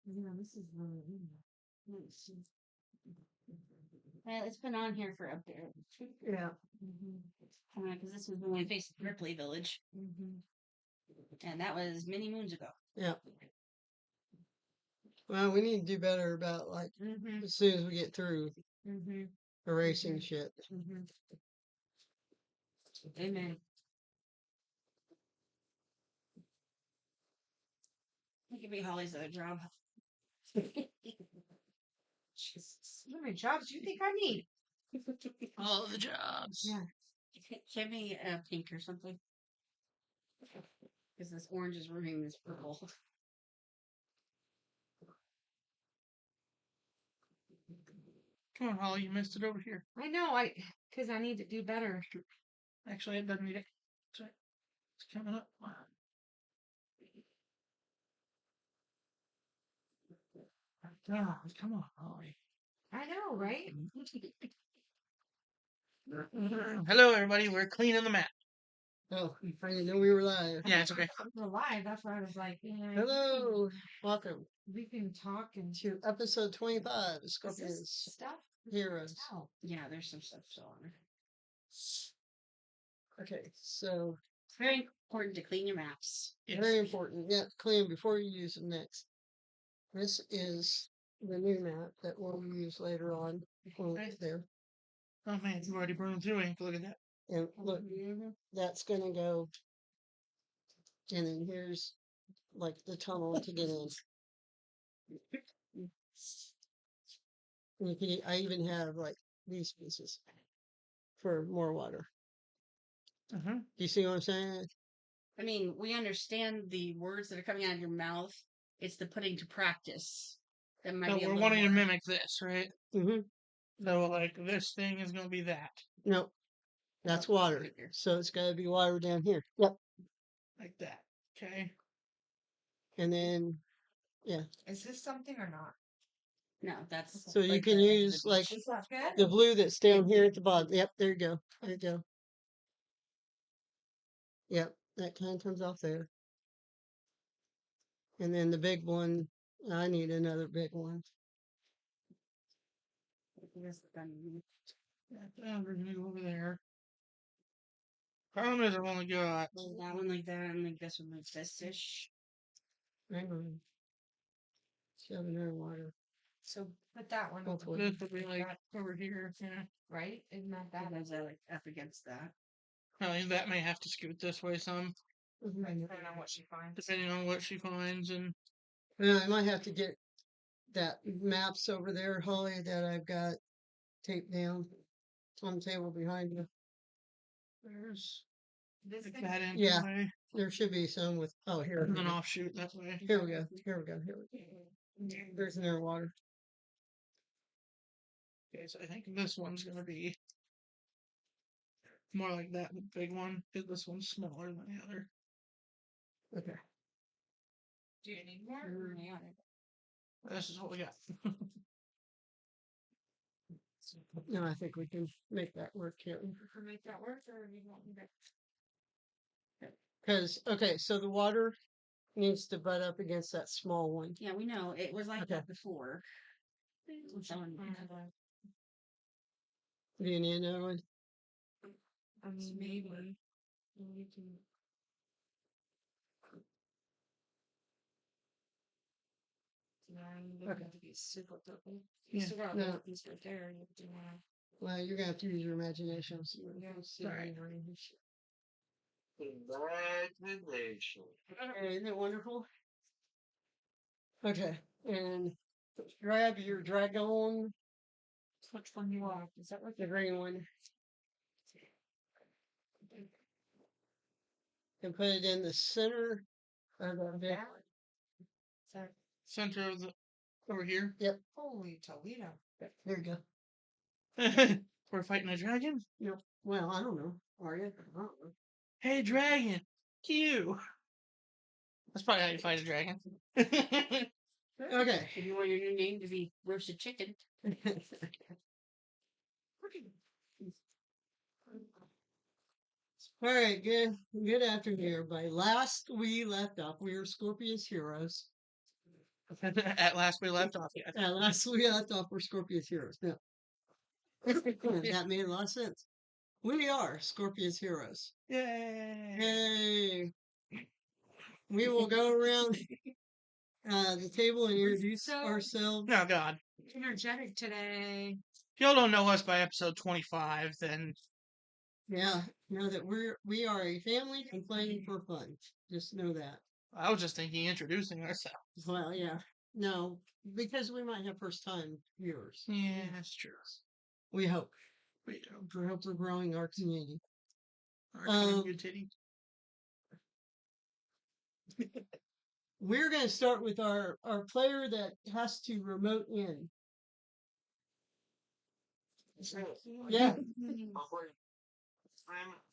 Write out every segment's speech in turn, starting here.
Yeah, this is really Well, it's been on here for a bit. yeah. Because this was when we faced Ripley Village, and that was many moons ago. Yeah. Well, we need to do better about like as soon as we get through erasing shit. Amen. It could be Holly's other job. Jesus. How many jobs do you think I need? All the jobs. Yeah. Give me a pink or something. Because this orange is ruining this purple. Come on, Holly, you missed it over here. I know, because I need to do better. Actually, it doesn't need it. It's coming up. God, come on, Holly. I know, right? Hello, everybody. We're cleaning the map. Oh, I didn't know we were live. Yeah, it's okay. We're live. That's why I was like, yeah, Hello. Welcome we can talk and to episode 25 of Is Scorpia's this stuff. Heroes. Oh, Yeah, there's some stuff still on there. Okay, so It's very important to clean your maps. very important. Yeah, clean before you use them next. This is the new map that we'll use later on. There. Oh man, you've already burned through it. Look at that. And look, that's gonna go. And then here's like the tunnel to get in. And you can, I even have like these pieces for more water. Do you see what I'm saying? I mean, we understand the words that are coming out of your mouth. It's the putting to practice that might So be a we're little wanting to more. mimic this, right? Mm-hmm. So like this thing is gonna be that. No, that's water. So it's gotta be water down here. Yep. Like that. Okay. And then yeah. is this something or not? No, that's So you can use like Is that good? the blue that's down here at the bottom. Yep, there you go. There you go. Yep, that kind of comes off there. And then the big one, I need another big one. Over there. Problem is, I've only got that one like that, and like this one like this ish. hang on. 7 water. So put that one Hopefully. over This will be like over here. Yeah. right? Isn't that That that? goes like up against that. That may have to scoot this way some. Depending on what she finds. Depending on what she finds, and yeah, I might have to get that maps over there, Holly, that I've got taped down on the table behind you. There's This like thing? that entryway. There should be some with here. And an offshoot that way. Here we go. Here we go. Here we go. There's an air water. Okay, so I think this one's gonna be more like that big one, because this one's smaller than the other. Okay. Do you need more? Yeah. This is what we got. No, I think we can make that work here. Can make that work, or you want me to? Because, okay, so the water needs to butt up against that small one. Yeah, we know. It was like that before. Do you need another one? I mean, maybe. You can. Yeah, Okay. to be super purple. Yeah, You still got no. that piece right there. You have to, Well, you're gonna have to use your imagination. yeah, Sorry. Imagination. Isn't it wonderful? Okay, and grab your dragon. Which one you want? Is that what The green one. And put it in the center of the big that? center of the over here. Yep. Holy Toledo. There you go. We're fighting a dragon? Yep. Well, I don't know. Are you? I don't know. Hey, dragon! Q! That's probably how you fight a dragon. Okay. If you want your new name to be roasted chicken. All right, good afternoon, everybody. Last we left off, we were Scorpia's heroes. At last we left off. Yeah. At last we left off for Scorpia's Heroes. Now, that made a lot of sense. We are Scorpia's Heroes. Yay! Yay! We will go around the table and introduce ourselves. Oh God. Energetic today. If y'all don't know us by episode 25, then Yeah, know that we are a family and playing for fun. Just know that. I was just thinking introducing ourselves. Well, yeah. No, because we might have first time viewers. Yeah, that's true. We hope. We do. We hope we're growing our community. Our titty. We're going to start with our player that has to remote in. Yeah.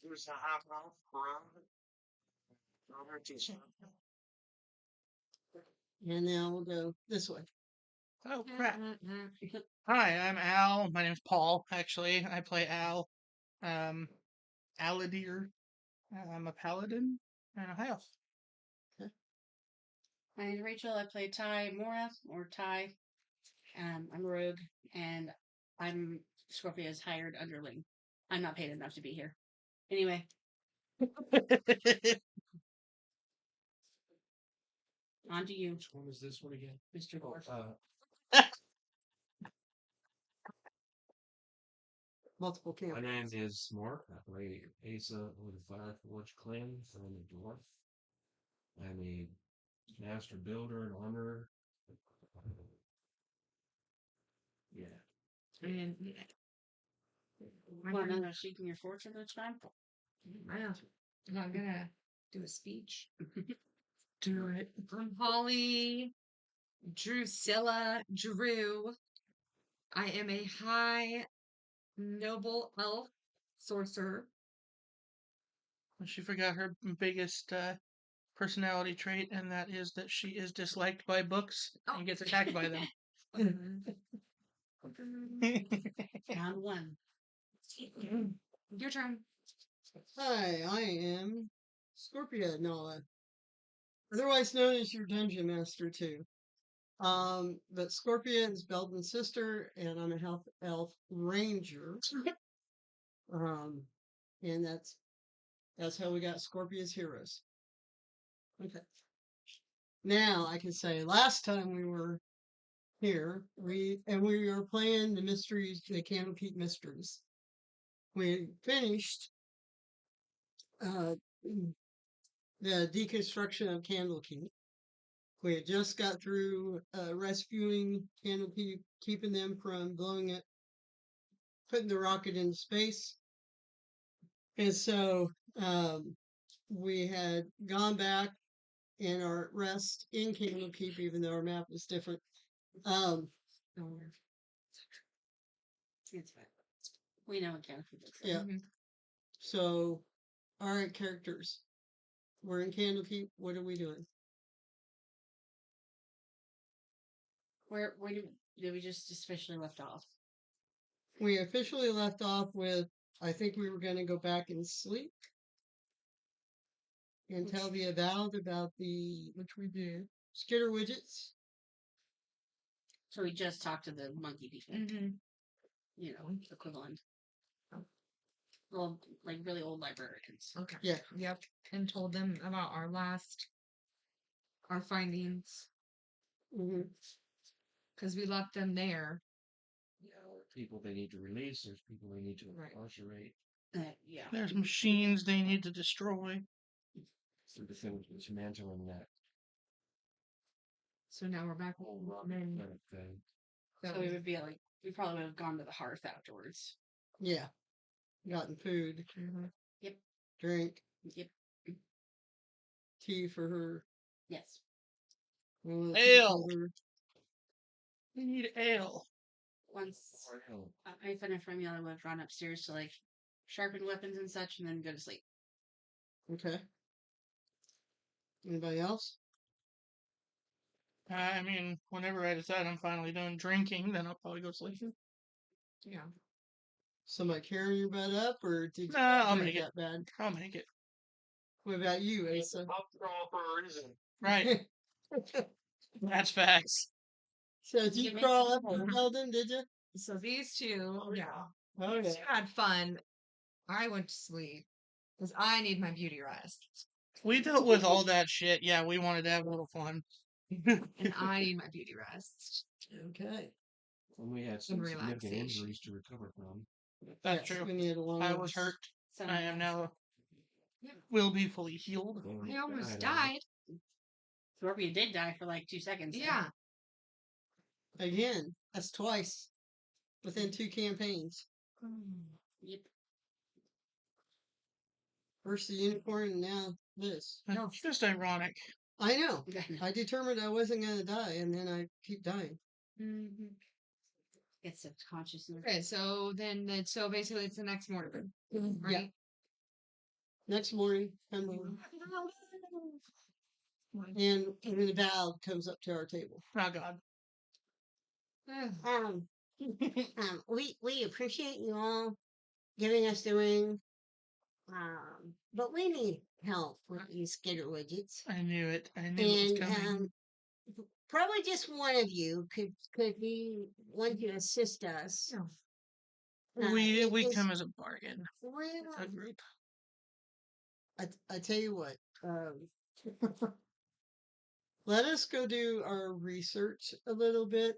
There's a half hour around. And now we'll go this way. Oh crap. Hi, I'm Al. My name's Paul, actually. I play Al. Aladir. I'm a paladin and a half. My name's Rachel. I play Ty Mora, or Ty. I'm a rogue, and I'm Scorpia's hired underling. I'm not paid enough to be here. Anyway, on to you, Which one is this one again? Mr. Dwarf. Multiple My cameras. name is Mark. I play Asa with the Fireforge clan from the dwarf. I'm a master builder and armorer. Yeah. And Want another seeking your fortune this time? wow. I'm not gonna do a speech. Do it. I'm Holly Drusilla Drew. I am a high noble elf sorcerer. She forgot her biggest personality trait, and that is that she is disliked by books and gets attacked by them. Round one. Your turn. Hi, I am Scorpia Nala, otherwise known as your dungeon master too. But Scorpia is Belden's sister, and I'm a half elf ranger. And that's how we got Scorpia's Heroes. Okay. Now I can say last time we were here, we were playing the mysteries, the Candlekeep mysteries. We finished the deconstruction of Candlekeep. We had just got through rescuing Candlekeep, keeping them from blowing it, putting the rocket into space. And so we had gone back in our rest in Candlekeep, even though our map was different. It's fine. We know what Candlekeep is. Yeah. So, all right, characters. We're in Candlekeep. What are we doing? Where did we just officially left off? We officially left off with, I think we were going to go back and sleep and tell the avowed about which we did, skitter widgets. So we just talked to the monkey people. You know, equivalent. Well, like really old librarians. Okay. Yeah. Yep. And told them about our findings. Because we left them there. People they need to release. There's people they need to incarcerate. Yeah. There's machines they need to destroy. So the thing is dismantling that So now we're back. whole rock And kind of thing. So we would be like, we probably would have gone to the hearth afterwards. Yeah. Gotten food. Yep. Drink. Yep. Tea for her. Yes. Ale. We need ale. Once Or hell, I finished my meal, I would have gone upstairs to like sharpen weapons and such, and then go to sleep. Okay. Anybody else? I mean, whenever I decide I'm finally done drinking, then I'll probably go sleep. yeah. Somebody carrying your butt up, or did you Nah, I'll drink make it. that bad? I'll make it. What about you, it's Asa? a pub crawl for a reason. Right. That's facts. So did You you can make crawl some up more. Belden, did you? So these two, yeah, Oh these yeah. two had fun. I went to sleep because I need my beauty rest, We dealt with all that shit. Yeah, we wanted to have a little fun. and I need my beauty rest Okay. And we had and some significant relaxation. injuries to recover from. That's Yes, true. we need a long I was rest. hurt. Some I am rest. now will be fully healed. I almost Died, died. Scorpia did die for like 2 seconds. there. Yeah, Again, that's twice within 2 campaigns. Yep. First the unicorn and now this. No. It's just ironic. I know. I determined I wasn't gonna die and then I keep dying. Mm-hmm. It's subconsciousness. okay. So basically it's the next morning, Yeah. right? Next morning, come over. And the Val comes up to our table. Oh God. We appreciate you all giving us the ring. But we need help with these skitter widgets. I knew it. I knew it was And coming. probably just one of you could be one to assist us. we it's- come as a bargain. Well, A group. I tell you what. Let us go do our research a little bit.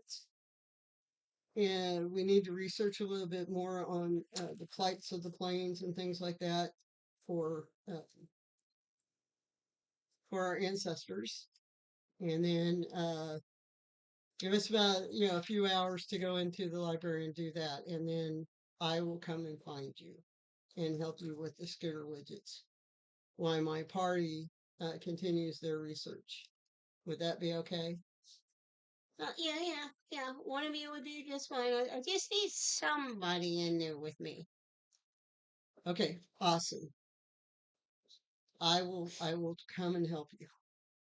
And we need to research a little bit more on the plights of the plains and things like that for our ancestors. And then give us about a few hours to go into the library and do that, and then I will come and find you and help you with the skitter widgets while my party continues their research. Would that be okay? Yeah. One of you would be just fine. I just need somebody in there with me. Okay, awesome. I will come and help you.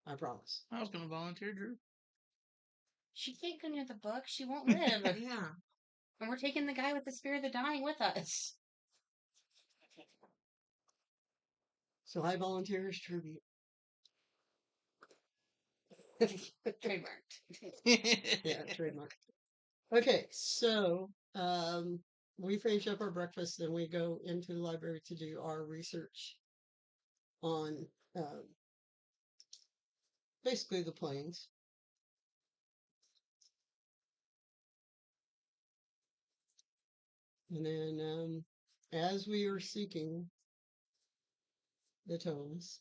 I promise. I was gonna volunteer, Drew. She can't go near the book. She won't live. Yeah. And we're taking the guy with the spirit of the dying with us. So I volunteer as tribute. Trademarked. Yeah, trademark. Okay, so we finish up our breakfast, then we go into the library to do our research on basically the planes. And then as we are seeking the tomes,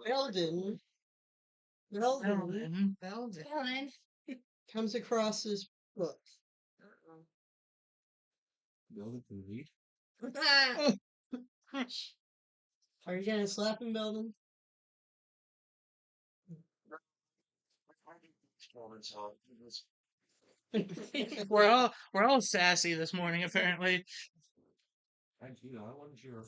Eldon Belden. Belgium. Helen. comes across this book. Building can read. Are you gonna slap him, Belden? We're all sassy this morning, apparently. Actually, I wasn't sure.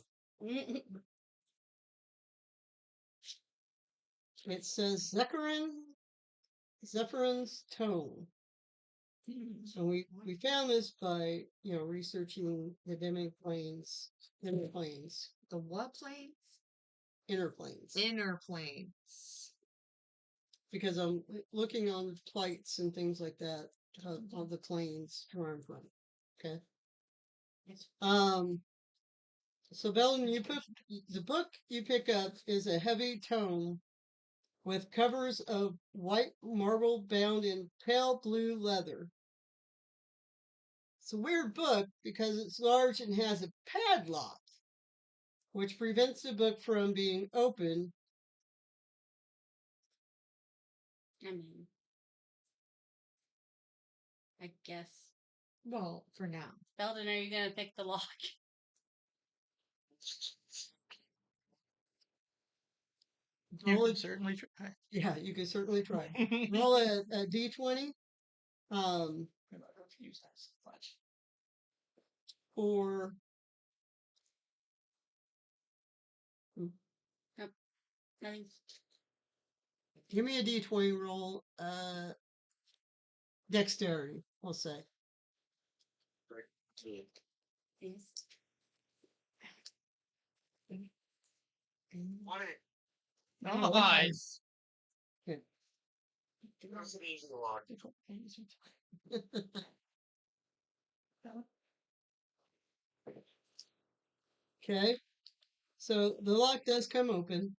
It says Zephyrin's tome. So we found this by researching the inner planes, The what planes? inner planes, Inner planes. because I'm looking on plights and things like that of the planes to where I'm from. Okay. So Belden, the book you pick up is a heavy tome with covers of white marble bound in pale blue leather. It's a weird book because it's large and has a padlock, which prevents the book from being opened. I mean, I guess. Well, for now. Belden, are you going to pick the lock? You Roll can it. certainly try. Yeah, you can certainly try. Roll a d20. Use that so much. For Nothing. give me a d20 roll. Dexterity, we'll say. Yes. Oh, hi. Okay. So the lock does come open.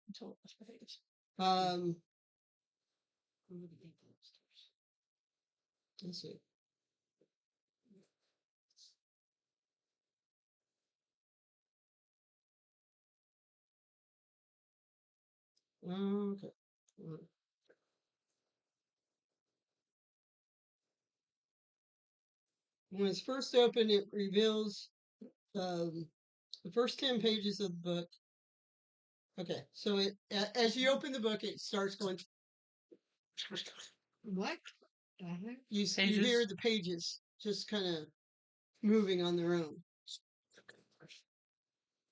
Let's see. Okay. When it's first opened, it reveals the first 10 pages of the book. Okay, so as you open the book, it starts going. What? You hear the pages just kind of moving on their own,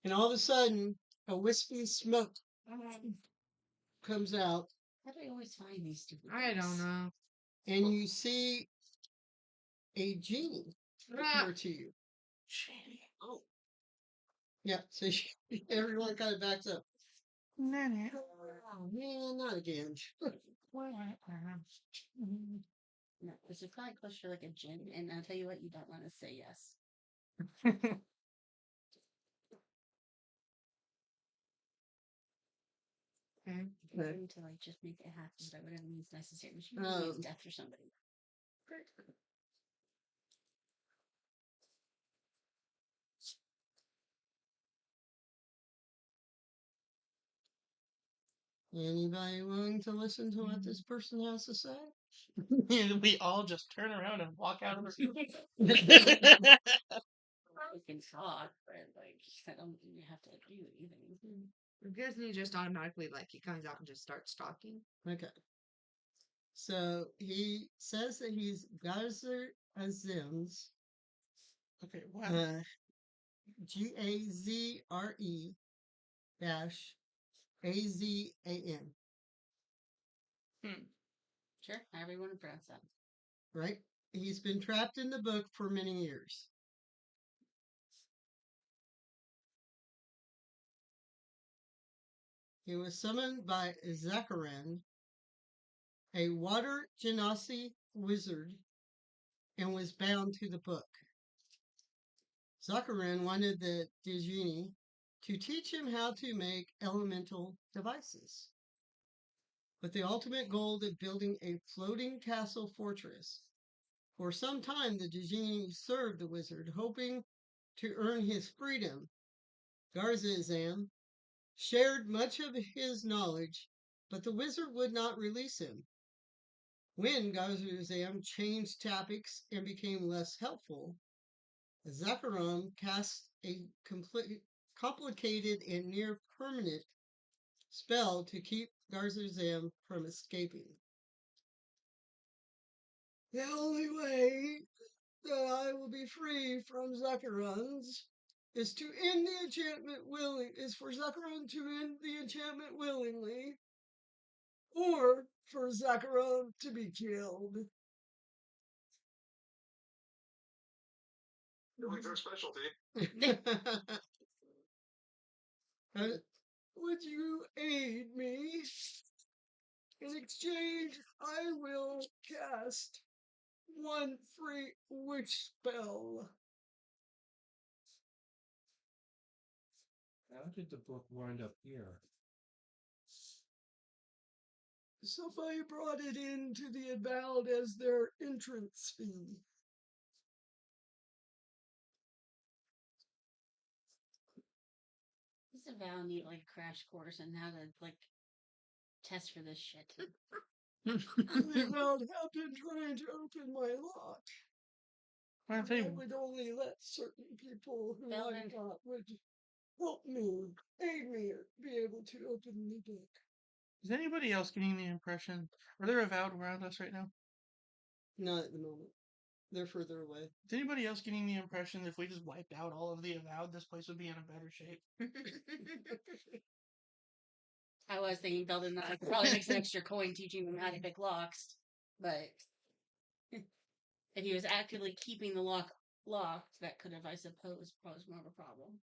and all of a sudden, a wispy smoke comes out, How do I always find these stupid I don't things? know. and you see a genie appear to you. Oh, Yeah, so everyone kind of backs up. Oh man, not again. no, this is probably closer to like a gin, and I'll tell you what, you don't want to say yes. To like just make it happen, but whatever means necessary, which usually means death for somebody. Anybody willing to listen to what this person has to say? We all just turn around and walk out of the room. We can talk, but like I don't you have to do anything. Doesn't he just automatically like he comes out and just starts talking? Okay. So he says that he's Gazzer Azim's. Okay, what? GAZRE dash AZAN. Sure, however you want to pronounce that. Right? He's been trapped in the book for many years. He was summoned by Zacharan, a water genasi wizard, and was bound to the book. Zacharan wanted the Djinni to teach him how to make elemental devices, with the ultimate goal of building a floating castle fortress. For some time, the Djinni served the wizard, hoping to earn his freedom. Garzazam shared much of his knowledge, but the wizard would not release him. When Garzazam changed topics and became less helpful, Zakaram cast a complicated and near permanent spell to keep Garzazam from escaping. The only way that I will be free from Zakarans is to end the enchantment is for Zakaran to end the enchantment willingly, or for Zakaran to be killed. Feelings are specialty. Would you aid me? In exchange, I will cast one free witch spell. How did the book wind up here? Somebody brought it into the Avowed as their entrance fee. This is a Val need like a crash course on how to like test for this shit. The Avowed have been trying to open my lock. I would only let certain people who I thought would help me, aid me, be able to open the book. Is anybody else getting the impression? Are there avowed around us right now? Not at the moment. They're further away. Is anybody else getting the impression that if we just wiped out all of the avowed, this place would be in a better shape? I was thinking Belden I could probably make some extra coin teaching them how to pick locks, but if he was actively keeping the lock locked, that could have, I suppose, posed more of a problem.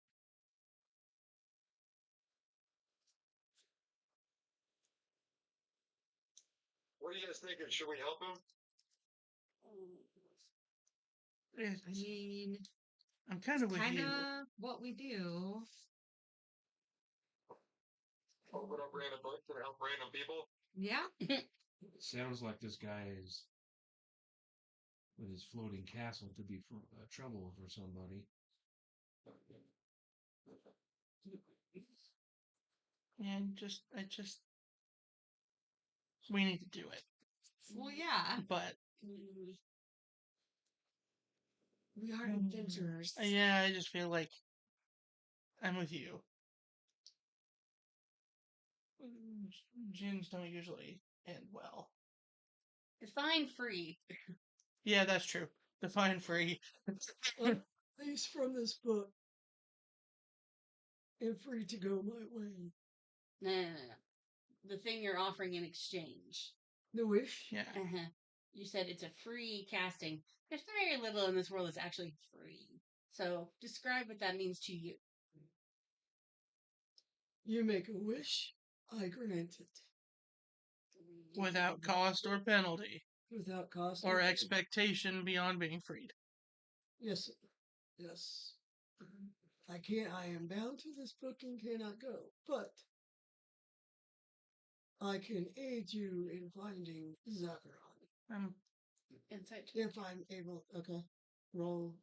What are you guys thinking? Should we help him? I mean, I'm kind of with kind you. of what we do. Open up random books and help random people? Yeah. It sounds like this guy is with his floating castle to be trouble for somebody. And we need to do it. Well, yeah. But We are adventurers. yeah, I just feel like I'm with you. Gins don't usually end well. Define free. Yeah, that's true. Define free. At least from this book. And free to go my way. No. The thing you're offering in exchange. The wish? Yeah. Uh-huh. You said it's a free casting. There's very little in this world that's actually free. So describe what that means to you. You make a wish, I grant it. Without cost or penalty. Without cost Or penalty. expectation beyond being freed. Yes. Yes. I am bound to this book and cannot go. But I can aid you in finding Zacharon. Insight. If I'm able, okay. Roll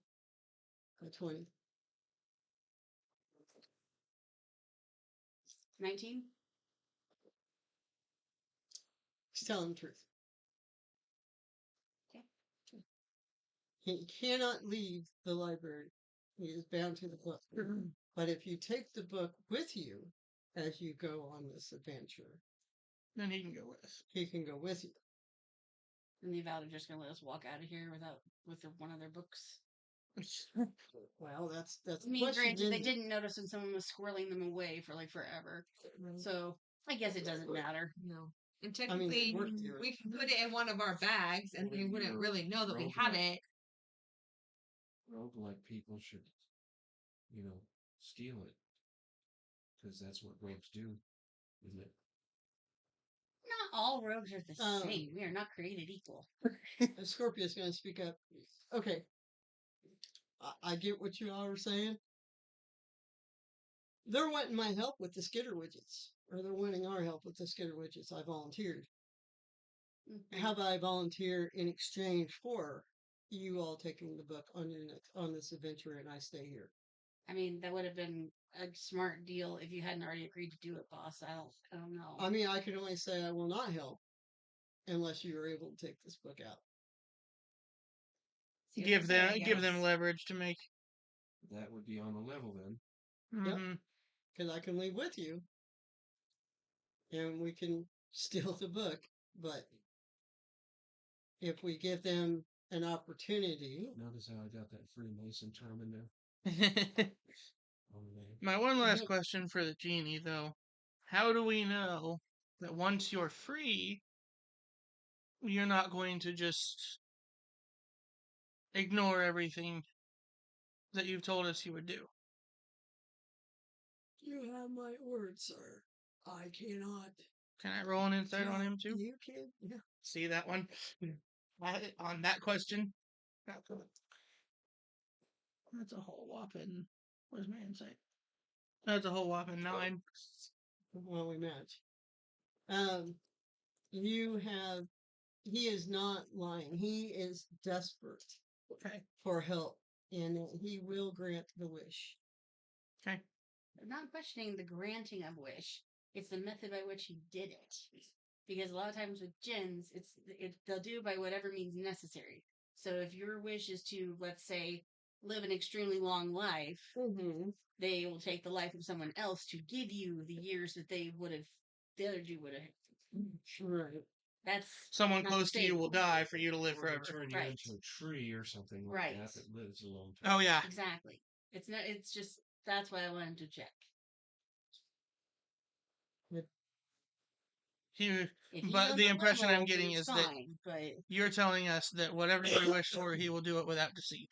a 20. 19? He's telling the truth. Okay. He cannot leave the library. He is bound to the book. But if you take the book with you as you go on this adventure, Then he can go with us. he can go with you. And the Avowed are just going to let us walk out of here with one of their books. Well, that's I the mean, question. granted, they isn't it? didn't notice when someone was squirreling them away for like forever. So I guess it doesn't matter. No. And I mean, technically, it worked here. we can put it in one of our bags, and they wouldn't really know that we Rogue have like- it. Roguelike people should, steal it. Because that's what rogues do, isn't it? Not all rogues are the Um, same. We are not created equal. Scorpia is going to speak up. Okay. I get what you all are saying. They're wanting my help with the skitter widgets. Or they're wanting our help with the skitter widgets. I volunteered. Mhm. How about I volunteer in exchange for you all taking the book on this adventure and I stay here? I mean, that would have been a smart deal if you hadn't already agreed to do it, boss. I don't know. I mean, I can only say I will not help unless you are able to take this book out. See what Give they say, I them guess. leverage to make. That would be on the level then. Yep. Mhm. Because I can leave with you and we can steal the book. But if we give them an opportunity, Notice how I got that Freemason term in there? Oh, man. My one last Yep. question for the genie, though. How do we know that once you're free, you're not going to just ignore everything that you've told us you would do? you have my word, sir. I cannot. Can I roll an insight on tell him, too? You can. Yeah. See that one? On that question? That's a whole whopping... Where's my insight? That's a whole whopping 9. Well, we match. You have. He is not lying. He is desperate Okay. for help, and he will grant the wish. Okay. I'm not questioning the granting of wish. It's the method by which he did it. Because a lot of times with jinns, they'll do by whatever means necessary. So if your wish is to, let's say, live an extremely long life, Mm-hmm. they will take the life of someone else to give you the years that the other Jew would have. Right. That's Someone not the close to you same. will die for you to live Or they forever. turn you Right. into a tree or something like Right. that lives a long time. Oh, yeah. Exactly. It's not. It's just that's why I wanted to check. He, If he's but on the impression I'm level, getting then is it's that fine. But you're telling us that whatever we wish for, he will do it without deceit.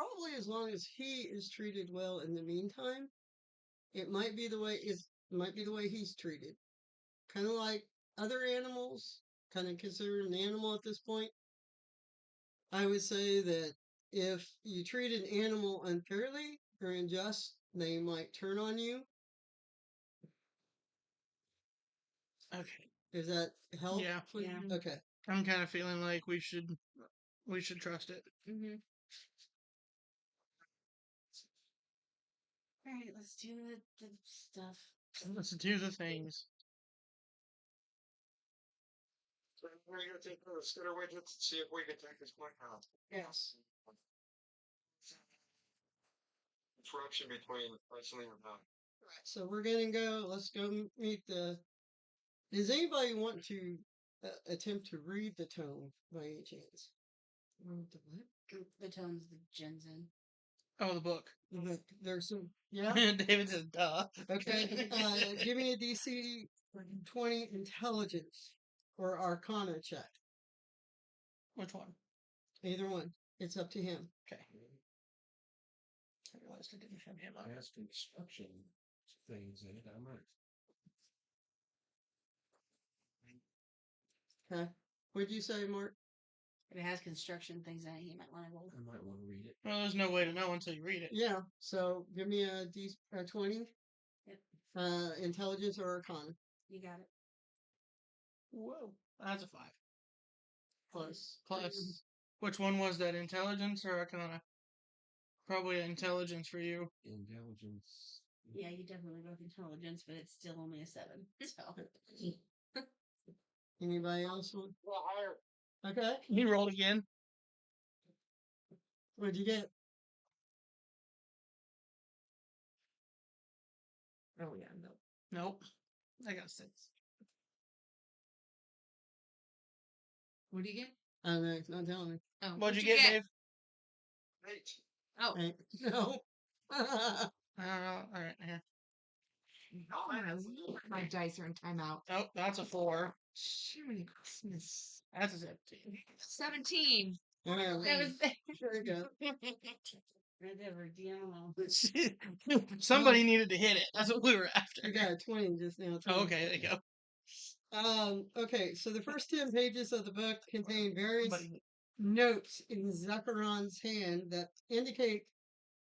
probably as long as he is treated well in the meantime, it might be the way he's treated. Kind of like other animals, kind of considered an animal at this point. I would say that if you treat an animal unfairly or unjust, they might turn on you. Okay. Does that help? Yeah. Yeah. Okay. I'm kind of feeling like we should trust it. Mm-hmm. All right, let's do the stuff. Let's do the things. So we're gonna take the skitter widgets and see if we can take this point out. Yes. Interruption between wrestling and not. Right. So we're gonna go. Let's go meet the. Does anybody want to attempt to read the tome by any chance? Read the what? The tones the gens in. Oh, the book. There's some. Yeah. David says, duh. Okay. Give me a DC 20 intelligence or Arcana check. Which one? Either one. It's up to him. Okay. I realized I didn't have him on. Has construction things in it. I might. Okay. What'd you say, Mark? If it has construction things in it, you might want to roll. I might want to read it. Well, there's no way to know until you read it. Yeah. So give me a D20. Yep. Intelligence or Arcana. You got it. Whoa. That's a 5. Plus. Which one was that? Intelligence or Arcana? Probably intelligence for you. Intelligence. Yeah, you definitely wrote intelligence, but it's still only a 7. So Anybody else want? Well, higher. Okay. You roll again. What'd you get? Oh yeah, no. Nope. I got 6. What do you get? I don't know. It's not telling me. Oh, What'd you get, Dave? 8. Oh, Hey, no. I don't know. All right, here. my dice are in timeout. Oh, that's a 4. Jiminy Christmas. That's a 17. 17. All right. that was There you go. right there for DMO. Somebody needed to hit it. That's what we were after. I got a 20 just now. Oh, okay, there you go. Okay, so the first 10 pages of the book contain various Somebody- notes in Zacharon's hand that indicate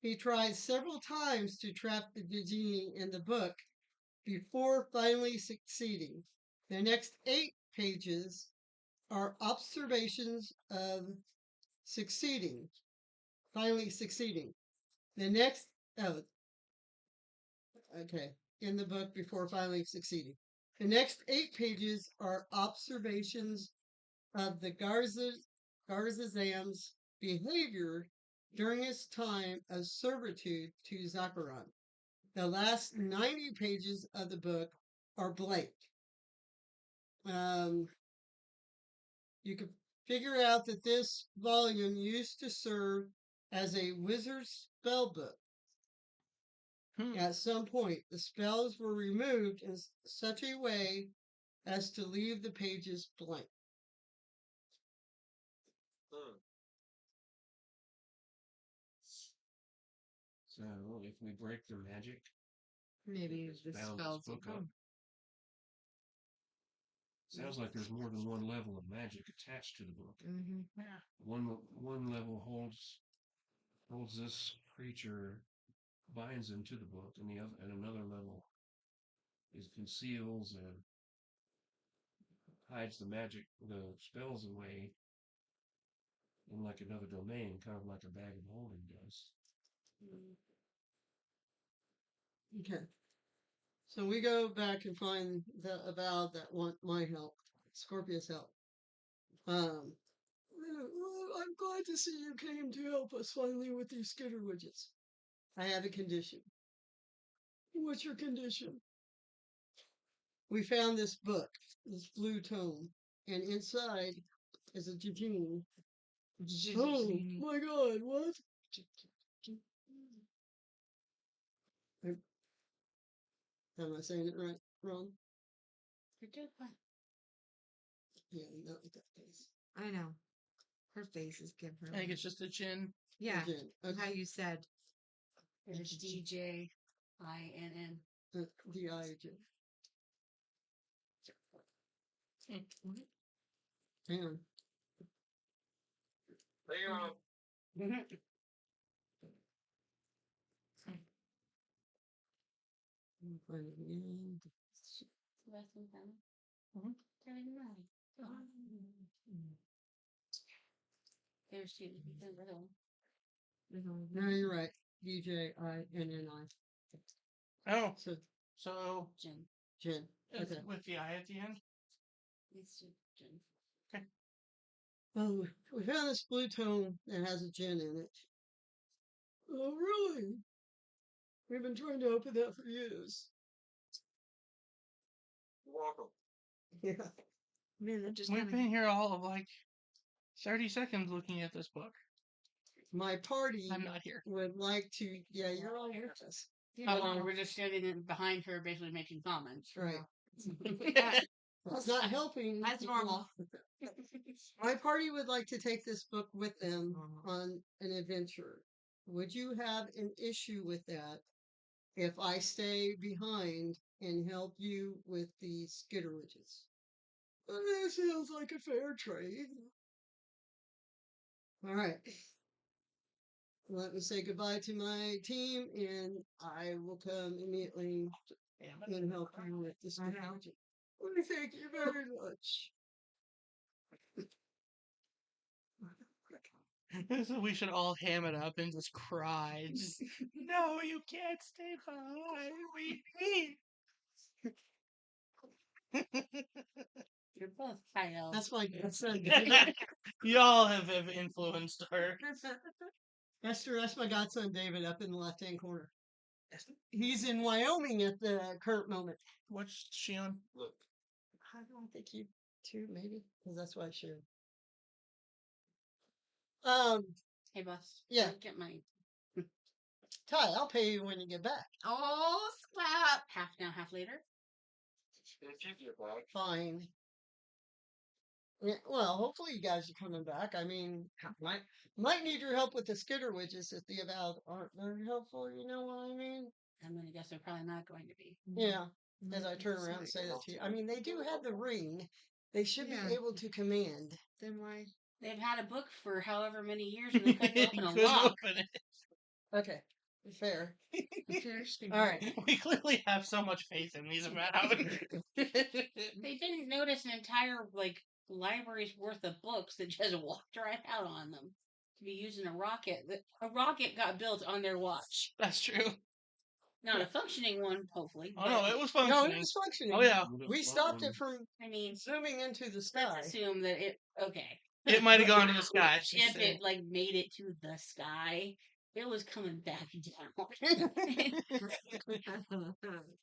he tried several times to trap the genie in the book before finally succeeding. The next 8 pages are observations of finally succeeding. The next, oh, okay, in the book before finally succeeding. The next 8 pages are observations of the Garzazam's behavior during his time of servitude to Zacharon. The last 90 pages of the book are blank. You can figure out that this volume used to serve as a wizard's spell book. At some point, the spells were removed in such a way as to leave the pages blank. So if we break the magic, Maybe just the bound spells this book will up. come. Sounds like there's more than one level of magic attached to the book. Mm-hmm. One level holds this creature, binds him to the book, and another level is conceals and hides the magic, the spells away in like another domain, kind of like a bag of holding does. Okay. So we go back and find the avowed that want my help, Scorpia's help. I'm glad to see you came to help us finally with these skitter widgets. I have a condition. What's your condition? We found this book, this blue tome, and inside is a genie. Oh my God! What? Am I saying it right? Wrong? You're doing fine. Yeah, not with that face. I know. Her face is given. I think it's just a chin. Yeah, Jen. how Okay. you said. There's DJINN. D-I-J. Mm. Hang on. Hang on. Let me find it again. Mhm. There's two. There's the other one. No, you're right. D-J-I-N-N-I. Oh, So, so Jen. Jen. it's Okay. with the I at the end. It's Jen. Oh, we found this blue tone that has a gin in it. Oh, really? We've been trying to open that for years. You're welcome. Yeah. Man, that just We've kind been here all of like 30 seconds looking at this book. My party I'm not here. would like to. Yeah, you're all with us. Oh, well, we're just standing behind her, basically making comments. Right. Yeah. It's not helping. That's normal. My party would like to take this book with them on an adventure. Would you have an issue with that if I stay behind and help you with the skitteridges? That sounds like a fair trade. All right. Let me say goodbye to my team, and I will come immediately and help you with the skitteridges. Well, thank you very much. So we should all ham it up and just cry. Just, no, you can't stay behind me. You're both Kyle. That's my godson. Y'all have influenced her. Esther, that's my godson David up in the left-hand corner. He's in Wyoming at the current moment. What's she on? Look. I don't think you two, maybe, because that's what I shared. Hey, boss. Yeah. Look at my Ty, I'll pay you when you get back. Oh, slap. half now, half later. If you get back. Fine. Yeah, well, hopefully you guys are coming back. I mean, might need your help with the skitteridges if the avowed aren't very helpful. You know what I mean? I'm gonna guess they're probably not going to be. Yeah. As I turn around and say that to you, I mean, they do have the ring. They should Yeah. be able to command. Then why? They've had a book for however many years and they couldn't open a Couldn't lock. open it. Okay, fair. Seriously. All right. We clearly have so much faith in these avowed. They didn't notice an entire library's worth of books that just walked right out on them to be using a rocket. A rocket got built on their watch. That's true. Not a functioning one, hopefully. Oh no, it was No, functioning. it was functioning. Oh yeah, We stopped it from I mean, zooming into the let's sky. assume that it. Okay. it might have gone to the sky. If it made it to the sky, it was coming back down.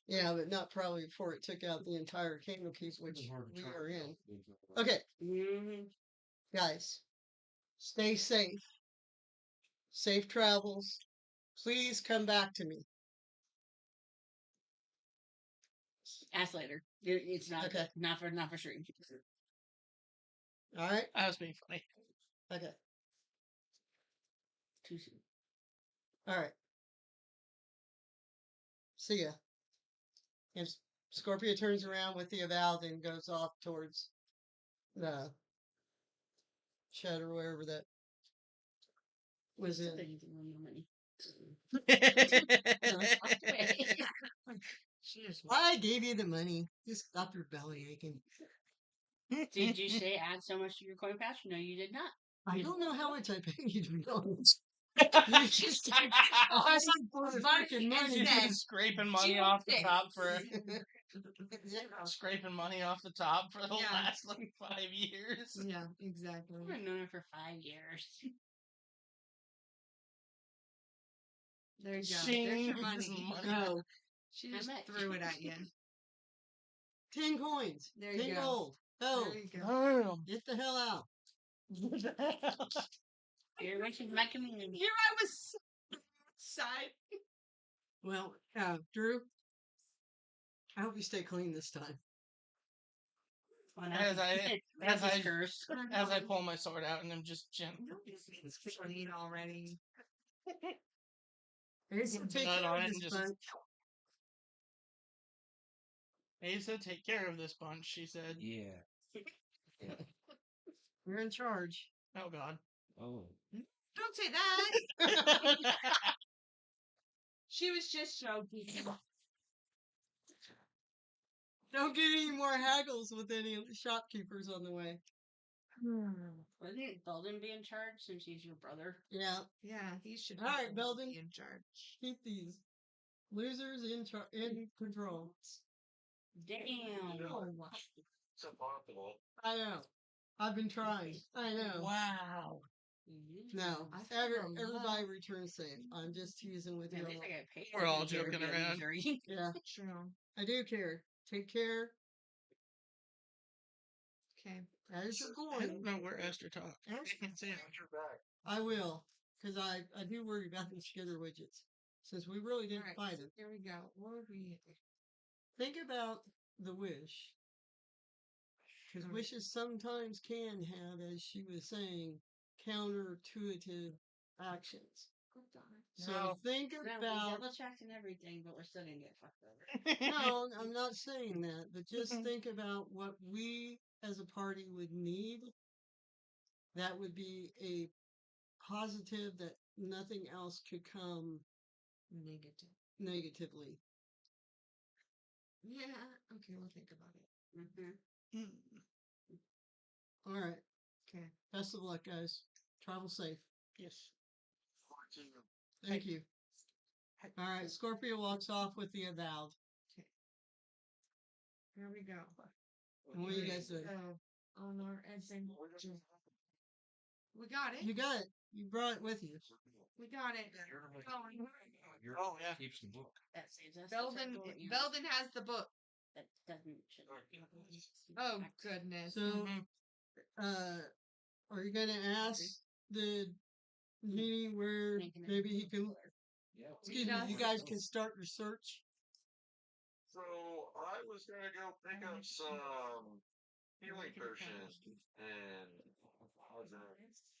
Yeah, but not probably before it took out the entire kingdom piece, which we are in. Okay, Mhm. guys, stay safe. Safe travels. Please come back to me. Ask later. It's not Okay. not for sure. All right. That was being funny. Okay. Too soon. All right. See ya. And Scorpia turns around with the avowed and goes off towards the shed or wherever that was Still in. didn't give me no money. I gave you the money. Just stop your belly aching. Did you say add so much to your coin patch? No, you did not. I don't know how much I paid you to be honest. She's Fucking money. She's been scraping money off the top for scraping money off the top for the Yeah. last 5 years. Yeah, exactly. I've known her for 5 years. There you go. Shing, There's your there's money. money. No. She How just much? threw it at you. 10 coins. There you 10 go. gold. Go. There you go. Oh, Get the hell out. what the hell? You're making my community. Here I was side. Well, Drew, I hope you stay clean this time. As I as I cursed. as I pull my sword out and I'm just gently It's clean already. Here's put some the take nut care on of it this and just. bunch. Asa, take care of this bunch, she said. Yeah. You're in charge. Oh God. Oh. Don't say that. She was just joking. Don't get any more haggles with any of the shopkeepers on the way. Wouldn't Belden be in charge since he's your brother? Yeah, Yeah, he should All right, probably Belden. be in charge. keep these losers in control. Damn. Oh, It's impossible. I know. I've been trying. I know. Wow. No, I feel everybody returns safe. I'm just teasing with you. At least I got paid. We're all to take care joking of the around. loser. Yeah, True. I do care. Take care. Okay. As you're I don't going, know where Esther talked. I can't see it. Watch your back. I will, because I do worry about the skitter widgets. Since we really didn't Alright, fight so it. here we go. What would we Think about the wish. Because wishes sometimes can have, as she was saying, counterintuitive actions. So No. think No, we about. double checked and everything, but we're still gonna get fucked over. No, I'm not saying that, but just think about what we as a party would need. That would be a positive that nothing else could come negative? negatively. Yeah. Okay, we'll think about it. Mm-hmm. All right. Okay. Best of luck, guys. Travel safe. Yes. Thank you. All right. Scorpio walks off with the avowed. Here we go. And what are you guys doing? Honor and thing. We got it. You got it. You brought it with you. We got it. Oh yeah. Keeps the book. That saves us. Belden has the book. That doesn't. Oh goodness. So, are you going to ask the meeting where maybe he can? Yeah. Excuse me. You guys can start your search. So I was gonna go pick up some healing potions and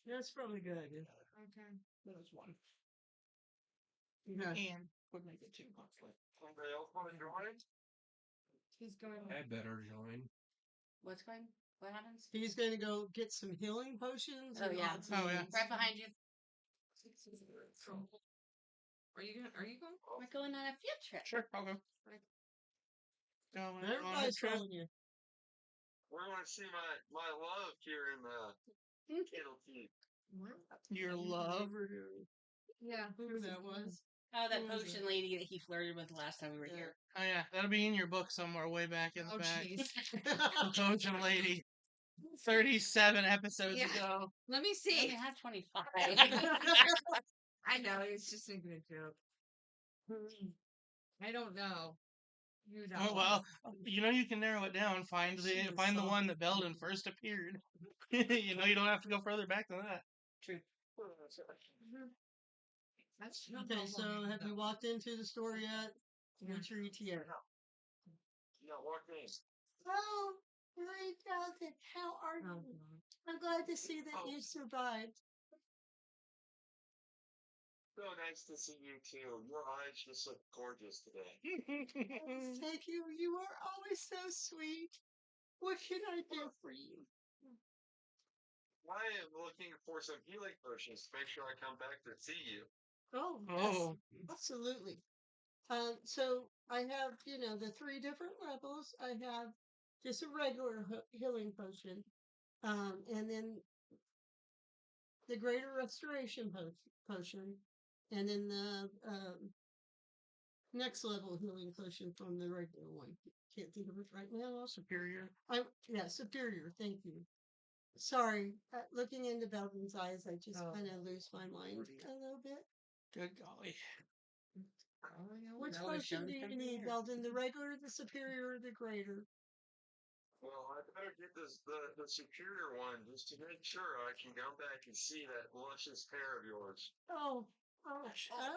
That's probably a good idea. Okay. That was one. Okay. And would make it two. Anybody else want to join? He's going. I better join. What's going? What happens? He's going to go get some healing potions. Oh, and yeah. odds and Oh, yeah. ends. Right behind you. Are you going? Are you going? We're going on a field trip. Sure, I'll go. Going on a Everybody's trip. following you. We're going to see my love here in the Candle Keep. Your love. Yeah. Who that was? Oh, that Who was potion it? lady that he flirted with last time we were here. Oh yeah, that'll be in your book somewhere, way back in the Oh back. jeez. The Potion Lady. 37 episodes Yeah. ago. Let me We see. only have 25. I know it's just making a joke. I don't know. You don't. Oh well, you know you can narrow it down. Find She was the one that soft. Belden first appeared. You know you don't have to go further back than that. True. That's not Okay, how so long have you ago. walked into the store yet? What's your ETA? Yeah, walk in. Oh, hi, Jonathan. How are Oh, you? I'm glad to see that you survived. So nice to see you too. Your eyes just look gorgeous today. Thank you. You are always so sweet. What can I do for you? I am looking for some healing potions to make sure I come back to see you. Oh, Oh. yes, absolutely. So I have, the 3 different levels. I have just a regular healing potion, and then the greater restoration potion, and then the next level healing potion from the regular one. Can't think of it right now. Superior. Superior. Thank you. Sorry, looking into Belden's eyes, I just kind of lose my mind a little bit. Good golly. Which That always potion shows do you them need, there. Belden? The regular, the superior, or the greater? Well, I better get the superior one just to make sure I can go back and see that luscious hair of yours. Oh.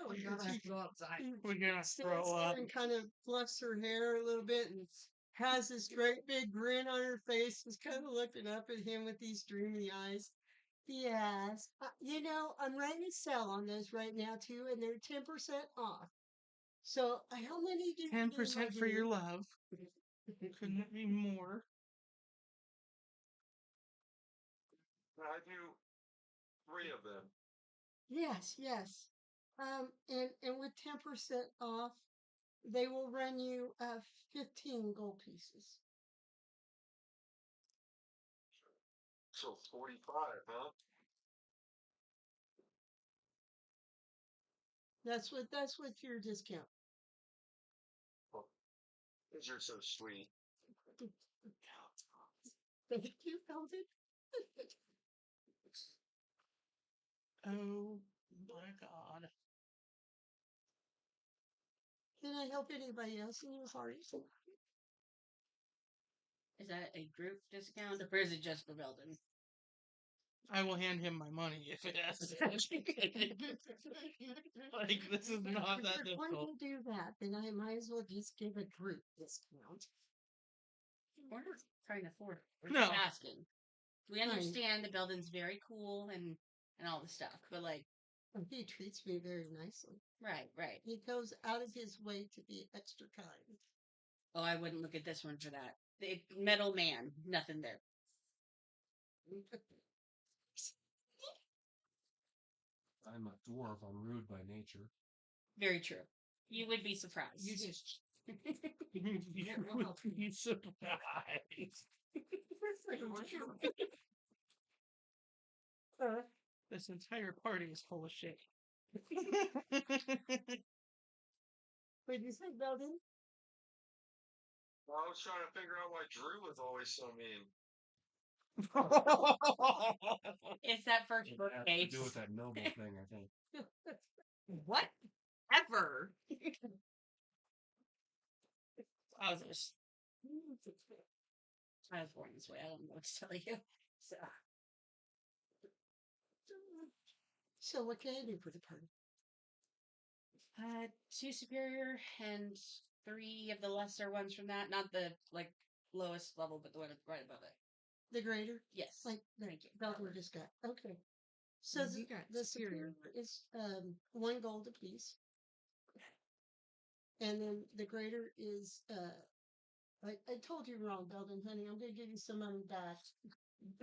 We gotta have to go outside. We're gonna Stands throw there up. and kind of fluffs her hair a little bit and has this great big grin on her face, was kind of looking up at him with these dreamy eyes. Yes, I'm running a sale on those right now too, and they're 10% off. So, how many do you 10% for your do? love. Couldn't it be more? I do 3 of them. Yes, yes. And with 10% off, they will run you 15 gold pieces. So 45, huh? That's with your discount. Because you're so sweet. Thank you, Felton. Oh my god. Can I help anybody else in your party? Is that a group discount or is it just for Belden? I will hand him my money if it has to. Like, this is not If that you're going difficult. to do that, then I might as well just give a group discount. We're not trying to force. We're No. just asking. We Fine. understand the Belden's very cool and all the stuff, but like, He treats me very nicely. right. He goes out of his way to be extra kind. Oh, I wouldn't look at this one for that. Metal man, nothing there. I'm a dwarf. I'm rude by nature. Very true. You would be surprised. You just You will be surprised. This entire party is full of shit. What did you say, Belden? Well, I was trying to figure out why Drew was always so mean. It's that first It has birthday. to do with that noble thing, I think. whatever. Others. I was born this way. I don't know what to tell you. So what can I do for the party? 2 superior and 3 of the lesser ones from that. Not the lowest level, but the one right above it. The greater? Yes. Like Thank you. Belden just got. Okay. So And you got the superior. superior is 1 gold apiece. And then the greater is I told you wrong, Belden, honey. I'm gonna give you some money back.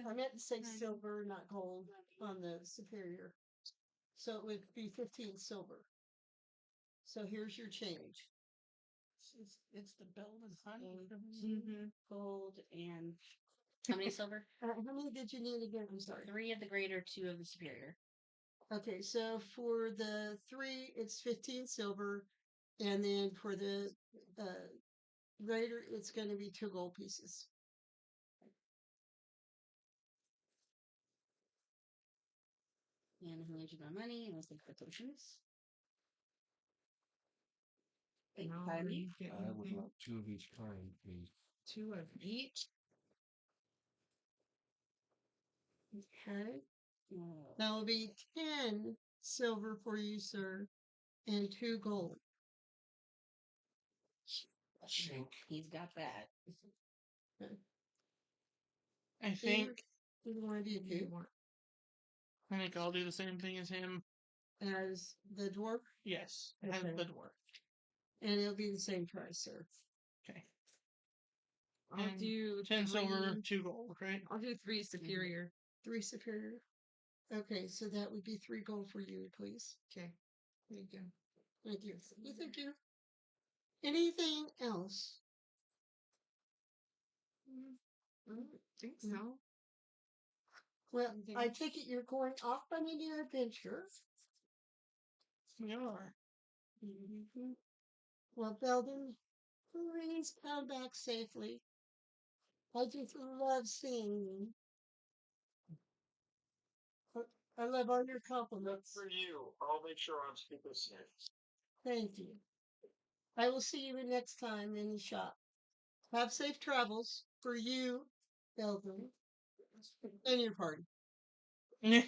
I meant to say silver, not gold, on the superior. So it would be 15 silver. So here's your change. It's the Belden honey. Gold and how many silver? How many did you need again? I'm sorry. 3 of the greater, 2 of the superior. Okay, so for the 3, it's 15 silver, and then for the greater, it's going to be 2 gold pieces. And I'm you my money and I'll take the potions. No, Pardon are me? you getting I would anything? love 2 of each kind, please. 2 of each? Okay. Oh. That will be 10 silver for you, sir, and 2 gold. Shink. He's got that. Okay. I think Do you want to do You 2? want I think I'll do the same thing as him. As the dwarf? Yes, as Okay. the dwarf. And it'll be the same price, sir. Okay. I'll And do 10 silver, 3 2 gold, right? I'll do 3 superior. 3 superior. Okay, so that would be 3 gold for you, please. Okay. There you go. Thank you. Thank you. Anything else? I don't think so. Well, Anything I else? take it you're going off on a new adventure. We are. Mm-hmm. Well, Belden, please come back safely. I just love seeing you. I love all your Look compliments. for you. I'll make sure I'm super safe. Thank you. I will see you next time in the shop. Have safe travels for you, Belden, and your party. Yeah.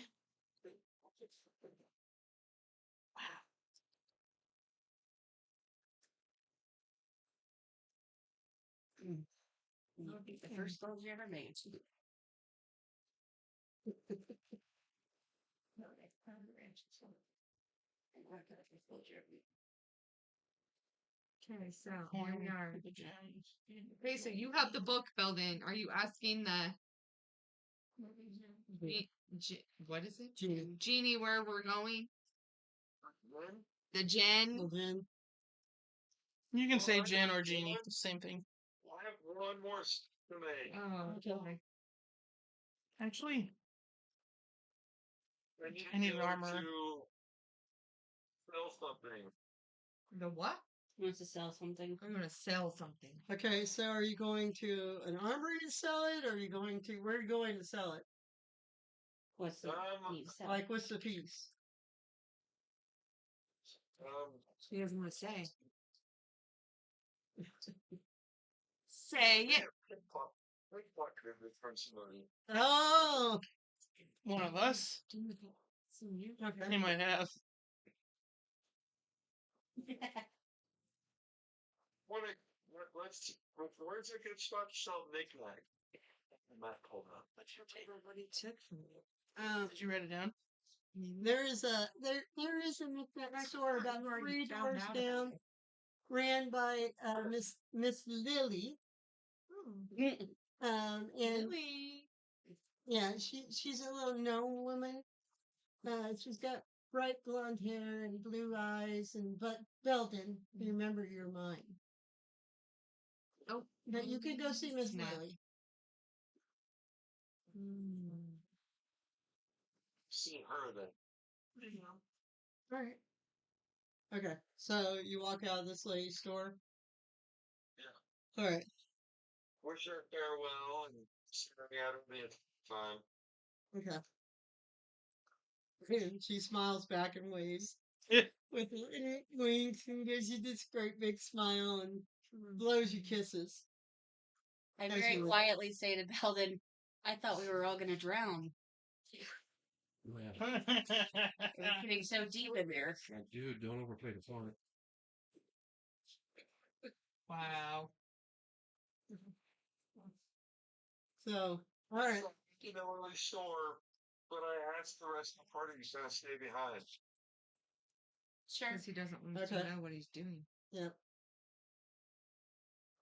The first gold you ever made. Okay, so here we are. Okay, so you have the book filled in. Are you asking the what is it? Genie. Genie, where we're going? One? The Jen. Well, then, You can say I Jen got or Genie. one. Same thing. I have one more to make. Oh, okay. Actually, I I need to an go armor. to sell something. The what? He wants to sell something. I'm gonna sell something. okay, so are you going to an armory to sell it, or are you going to, where are you going to sell it? What's the need to sell? Like, what's the piece? She doesn't want to say. Say it. Pickpocketed from somebody. Oh, One of us. okay. He might have. Where's a good spot to sell knickknack? Matt pulled up. What he took from you? Did you write it down? There is a knickknack store about You already 3 found doors out about down, it. ran by Miss Lily. And Really? yeah, she's a little known woman. She's got bright blonde hair and blue eyes, and but Belden, remember your mind. Oh, But you could go see Miss Snap. Lily. Seen her then. All right. Okay, so you walk out of this lady's store. Yeah. All right. Wish her farewell and see her out of the time. Okay. And she smiles back and waves with winks and gives you this great big smile and blows you kisses. I As very you- quietly say to Belden, I thought we were all going to drown. Yeah. We're getting so deep in there. Dude, don't overplay the font. Wow. So, all right. So, you know, really sure, but I asked the rest of the party to kind of stay behind. Sure. Because he doesn't want Okay. to know what he's doing. Yeah.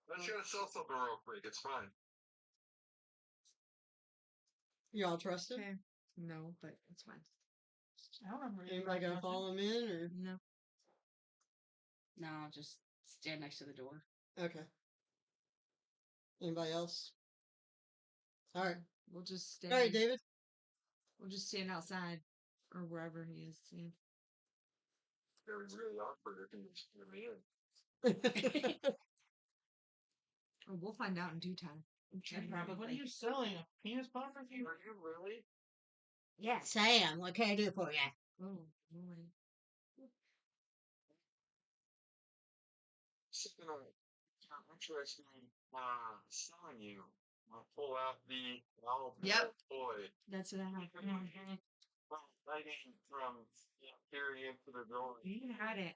Let's go to sell something real quick. It's fine. You all trust him? Okay. No, but it's fine. I don't remember Anybody gonna follow him in, or No. No, I'll just stand next to the door. okay? Anybody else? All right. We'll just stay. All right, David. We'll just stand outside or wherever he is. Stand. It was really awkward if he was coming in. Oh, we'll find out in due time. What are you selling? A penis bump review? Are you really? Yes, I am. What can I do for you? Oh, Lord. Something I'm interested in selling you. I'll pull out the Yep. toy. That's what I have. Lighting from carry into the door. You had it.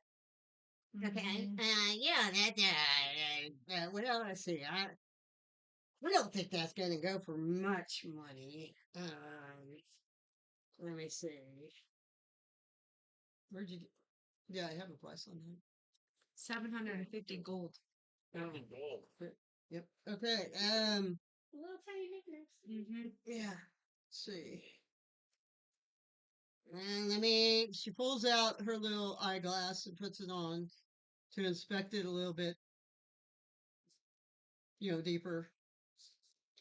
Okay. Yeah. That. What else? Let's see. We don't think that's gonna go for much money. Let me see. Where'd you get? Yeah, I have a price on that. 750 gold. Gold. Yep. Okay. Little tiny knickknacks. Yeah. Let's see. And she pulls out her little eyeglass and puts it on to inspect it a little bit, deeper.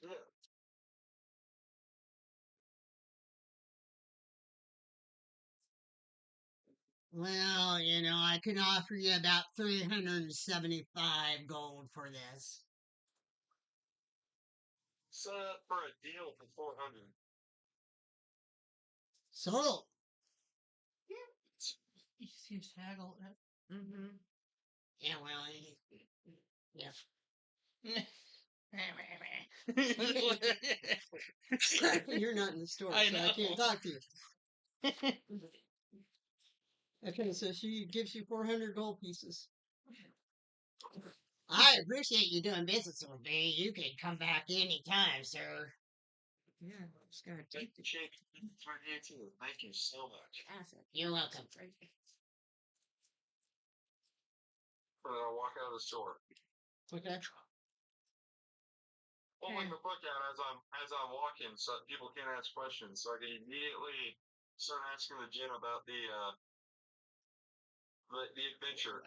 Yeah. Well, I can offer you about 375 gold for this. Set up for a deal for 400. Sold. You seems haggle. Mm-hmm. Yeah, well, yeah. You're not in the store, I so I know. can't talk to you. Okay, so she gives you 400 gold pieces. I appreciate you doing business with me. You can come back anytime, sir. Yeah, just gotta Thank take you, Shane. For you too. Thank you so much. You're welcome. I'll walk out of the store. Okay. Pulling the book out as I'm walking, so people can't ask questions. So I can immediately start asking the gin about the adventure.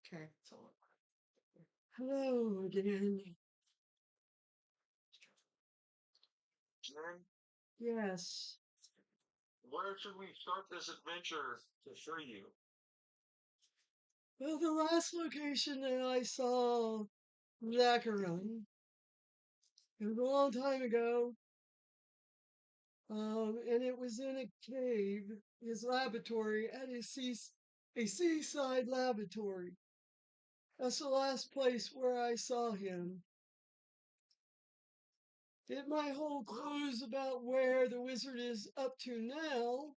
Okay. Hello again. Gin, Yes. where should we start this adventure to show you? Well, the last location that I saw Zachary, it was a long time ago. And it was in a cave, his laboratory at a seaside laboratory. That's the last place where I saw him. It might hold clues about where the wizard is up to now.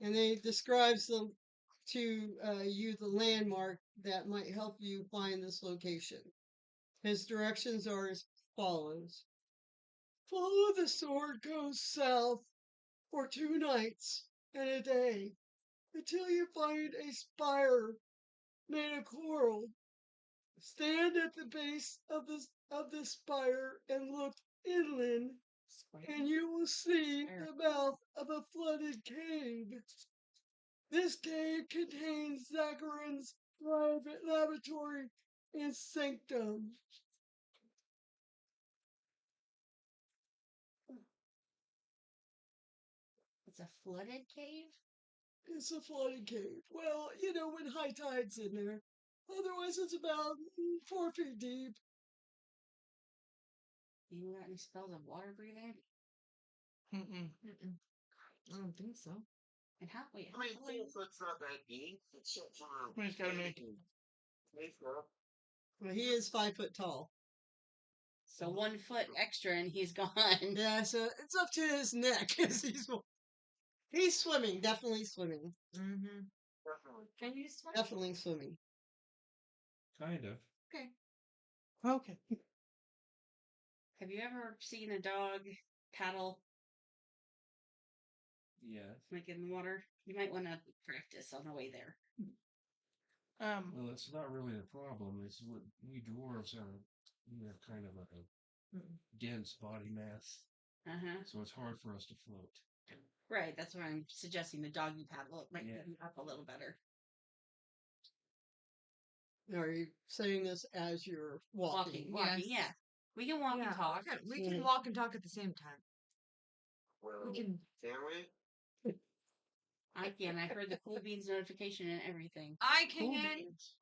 And they describes to you the landmark that might help you find this location. His directions are as follows. Follow the sword goes south for 2 nights and a day until you find a spire made of coral. Stand at the base of the spire and look inland, and you will see the mouth of a flooded cave. This cave contains Zacharin's private laboratory and sanctum. It's a flooded cave? It's a flooded cave. Well, when high tide's in there. Otherwise, it's about 4 feet deep. You got any spells of water breathing? Mm-mm. I don't think so. And how, wait, I mean, how long- foot's not that deep. Except for. We just gotta make Well, he is 5 foot tall. So 1 foot extra and he's gone. Yeah, so it's up to his neck as he's swimming, definitely swimming. Mm-hmm. Definitely. Can you swim? Definitely swimming. Kind of. Okay. Okay. Have you ever seen a dog paddle Yeah. like in the water? You might want to practice on the way there. Well, it's not really a problem. It's what we dwarves are. We have kind of a dense body mass, Uh-huh. so it's hard for us to float. Right, that's why I'm suggesting the doggy paddle. It might Yeah. get you up a little better. Are you saying this as you're walking? Walking, Yes. yeah. We can walk and talk. We can walk and talk at the same time. Well, We can. can we? I can. I heard the cool beans notification and everything. I Cool can. beans.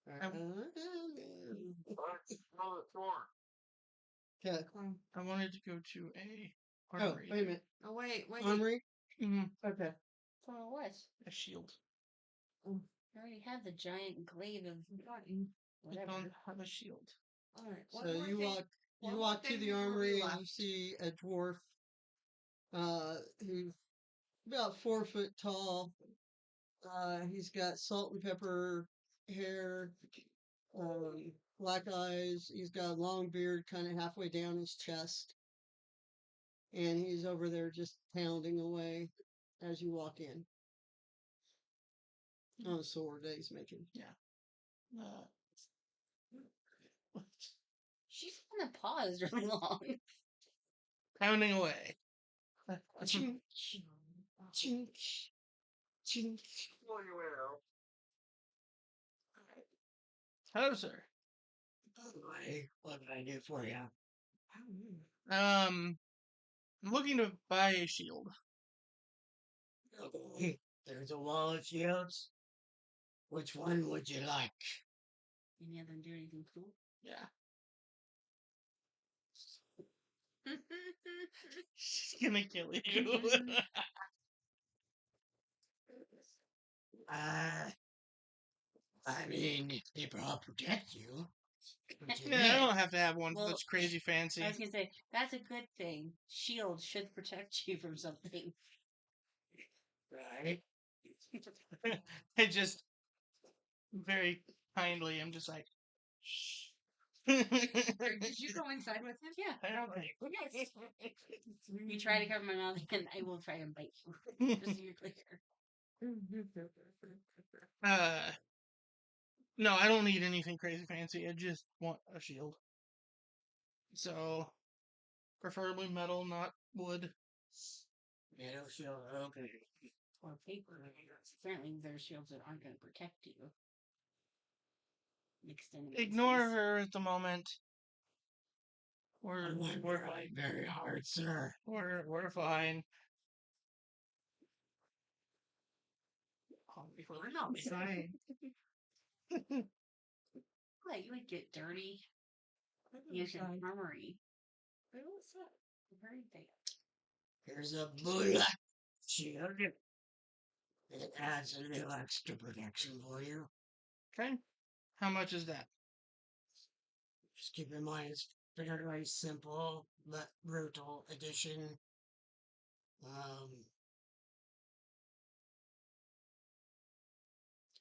Let's throw the door. Okay. I wanted to go to a Oh, armory. wait a minute. Oh wait. Armory? Mm-hmm. Okay. For what? A shield. I already have the giant glaive of I whatever. don't have a shield. Alright. So you walk to the armory and you see a dwarf who's about 4 foot tall. He's got salt and pepper hair, black eyes. He's got a long beard kind of halfway down his chest. And he's over there just pounding away as you walk in. On a sword that he's making. She's kind of paused really long. Pounding away. Chink, chink, chink. Pull you out. Hello, sir. What can I do for you? I'm looking to buy a shield. Okay, there's a wall of shields. Which one would you like? Any of them do anything cool? Yeah. She's gonna kill you. I mean, they all protect you. Yeah, I don't have to have one Well, that's crazy fancy. I was gonna say, that's a good thing. Shield should protect you from something. Right? I just very kindly am just like, shh. Did you go inside with him? Yeah. I don't think. Yes. You try to cover my mouth, and I will try and bite you. Just so you're clear. Uh, no, I don't need anything crazy fancy. I just want a shield. So, preferably metal, not wood. Metal shield, okay. Or paper. Apparently, there's shields that aren't going to protect you. Extended Ignore distance. her at the moment. We're Trying very hard, sir. we're fine. I'm outside. Like, you would get dirty. Use an armory. Very bad. Here's a bullet shield. It adds a little extra protection for you. Okay. How much is that? Just keep in mind it's fairly simple but brutal addition.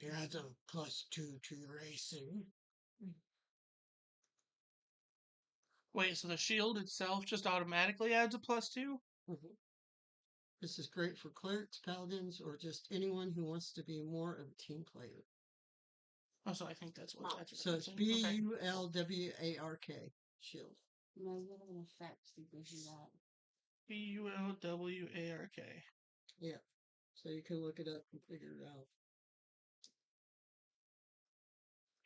It adds a +2 to your AC. Wait, so the shield itself just automatically adds a +2? This is great for clerics, paladins, or just anyone who wants to be more of a team player. Oh, so I think that's what that's. So it's referencing. Okay. BULWARK shield. No, you have an effect that gives you that. BULWARK. Yeah. So you can look it up and figure it out.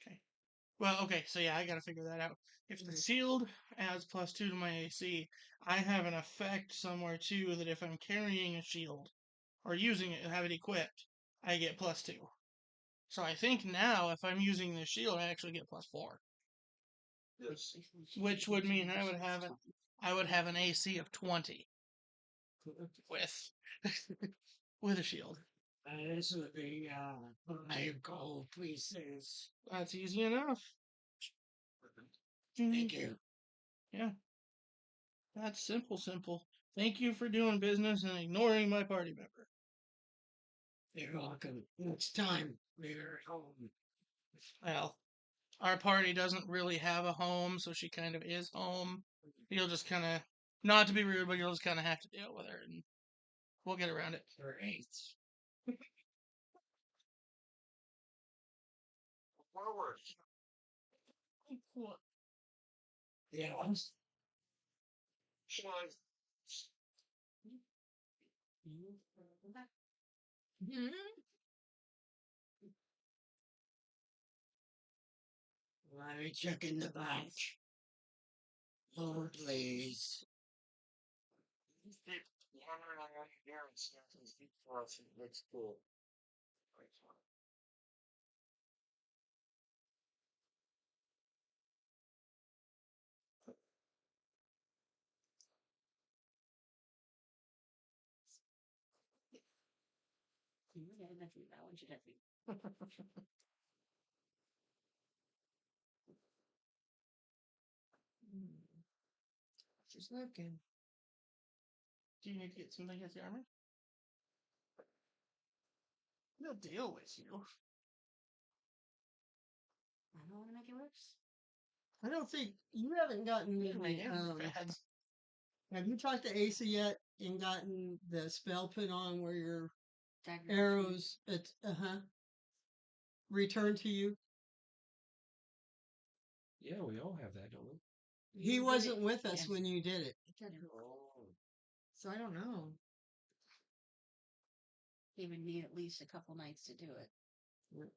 Okay. Well, okay, so yeah, I gotta figure that out. If the shield adds +2 to my AC, I have an effect somewhere too that if I'm carrying a shield or using it and have it equipped, I get +2. So I think now if I'm using the shield, I actually get +4, Yes. which would mean I would have an AC of 20 with with a shield. This would be 5 gold pieces. That's easy enough. Thank you. Yeah. That's simple. Thank you for doing business and ignoring my party member. You're welcome. Next time, we're home. Well, our party doesn't really have a home, so she kind of is home. You'll just kind of, not to be rude, but you'll just kind of have to deal with her, and we'll get around it. Great. Forward. Yeah. Shine. Let me check in the back. Lord, please. Keep hammering on your and see if these deep thoughts and it looks cool. That one should have been. Just looking. Do you need to get something at the armor? No deal with you. I don't want to make it worse. I don't think you haven't gotten any. Have you talked to Asa yet and gotten the spell put on where your Dagger arrows return to you? Yeah, we all have that, don't we? He You did wasn't it. with us Yes. when you did it. Oh. So I don't know. He would need at least a couple nights to do it.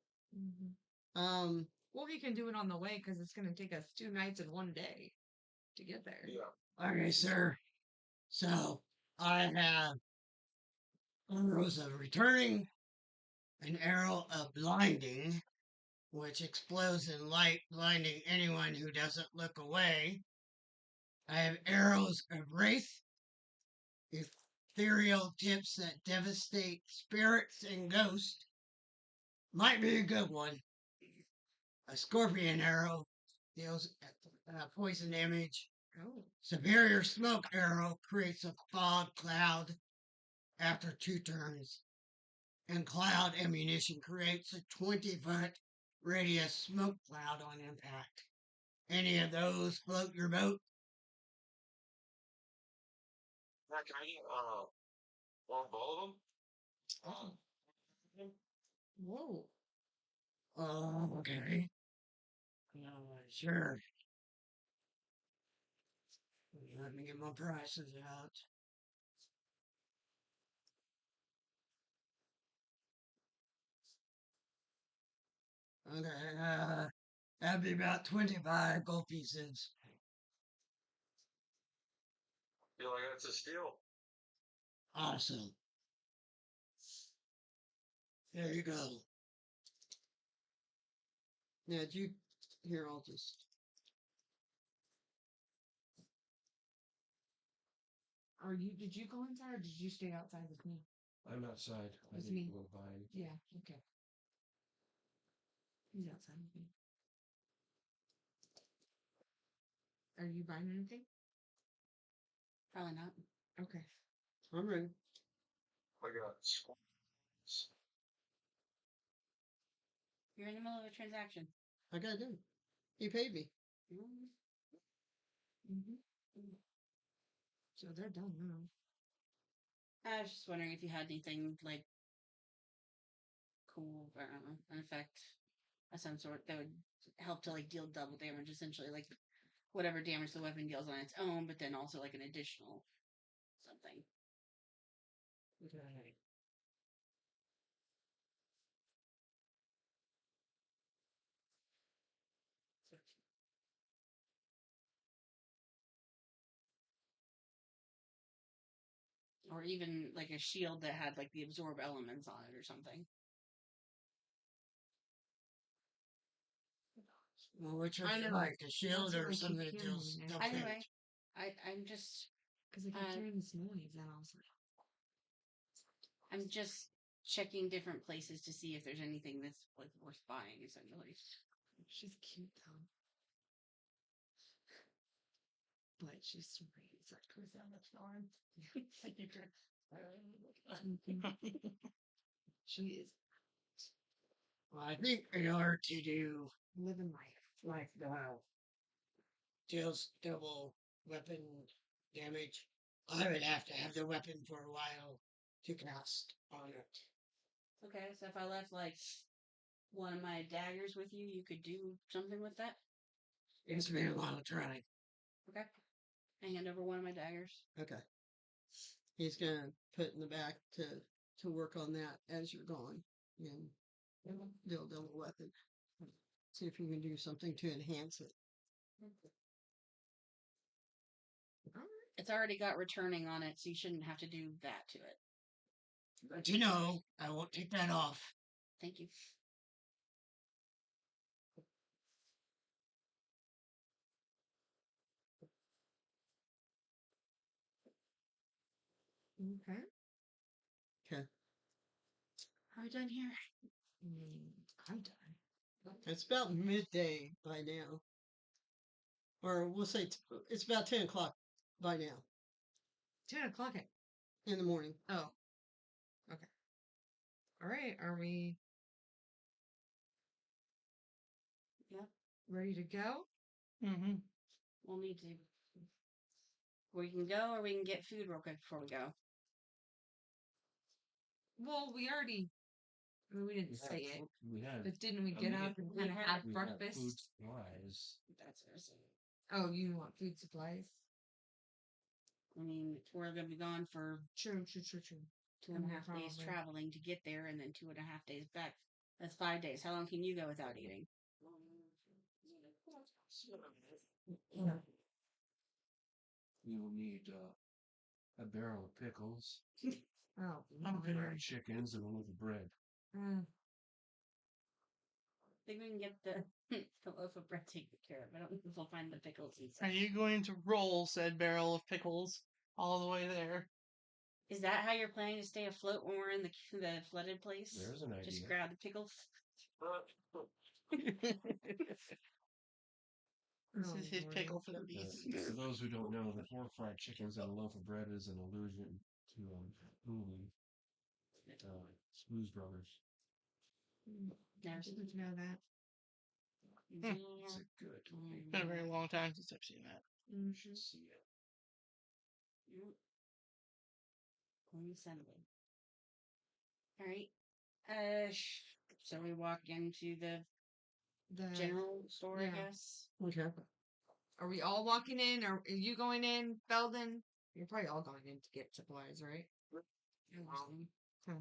Um, Well, he can do it on the way because it's going to take us 2 nights and 1 day to get there. Yeah. okay, sir. So I have arrows of returning, an arrow of blinding, which explodes in light, blinding anyone who doesn't look away. I have arrows of wraith, ethereal tips that devastate spirits and ghosts. Might be a good one. A scorpion arrow deals poison damage. Oh. Superior smoke arrow creates a fog cloud after 2 turns. and cloud ammunition creates a 20-foot radius smoke cloud on impact. Any of those float your boat? Yeah, can I get one bowl of them? Whoa. Oh, okay. Sure. Let me get my prices out. Okay, that'd be about 25 gold pieces. Feel like that's a steal. Awesome. There you go. Now, here, I'll just. Did you go inside or did you stay outside with me? I'm outside. I With didn't me. go by. Yeah, okay. He's outside with me. Are you buying anything? Probably not. Okay. I'm ready. I got squares. You're in the middle of a transaction. I got it. He paid me. Mm. So they're done now. I was just wondering if you had anything like cool, I don't know, an effect of some sort that would help to like deal double damage, essentially, like whatever damage the weapon deals on its own, but then also like an additional something. Okay. Or even like a shield that had like the absorb elements on it or something. Well, which would I you know. like, a shield That's what or I keep something that hearing deals when I- double Anyway, damage? I'm just Because I kept hearing this noise and I was like, I'm just checking different places to see if there's anything that's like worth buying, essentially. she's cute though. But she's sweet. It's like goes down the floor. She is Well, I think in order to do living life. like the deals double weapon damage, I would have to have the weapon for a while to cast on it. Okay, so if I left like one of my daggers with you, you could do something with that? It's been a while to try. Okay. I hand over one of my daggers. Okay. He's gonna put in the back to work on that as you're gone and do a double weapon. See if you can do something to enhance it. It's already got returning on it, so you shouldn't have to do that to it. But you know, I won't take that off. Thank you. Okay. Okay. Are we done here? I'm done. It's about midday by now. Or we'll say it's about 10 o'clock by now 10 o'clock. in the morning. Oh. Okay. All right. Are we Yeah. ready to go? Mm-hmm. We'll need to. We can go, or we can get food real quick before we go. Well, we already. I mean, we didn't say it, We had. but didn't we I get mean, up and kind of have we had breakfast? food supplies. That's what I was saying. Oh, you want food supplies? I mean, we're gonna be gone for True. 2.5 days Probably. traveling to get there, and then 2.5 days back. That's 5 days. How long can you go without eating? We will need a barrel of pickles, Oh, fried chickens, and a loaf of bread. I think we can get the the loaf of bread taken care of. I don't know if we'll find the pickles and Are stuff. you going to roll said barrel of pickles all the way there? Is that how you're planning to stay afloat when we're in the flooded place? There's an idea. Just grab the pickles. This is his Lord. pickle for the beast. For those who don't know, the 4 fried chickens and a loaf of bread is an allusion to movie. Blues Brothers. Never I seen didn't know that. it. It's a good movie. It's been a very long time since I've seen that. You should see it. Yep. Assembly. All right. So we walk into the The general store, I yeah. guess. Okay. Are we all walking in? Are you going in, Belden? You're probably all going in to get supplies, right? Okay.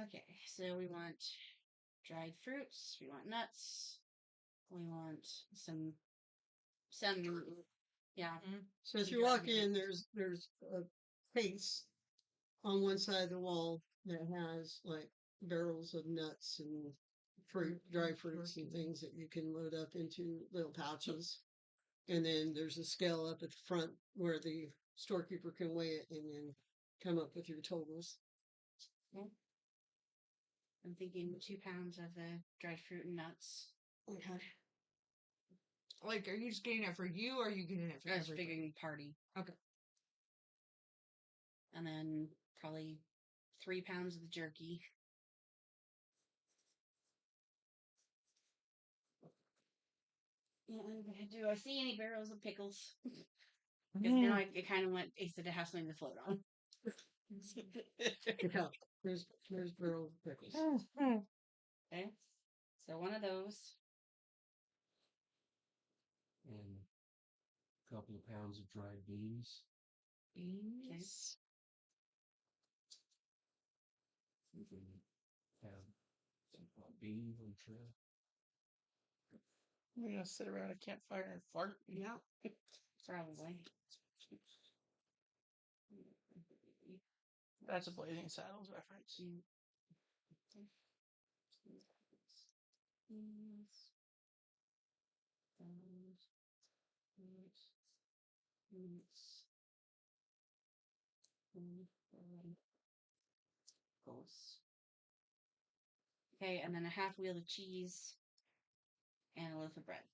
Okay, so we want dried fruits. We want nuts. We want some, yeah. So as Some you walk dried in, meat. there's a case on one side of the wall that has like barrels of nuts and dry fruits and things that you can load up into little pouches. And then there's a scale up at the front where the storekeeper can weigh it and then come up with your totals. I'm thinking 2 pounds of the dried fruit and nuts. Okay. Like, are you just getting it for you, or are you getting it for I was everybody? figuring party. Okay. And then probably 3 pounds of the jerky. And do I see any barrels of pickles? Because now it kind of went, it said it has something to float on. Yeah. There's barrels of pickles. Okay. So one of those. And a couple of pounds of dried beans. Beans. You can have some beans on tray. We're gonna sit around a campfire and fart. Yeah. Probably. That's a Blazing Saddles reference. Okay, and then a half wheel of cheese and a loaf of bread.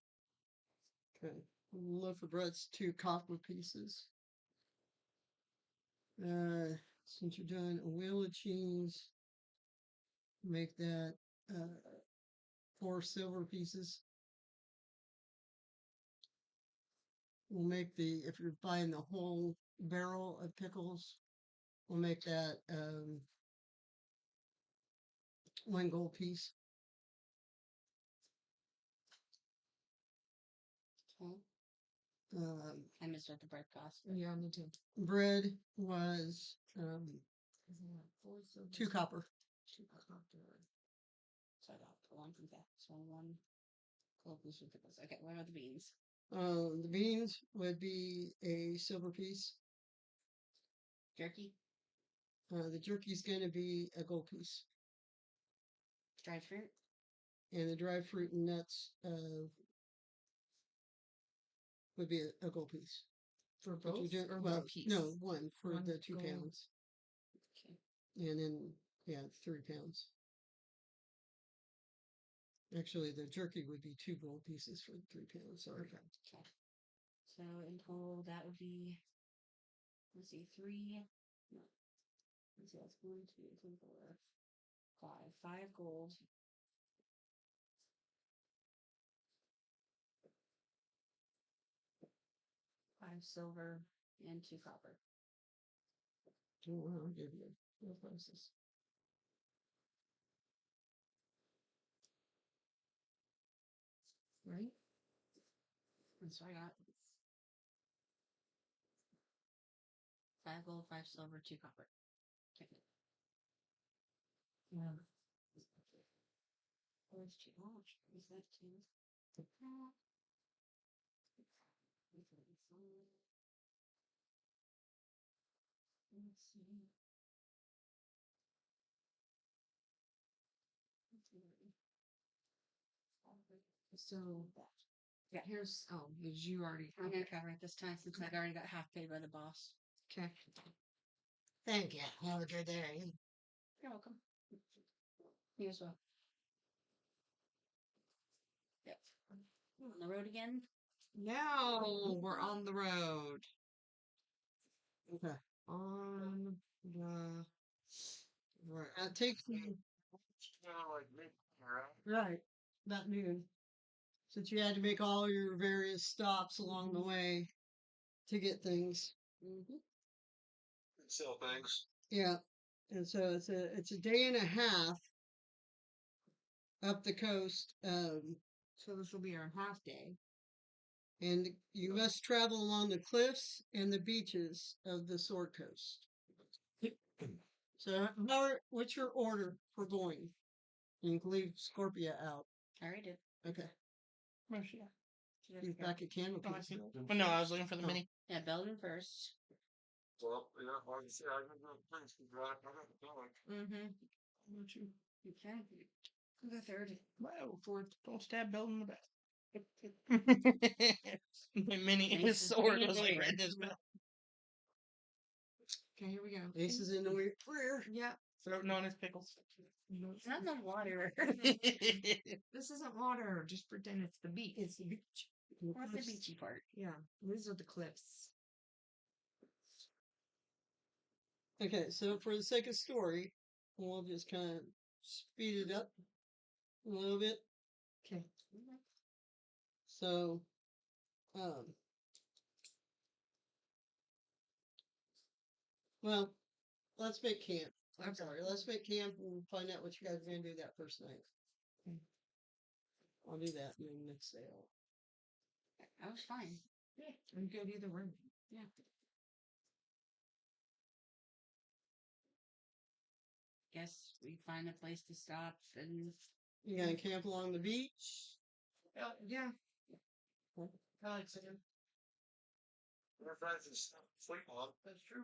Okay. A loaf of bread's 2 copper pieces. Since you're doing a wheel of cheese, make that 4 silver pieces. We'll make if you're buying the whole barrel of pickles, we'll make that 1 gold piece. Okay. I missed what the bread cost. Yeah, me too. Bread was 2 copper. 2 copper. So I got one from that. So one cold piece of pickles. Okay, what about the beans? The beans would be a silver piece. Jerky? The jerky's going to be a gold piece. Dried fruit? And the dried fruit and nuts would be a gold piece. For But both, or well, one piece? no, one for One the 2 gold. pounds. Okay. And then, 3 pounds. Actually, the jerky would be 2 gold pieces for 3 pounds. Sorry. Okay. So in total, that would be, let's see, 3. No. Let's see, that's 1, 2, 3, 4, 5. 5 gold. 5 silver and 2 copper. Oh, wow, I'll give you 4 prices. Right? And so I got 5 gold, 5 silver, 2 copper. Okay. Yeah. Where's too much? Is that too? Let's see. So yeah, here's did you already? I'm gonna cover it this time since I've already got half paid by the boss. Okay. Thank you. Have a good day. You're welcome. You as well. Yep. On the road again? Now we're on the road. Okay. On the Right. It takes you Kind of like me, right? right about noon, since you had to make all your various stops along the way to get things. Sell things. Yeah, and so it's a day and a half up the coast, So this will be our half day. and you must travel along the cliffs and the beaches of the Sword Coast. So, what's your order for going? You can leave Scorpia out. I already did. Okay, Where's she at? he's back at Candle Oh, I Keep. see. But no, I was looking for the Oh. mini. Yeah, Belden first. Well, yeah, like I said, I can go first. I got the dog. Mm-hmm. How about you? You can. The third. Wow, fourth. Don't stab Bell in the back. My mini Thanks his for sword being was like there. right in his mouth. Okay, here we go. Ace is in the way. Yeah. Throating on his pickles. It's not the water. This isn't water. Just pretend it's the beach. It's the beach. What's the beachy part? Yeah. These are the cliffs. Okay, so for the sake of story, we'll just kind of speed it up a little bit. Okay. So, um, well, let's make camp. I'm sorry, let's make camp and find out what you guys are gonna do that first night. Okay. I'll do that in the next day. I was fine. I'm good either way. Yeah. Guess we find a place to stop and You gonna camp along the beach? Yeah. I like singing. Your friends and stuff. Sleep on. That's true.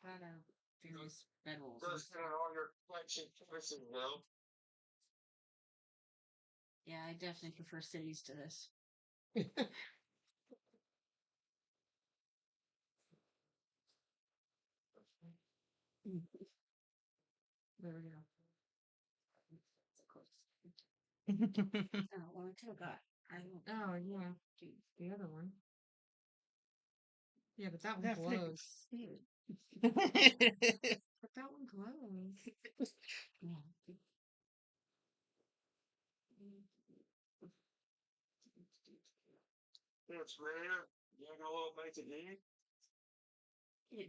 had our various bedrolls. Just all your collection choices, though. Yeah, I definitely prefer cities to this. There we go. Oh, well, I could have got. I don't Oh, yeah. do. The other one. Yeah, but that one Yeah, glows. fix. But that one glows. Yeah. It's rare. You know what makes it eat? Yeah.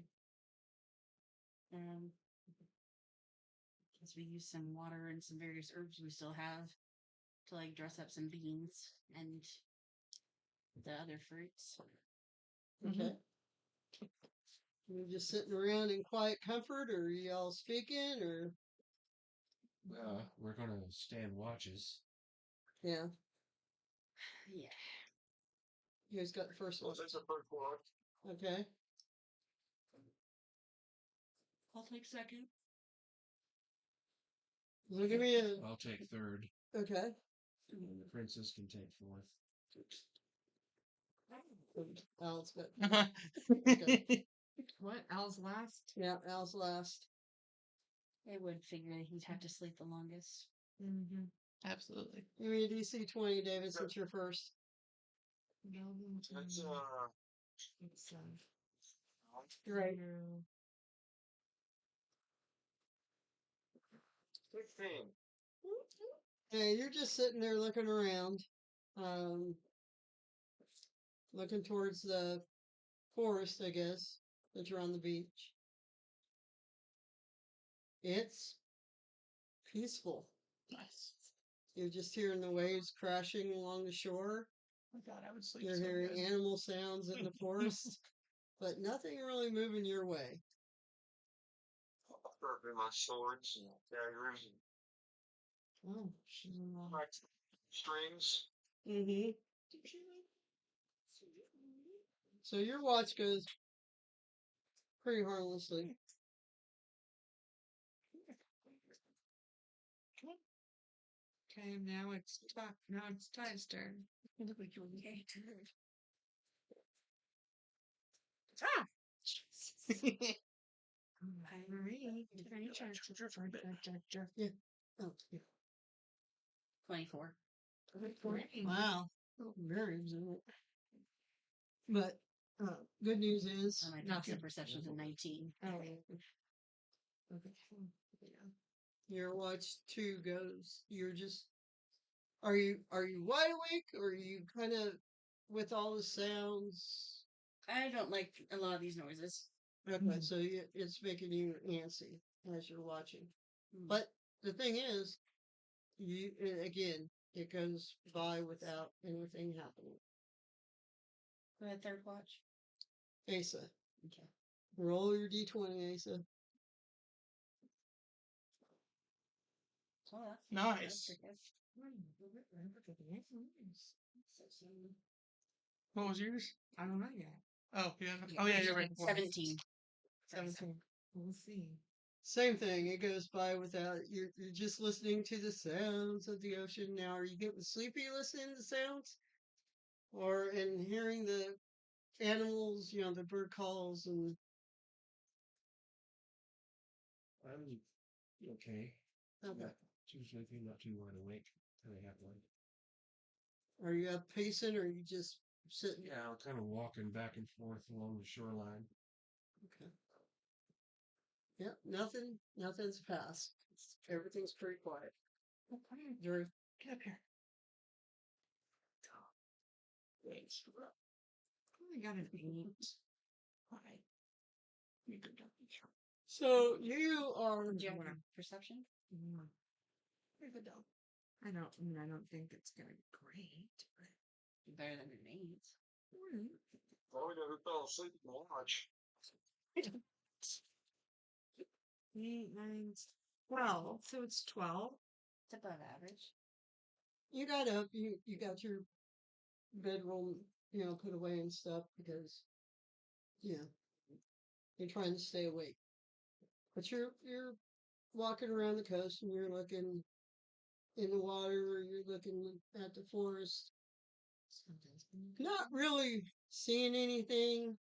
Guess we use some water and some various herbs we still have to like dress up some beans and the other fruits. Okay. You just sitting around in quiet comfort, or are you all speaking, or We're gonna stand watches. yeah? Yeah. You guys got the first one. Well, that's a first one. Okay. I'll take second. So give me a I'll take third, okay. and the princess can take fourth. Al's got What? Al's last? yeah. Al's last. I would figure he'd have to sleep the longest. Mm-hmm. Absolutely. Give me a DC 20, David, since you're first. That's, It's, Right. 16. Hey, you're just sitting there looking around, um, looking towards the forest, I guess, that you're on the beach. It's peaceful. Nice. You're just hearing the waves crashing along the shore. Oh my God, I would sleep You're so hearing good. animal sounds in the forest, but nothing really moving your way. Perfect, my swords and daggers and Oh. my strings. Mm-hmm. So your watch goes pretty harmlessly. Okay, now it's Ty's turn. You look like you were Ah! Yeah. Oh, yeah. 24. Wow. Oh, very observant. But good news is So my nothing. passive perception's a 19. Oh, okay. Your watch 2 goes. You're just. Are you wide awake, or are you kind of with all the sounds? I don't like a lot of these noises. Okay, so it's making you antsy as you're watching. But the thing is, again, it goes by without anything happening. Go ahead, third watch. Asa, Okay. roll your d20, Asa. So that's Nice. pretty good. What was yours? I don't know yet. Oh, yeah. Oh, yeah, you're right. 17. 17. We'll see. Same thing. It goes by without you're just listening to the sounds of the ocean. Now, are you getting sleepy listening to the sounds, or in hearing the animals? The bird calls and. I'm okay. Okay. Not too sleepy, not too wide awake. Kind of half awake. Are you up pacing, or are you just sitting? Yeah, I'm kind of walking back and forth along the shoreline. Okay. Yep. Nothing's passed. Everything's pretty quiet. Drew. Get up here. I got an 8. Why? You could dump me. So you are. Do you have perception? Mm. You could dump. I don't think it's gonna be great, but Better than an 8. Oh, we never fell asleep in the watch. 8, 9, 12. So it's 12. It's above average. You got up. You got your bedroom, put away and stuff because, you're trying to stay awake. But you're walking around the coast and you're looking in the water, or you're looking at the forest. Not really seeing anything.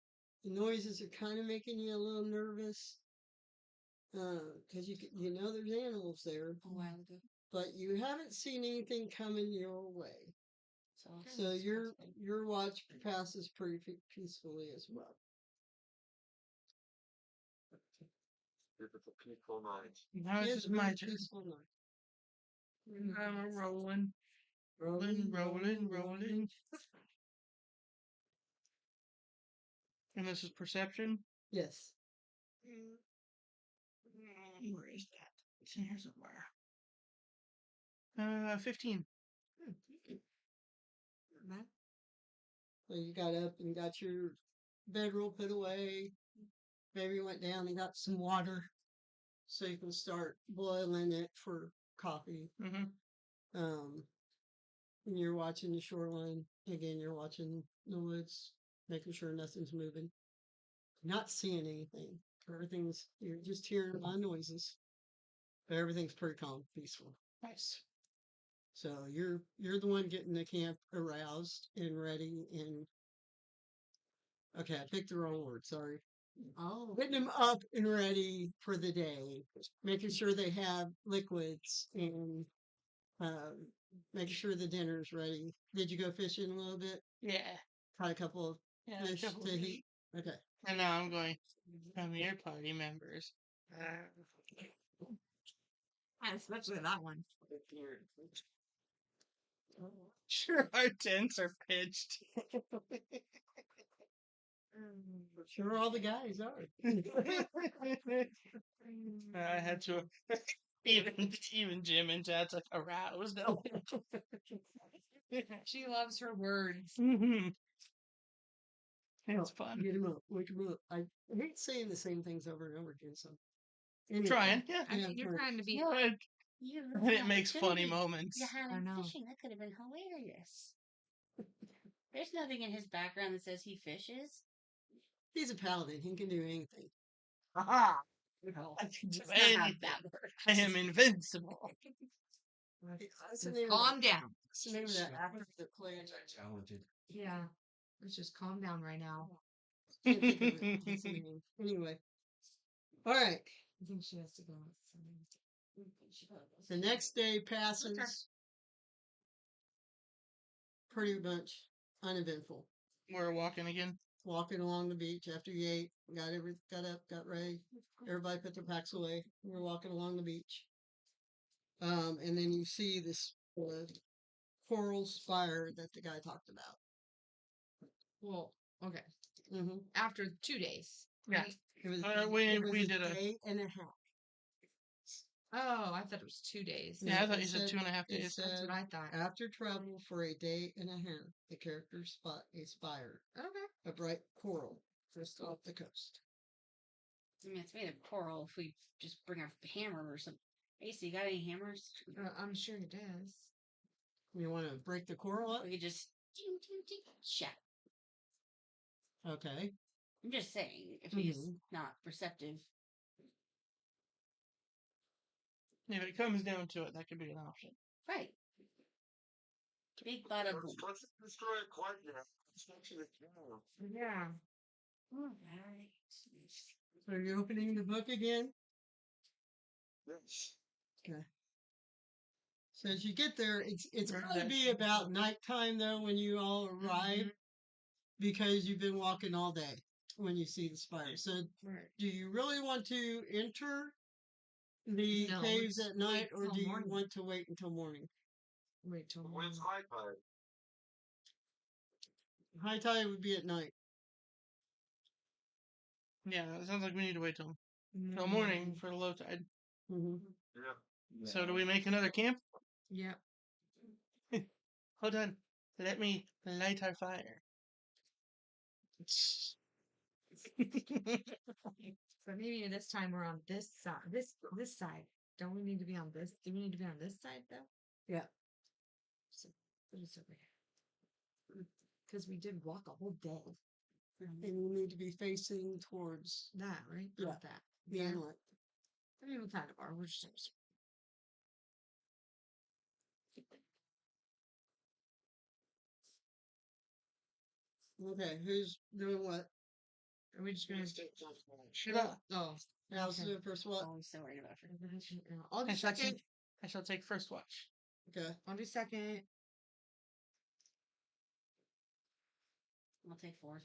The noises are kind of making you a little nervous because you know there's animals there, A while ago. but you haven't seen anything coming your way. So your watch passes pretty peacefully as well. It's a peaceful night. Now It it's is a my very turn. peaceful night. I'm rolling. Rolling. And this is perception? Yes. Where is that? It's in here somewhere. 15. So you got up and got your bedroll put away. Maybe you went down and got some water so you can start boiling it for coffee. Mm-hmm. And you're watching the shoreline. Again, you're watching the woods, making sure nothing's moving. Not seeing anything. You're just hearing a lot of noises. But everything's pretty calm, peaceful. Nice. So you're the one getting the camp aroused and ready and okay, I picked the wrong word, sorry. Oh. Getting them up and ready for the day. Making sure they have liquids and making sure the dinner's ready. Did you go fishing a little bit? Yeah. Caught a couple of fish couple to of heat? Okay. And now I'm going, come here, party members. Especially that one. Sure, our tents are pitched. Sure all the guys are. I had to, even Jim and Dad's like aroused. She loves her words. It's fun. Get him up, wake him up. I hate saying the same things over and over again, so. I'm trying, yeah. I mean, you're trying to be. No, it makes funny moments. Behind I know. fishing, that could have been hilarious. There's nothing in his background that says he fishes. He's a paladin. He can do anything. Aha! I It's not how that I am invincible. Calm down. What's the name of that actor that played? Talented. Yeah. Let's just calm down right now. Can't think of it. What's the name? Anyway. All right. I think she has to go. The next day passes pretty much uneventful. We're walking again. walking along the beach after you ate, got up, got ready. Everybody put their packs away. We were walking along the beach. And then you see this coral spire that the guy talked about. Well, okay. Mm-hmm. After 2 days. Yeah. Right? It was, We it was we a did a day and a half. Oh, I thought it was 2 days. yeah. I thought it you said said- 2.5 it days. said, That's what I thought. After travel for a day and a half, the characters spot a spire, Okay. a bright coral, just off the coast. I mean, it's made of coral. If we just bring a hammer or something. Ace, you got any hammers? I'm sure it does. You want to break the coral up? We could just shut. Okay. I'm just saying, if he's Mhm. not receptive. If it comes down to it, that could be an option. Right. Big bada boom. Let's destroy it quite yet. It's actually cool. Yeah. Alright. So you're opening the book again? Yes. Okay. So as you get there, it's Right. going to be about nighttime though when you all arrive because you've been walking all day when you see the spire. So Right. do you really want to enter the No, caves let's at night wait or till do you morning. want to wait until morning? Wait till When's morning. high tide? High tide would be at night. Yeah, it sounds like we need to wait till Mm. morning for the low tide. Mm-hmm. Yeah. So do we make another camp? Yeah. Hold on. Let me light our fire. But maybe this time we're on this side. This side. Don't we need to be on this? Do we need to be on this side though? Yeah. So put us over here. Because we did walk a whole day. And you need to be facing towards That, right? Yeah. Not that. the Yeah. inlet. I mean, we kind of are. We're just. Okay, who's doing what? Are we just gonna? Shut up. Oh. Alice Okay. doing first what? Oh, I'm so worried about her. I'll do second. I shall take first watch. Okay. I'll do second. I'll take fourth.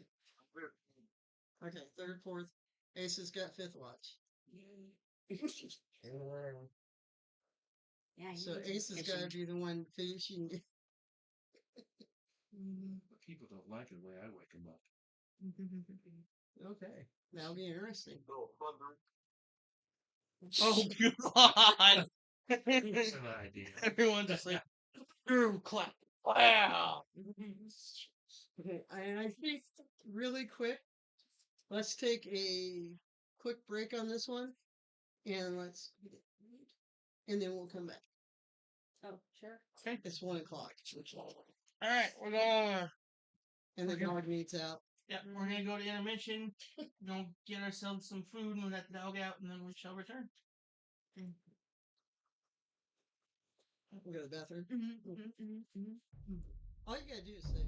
Okay, third, fourth. Ace has got fifth watch. Yeah, you So need to Ace has be got to fishing. be the one fishing. People don't like it the way I wake them up. Okay, that'll be interesting. Little thunder. Oh God! It's an idea. Everyone just like, boom, clap, wow. Okay, I think really quick. Let's take a quick break on this one, and and then we'll come back. Oh, sure. Okay. It's 1 o'clock, All right, we're going. and the dog needs out. Yeah, we're gonna go to intermission. Go get ourselves some food and let the dog out, and then we shall return. We go to the bathroom. Mm-hmm. All you gotta do is say.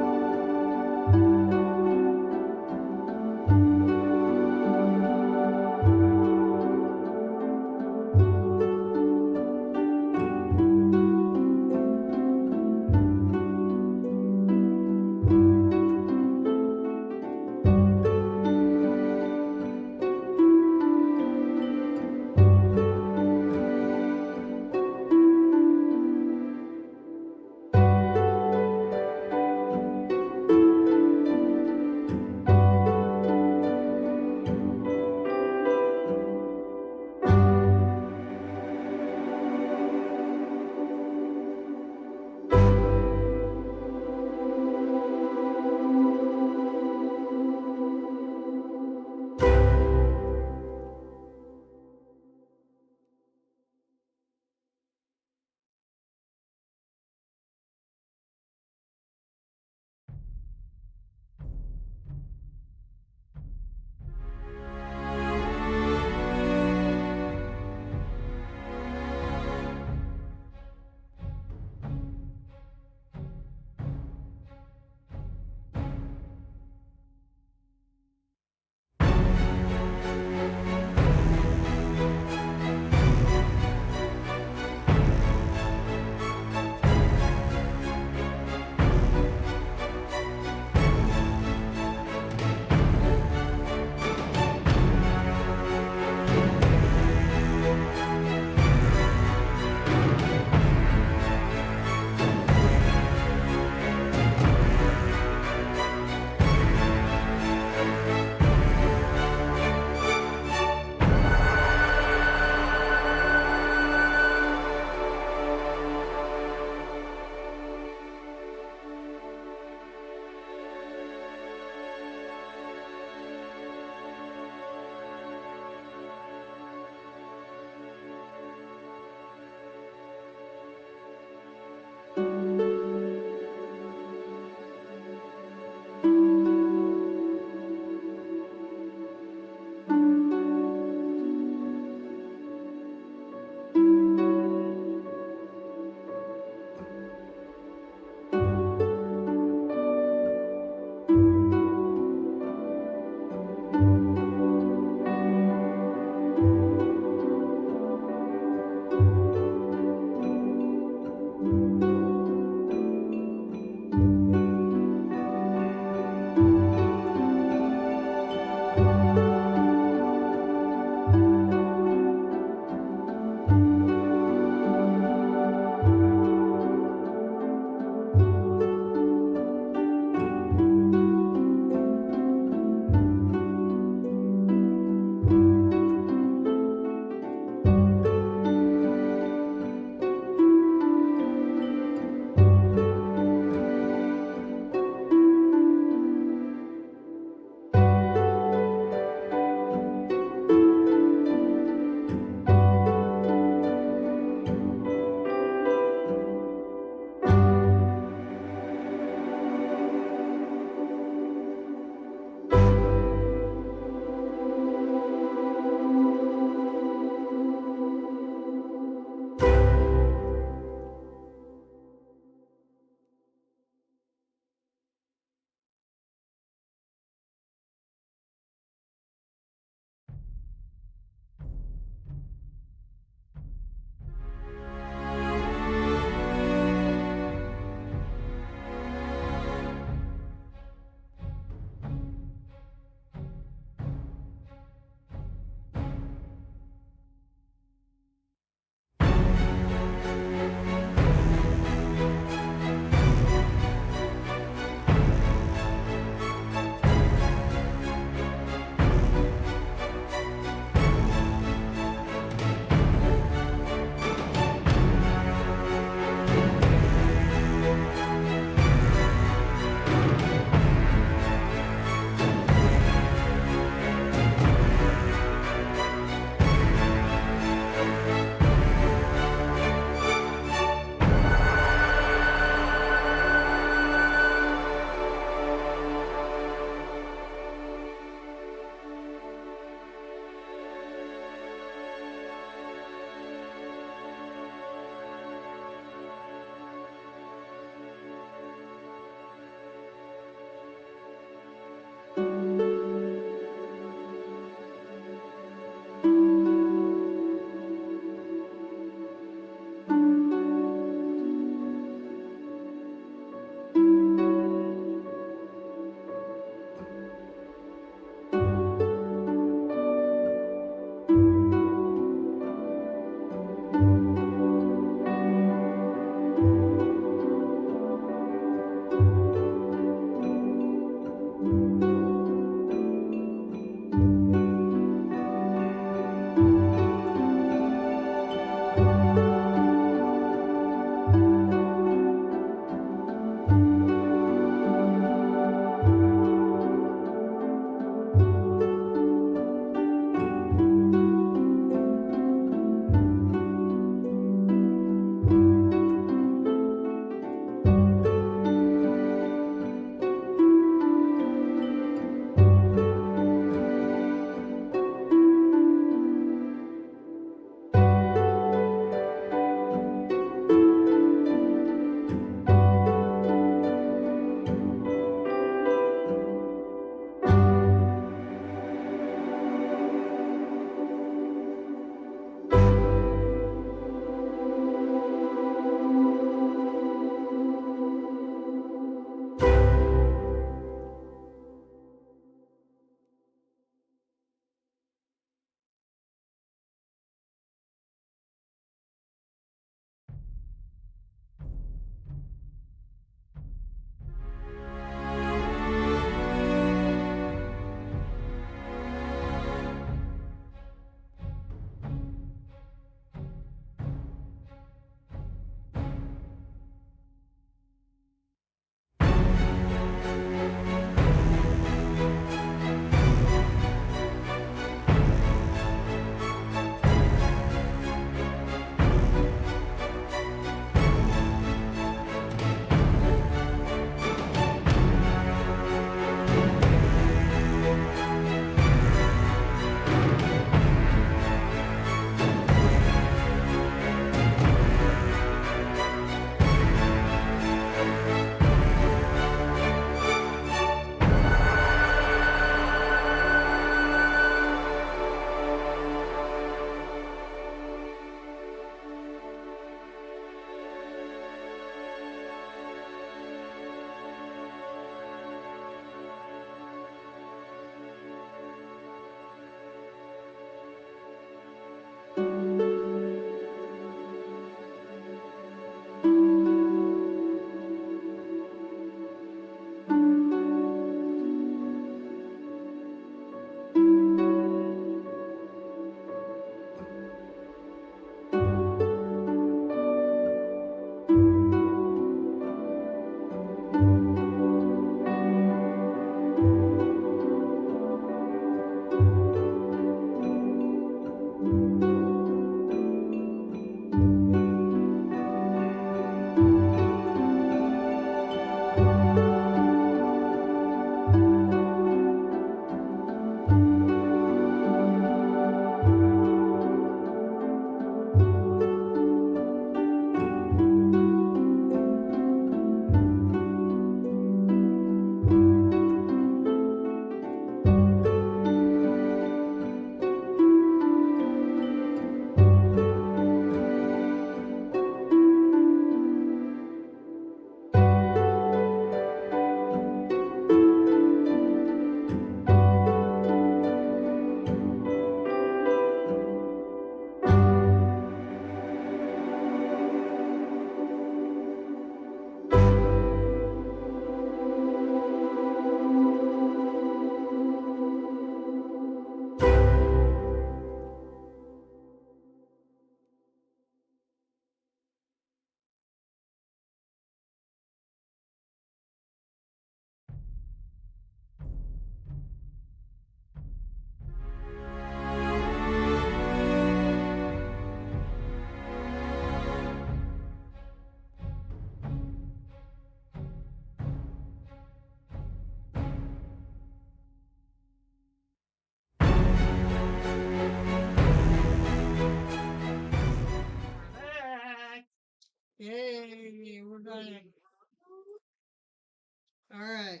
All right.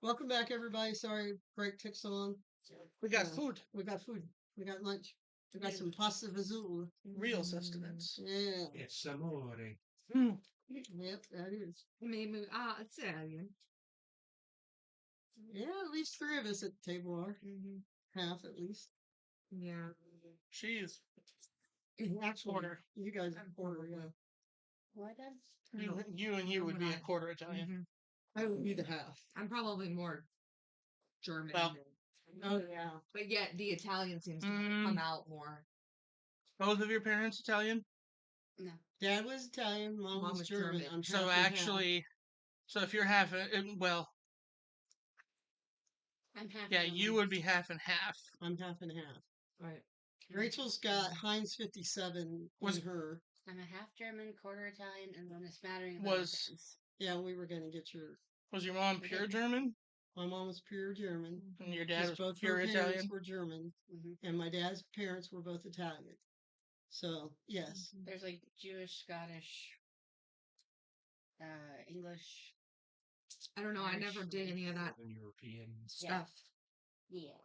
Welcome back, everybody. Sorry, break took so long. We got Yeah. food. We got food. We got lunch. We got some pasta vazul. Real sustenance. Yeah. It's amore. Yep, that is. Maybe Italian. Yeah, at least 3 of us at the table are. Half, at least. Yeah. Cheese. Actually, Quarter. you guys are quarter, yeah. What else? You and you would be a quarter Italian. Mhm. I would be the half. I'm probably more German. Well, Oh, yeah. But yet the Italian seems to Mm. come out more. Both of your parents Italian? No. Dad was Italian, Mom, Mom was was German. German. I'm So half and half. actually, so if you're half, well, I'm half. yeah, German. you would be half and half. I'm half and half. Right. Rachel's got Heinz 57 Was- in her. I'm a half German, quarter Italian, and then a smattering of Was- other things. Yeah, we were going to get your. Was your mom pure Okay. German? My mom was pure German. And your dad 'cause was both pure her parents Italian? were German, Hmm. and my dad's parents were both Italian. So, yes. There's like Jewish, Scottish, English. I don't know. I never Irish. did any of that Northern European. stuff. Yeah.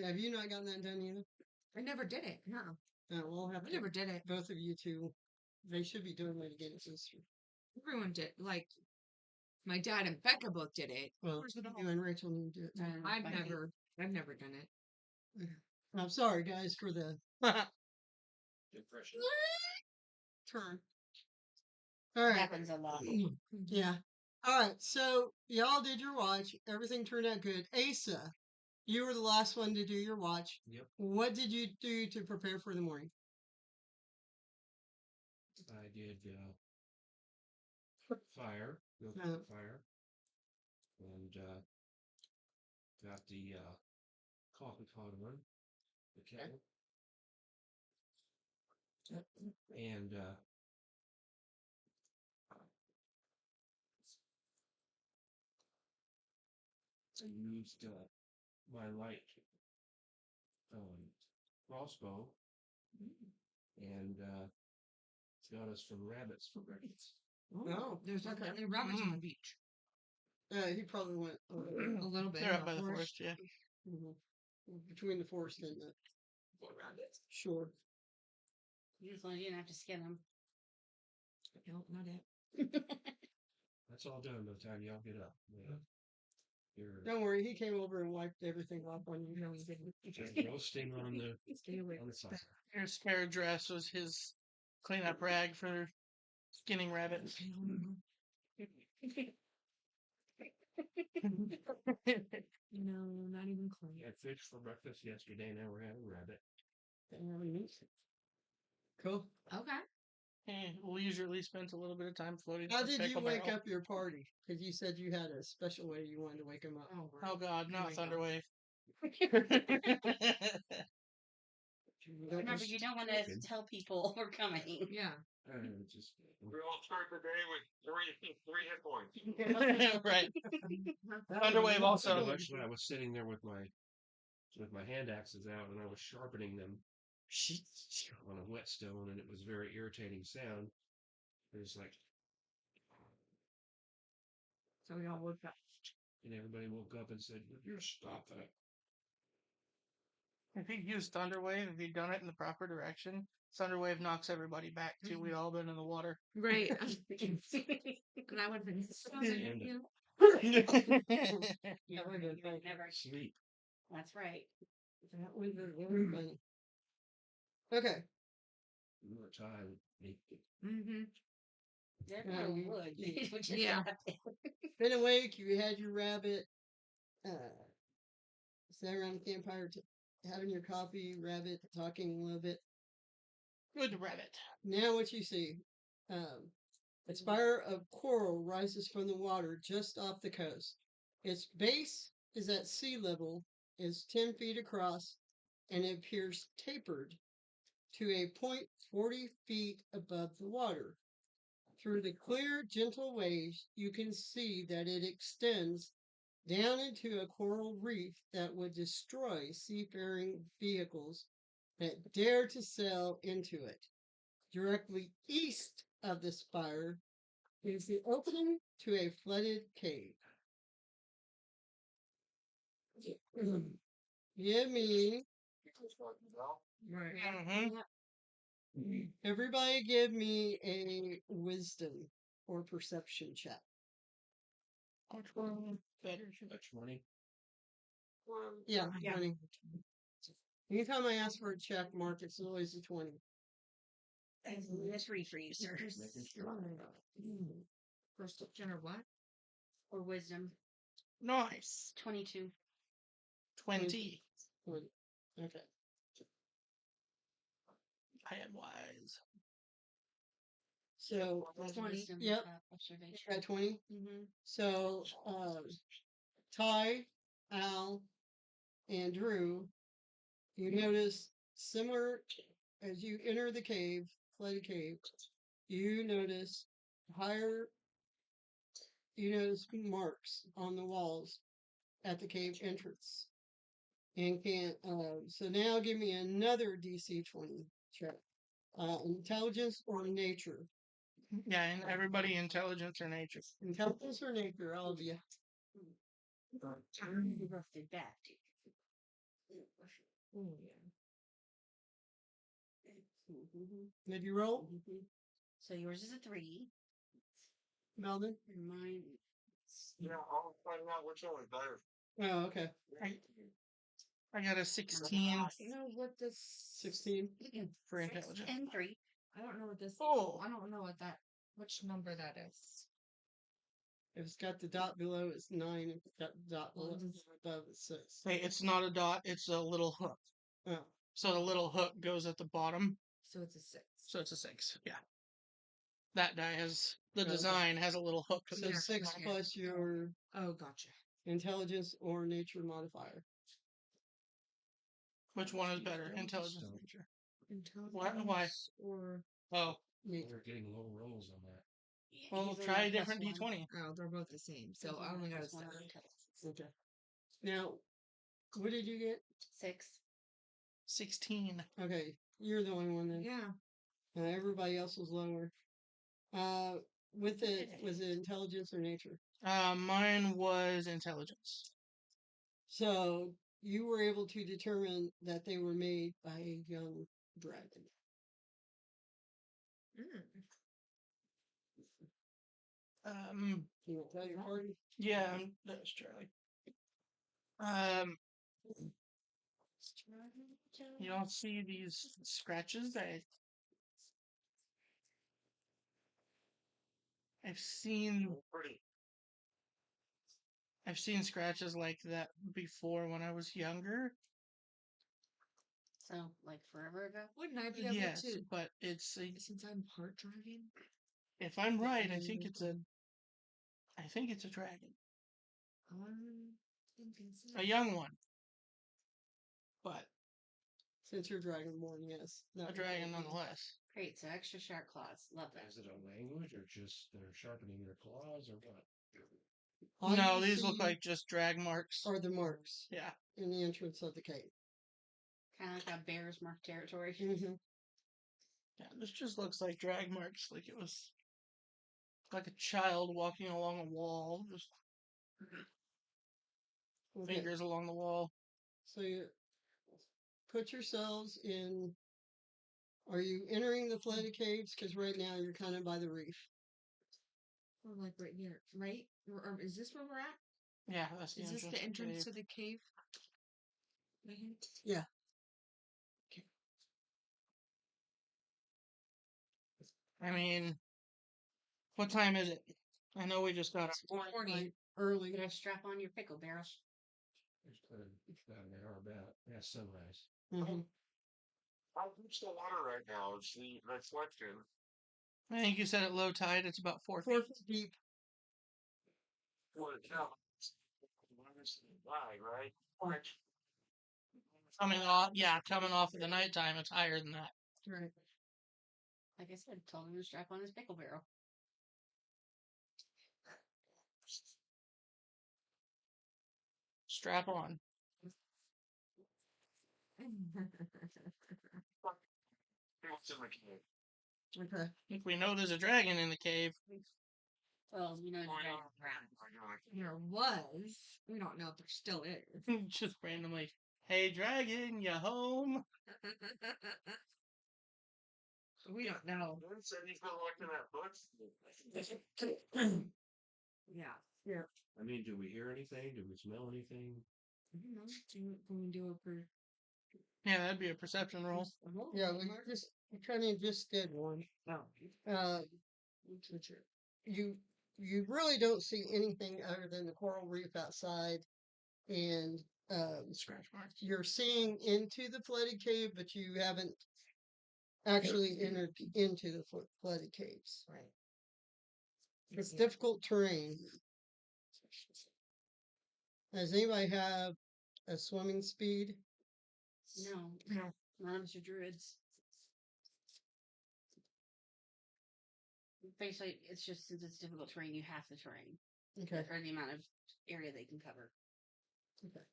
Have you not gotten that done either? I never did it. No. We'll have I to. never did it. Both of you two. They should be doing it again. Everyone did. Like, my dad and Becca both did it. Well, Where's the dog? you and Rachel need to do it. too. I've Like- never done it. I'm sorry, guys, for the Impression. turn. All right. Happens a lot. Yeah. All right. So y'all did your watch. Everything turned out good. Asa, you were the last one to do your watch. Yep. What did you do to prepare for the morning? I did fire, built Uh. fire, and got the coffee pot on the kettle, and I used my light crossbow and got us some rabbits for breakfast. Oh, There's okay. definitely rabbits on the beach. He probably went A little bit. They're up by the forest, yeah. Mhm. Between the forest and the shore. As long as you didn't have to skin them. Nope, not it. That's all done by the time y'all get up. Yeah. You're Don't worry, he came over and wiped everything off on you. No, he didn't. just roasting on the Stay away. fire. Your spare dress was his cleanup rag for skinning rabbits. No, not even close. We had fish for breakfast yesterday. Now we're having rabbit. Cool. Okay. We usually spent a little bit of time floating. How the did you pickle wake barrel. up your party? Because you said you had a special way you wanted to wake them up. Oh God, not my God. Thunderwave. Remember, you don't want to tell people we're coming. Yeah. Just We all start the day with three hit points. Right. Thunderwave So also. actually, I was sitting there with my hand axes out, and I was sharpening them on a whetstone, and it was a very irritating sound. It was like, So we all woke up. and everybody woke up and said, "Would you stop that?" If he'd used Thunderwave, if he'd done it in the proper direction, Thunderwave knocks everybody back too. We'd all been in the water. Right. And I would have been so mad at you. Never. Sleep. That's right. That was very funny. Okay. You were tired. Mm-hmm. Therefore, you- would. you- Which Yeah. Been awake, you had your rabbit. Sat around the campfire having your coffee, rabbit, talking a little bit. Good rabbit. Now what you see. A spire of coral rises from the water just off the coast. Its base is at sea level, is 10 feet across, and it appears tapered to a point 40 feet above the water. Through the clear, gentle waves, you can see that it extends down into a coral reef that would destroy seafaring vehicles that dare to sail into it. Directly east of the spire is the opening to a flooded cave. Give me, Right. Mm-hmm. everybody give me a wisdom or perception check. Which one better? That's 20. Yeah, Yeah. 20. Anytime I ask for a check mark, it's always a 20. That's free for you, sir. Making sure. Perception or what? Or wisdom. Nice. 22. 20. 20. Okay. I am wise. So, 20. Yep. You you got 20. Mm-hmm. So, Ty, Al, and Drew, you notice similar as you enter the cave, flooded cave, you notice higher, you notice marks on the walls at the cave entrance. And so now give me another DC 20 check. Intelligence or nature? Yeah, and everybody intelligence or nature. Intelligence or nature, all of you. You both did that. Oh, Did you roll, So yours is a 3. Melvin? And mine. Yeah, I'll find out which one was better. Oh, okay. I got a 16 You know what this 16. for 6 intelligence. and 3. I don't know what this. Oh. I don't know what that. Which number that is? If it's got the dot below, it's 9. If it's got the dot below, above, it's 6. Hey, it's not a dot, it's a little hook. Oh, So the little hook goes at the bottom. So it's a 6. So it's a 6. Yeah. That die has the Okay. design has a little hook. so 6 plus your Oh, gotcha. intelligence or nature modifier. Which one is better? Intelligence or nature? Intelligence Why? or Oh. We're getting low rolls on that. Well, He's only try a got different +1. D20. oh, they're both the same. So He's I only got a +1 on 7. intelligence. Okay. Now, what did you get? 6. 16. Okay, you're the only one then. Yeah. Everybody else was lower. With it, was it intelligence or nature? Mine was intelligence. So you were able to determine that they were made by a young dragon. Can you tell your party? Yeah, that's Charlie. You don't see these scratches? I've seen Pretty. I've seen scratches like that before when I was younger. So, like forever ago? Wouldn't I be able Yes, to? but it's Since I'm part dragon. if I'm right, I think it's a dragon, Thinking so. a young one, but Since you're dragonborn, yes. a dragon nonetheless. Great, so extra sharp claws. Love that. Is it a language or just they're sharpening their claws or what? All No, you these look see like just drag marks. are the marks Yeah. in the entrance of the cave. Kind of like a bear's mark territory. Mm-hmm. Yeah, this just looks like drag marks, like it was like a child walking along a wall, just Okay. fingers along the wall. So you put yourselves in. Are you entering the flooded caves? Because right now you're kind of by the reef. Or like right here, right? Or is this where we're at? Yeah, that's the Is entrance. this the entrance cave. to the cave? Right here? Yeah. I mean, what time is it? I know we just got up. Morning. Early. You gotta strap on your pickle barrels. There's about an hour about past sunrise. Mm-hmm. How deep's the water right now? It's the reflection. I think you said at low tide, it's about 4 4 feet. feet deep. What it counts. Right? Coming off of the nighttime, it's higher than that. Right. Like I said, told him to strap on his pickle barrel. Strap on. What's in the cave? Okay. I think we know there's a dragon in the cave. Well, you know, Oh, the yeah. dragon's around. There was. We don't know if there still is. Just randomly, hey dragon, you home? We don't know. He said he's been looking at books. Yeah. I mean, do we hear anything? Do we smell anything? I don't know. Can we do it for? Yeah, that'd be a perception roll. Yeah, we kind of just did one. Oh. You you really don't see anything other than the coral reef outside, and Scratch marks. you're seeing into the flooded cave, but you haven't actually entered into the flooded caves. Right. It's difficult terrain. Does anybody have a swimming speed? No, No. none of us are druids. Basically, it's just since it's difficult terrain, you have the terrain Okay. or the amount of area they can cover. Okay.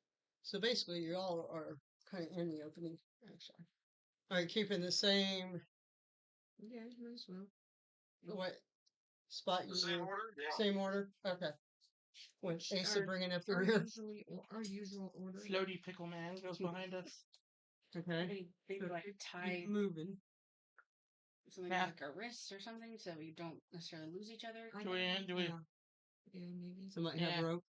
So basically, you all are kind of in the opening. Actually, are you keeping the same Yeah, might as well. what spot you The same were? order? Yeah. Same order. Okay. With Asa Our- bringing up the Our rear. usual order. Floaty pickle man goes behind us. Okay. Maybe So like keep tie moving. something Yeah. like our wrists or something, so you don't necessarily lose each other. Do we? Yeah. Yeah, maybe. Somebody Yeah. have rope.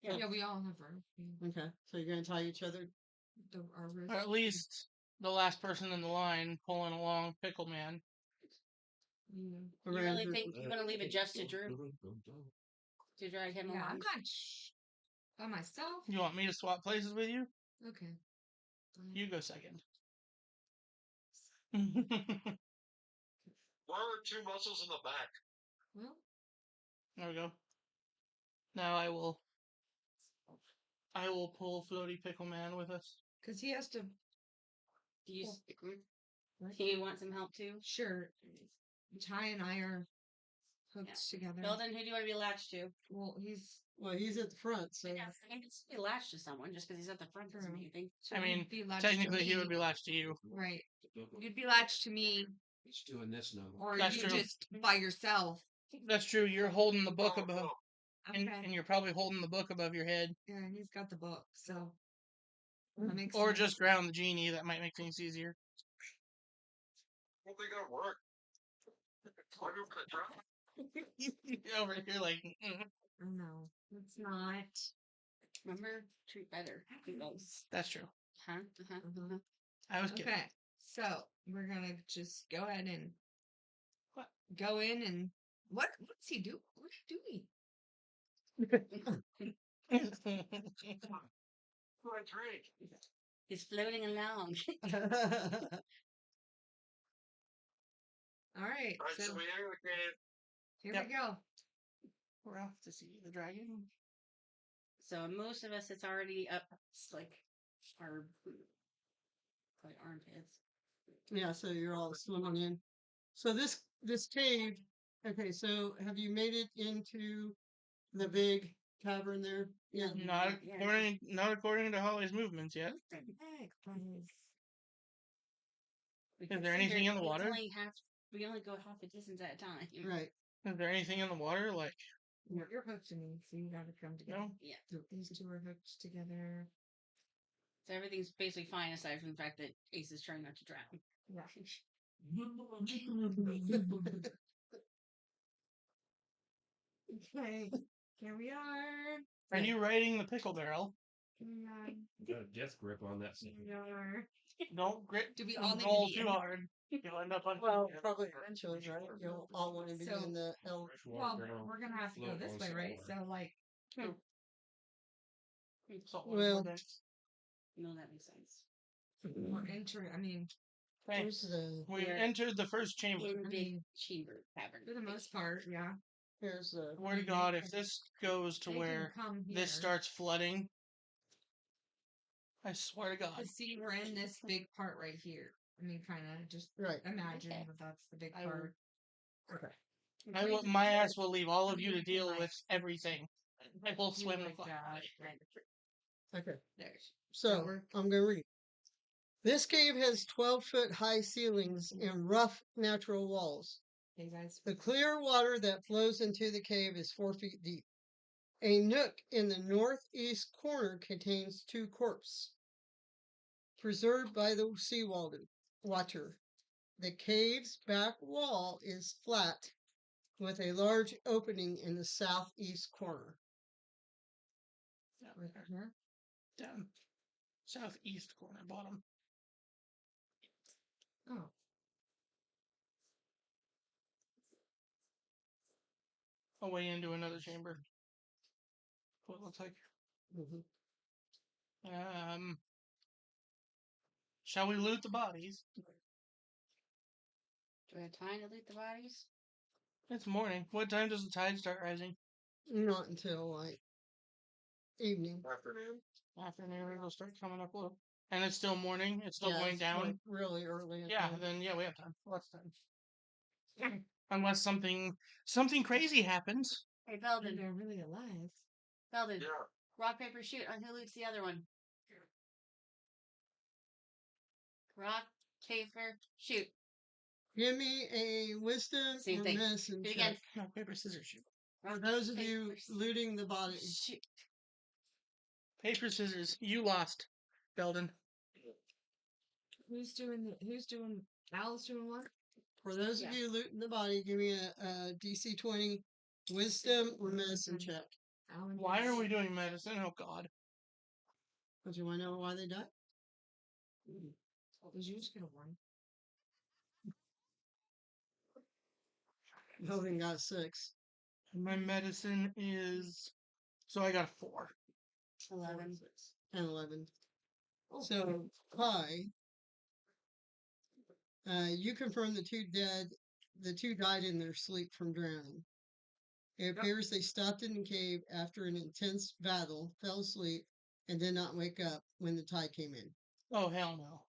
Yeah, we all have rope. Yeah. Okay. So you're gonna tie each other. Our wrists. Or at least the last person in the line pulling along pickle man. Yeah. You really think you're gonna leave it just to Drew to drag him Yeah, along? I'm not by myself. You want me to swap places with you? Okay. You go second. Where are two muscles in the back? Well, There we go. Now I will pull Floaty Pickle Man with us. because he has to. Do you, What? do you want some help too? Sure. Ty and I are hooked together. Belden, who do you want to be latched to? Well, he's. Well, he's at the front, so Yeah, I mean, it's be latched to someone just because he's at the front doesn't mean anything. So I mean, he'd be latched technically to he me. would be latched to you. Right. You'd be latched to me, He's doing this now. or That's you true. just by yourself. That's true. You're holding the book Oh, above, oh. and you're probably holding the book above your head. Yeah, and he's got the book, so that makes Or sense. just ground the genie. That might make things easier. Don't think that'll work. Plug him for the drop. Over here, like, Oh no, it's not. Remember, treat better. Who knows? that's true. Huh? Mhm. I was kidding. Okay, so we're gonna just go ahead and What? go in and what's he do? What's he doing? What I drink. He's floating along. All right, Alright, so we enter the cave. here Yep. we go. We're off to see the dragon. So most of us, it's already up. It's like our armpits. yeah. So you're all swimming in. So this cave. Okay. So have you made it into the big cavern there? Yeah. Not according to Holly's movements yet. Is there anything in the water? We only go half a distance at a time. Right. Is there anything in the water? Like, You're hooked to me, so you gotta come together. no? Yeah. These two are hooked together. So everything's basically fine aside from the fact that Ace is trying not to drown. Yeah. Okay, here we are. Are you riding the pickle barrel? Here we are. You got a death grip on that thing. Here we are. Don't grip. Do we all need to roll be too in? hard. You'll end up on. Well, probably eventually, right? You'll all want to be So- in the Well, we're gonna have to go Float this on way, right? saltwater. So like, Saltwater Well- vortex. No, that makes sense. we're entering. I mean, Okay. Here's the We've We're entered the first chamber. In I big mean, chamber cavern. for the most part, yeah. here's the Swear to God, if this goes to They can where come here. this starts flooding, I swear to God. But see, we're in this big part right here. I mean, kind of just right. imagine Okay. that that's the big I will- part. Okay. My ass will leave all of you to deal with everything. I will swim the like fuck. that. Okay. There. So work? I'm going to read. This cave has 12-foot high ceilings and rough natural walls. Hey guys. The clear water that flows into the cave is 4 feet deep. A nook in the northeast corner contains 2 corpses, preserved by the water. The cave's back wall is flat, with a large opening in the southeast corner. Right here. Down. Southeast corner, bottom. Oh. Away into another chamber. What it looks like. Mhm. Shall we loot the bodies? Do we have time to loot the bodies? It's morning. What time does the tide start rising? Not until like evening. Afternoon. Afternoon, it'll start coming up a little. And it's still morning. It's still going it's down. like really early. at Yeah, night. then yeah, we have time. Lots of time. Unless something crazy happens. Hey, And Belden. they're really alive. Belden. Yeah. Rock, paper, shoot on who loots the other one. Rock, paper, shoot. Give me a wisdom Same or thing. medicine Do it check. again. No, paper, scissors, shoot. For Rock, those of paper, you looting the body. shoot. Paper, scissors. You lost, Belden. Who's doing Al's doing what? For those Yeah. of you looting the body, give me a DC 20 wisdom or medicine check. Al and Why his- are we doing medicine? Oh God. But you want to know why they died? Did you just get a 1? Hogan got 6. And my medicine is. So I got a 4. 11. And 11. Oh. So, Kai, you confirm the 2 dead. The 2 died in their sleep from drowning. It appears they stopped in the cave after an intense battle, fell asleep, and did not wake up when the tide came in. Oh hell no.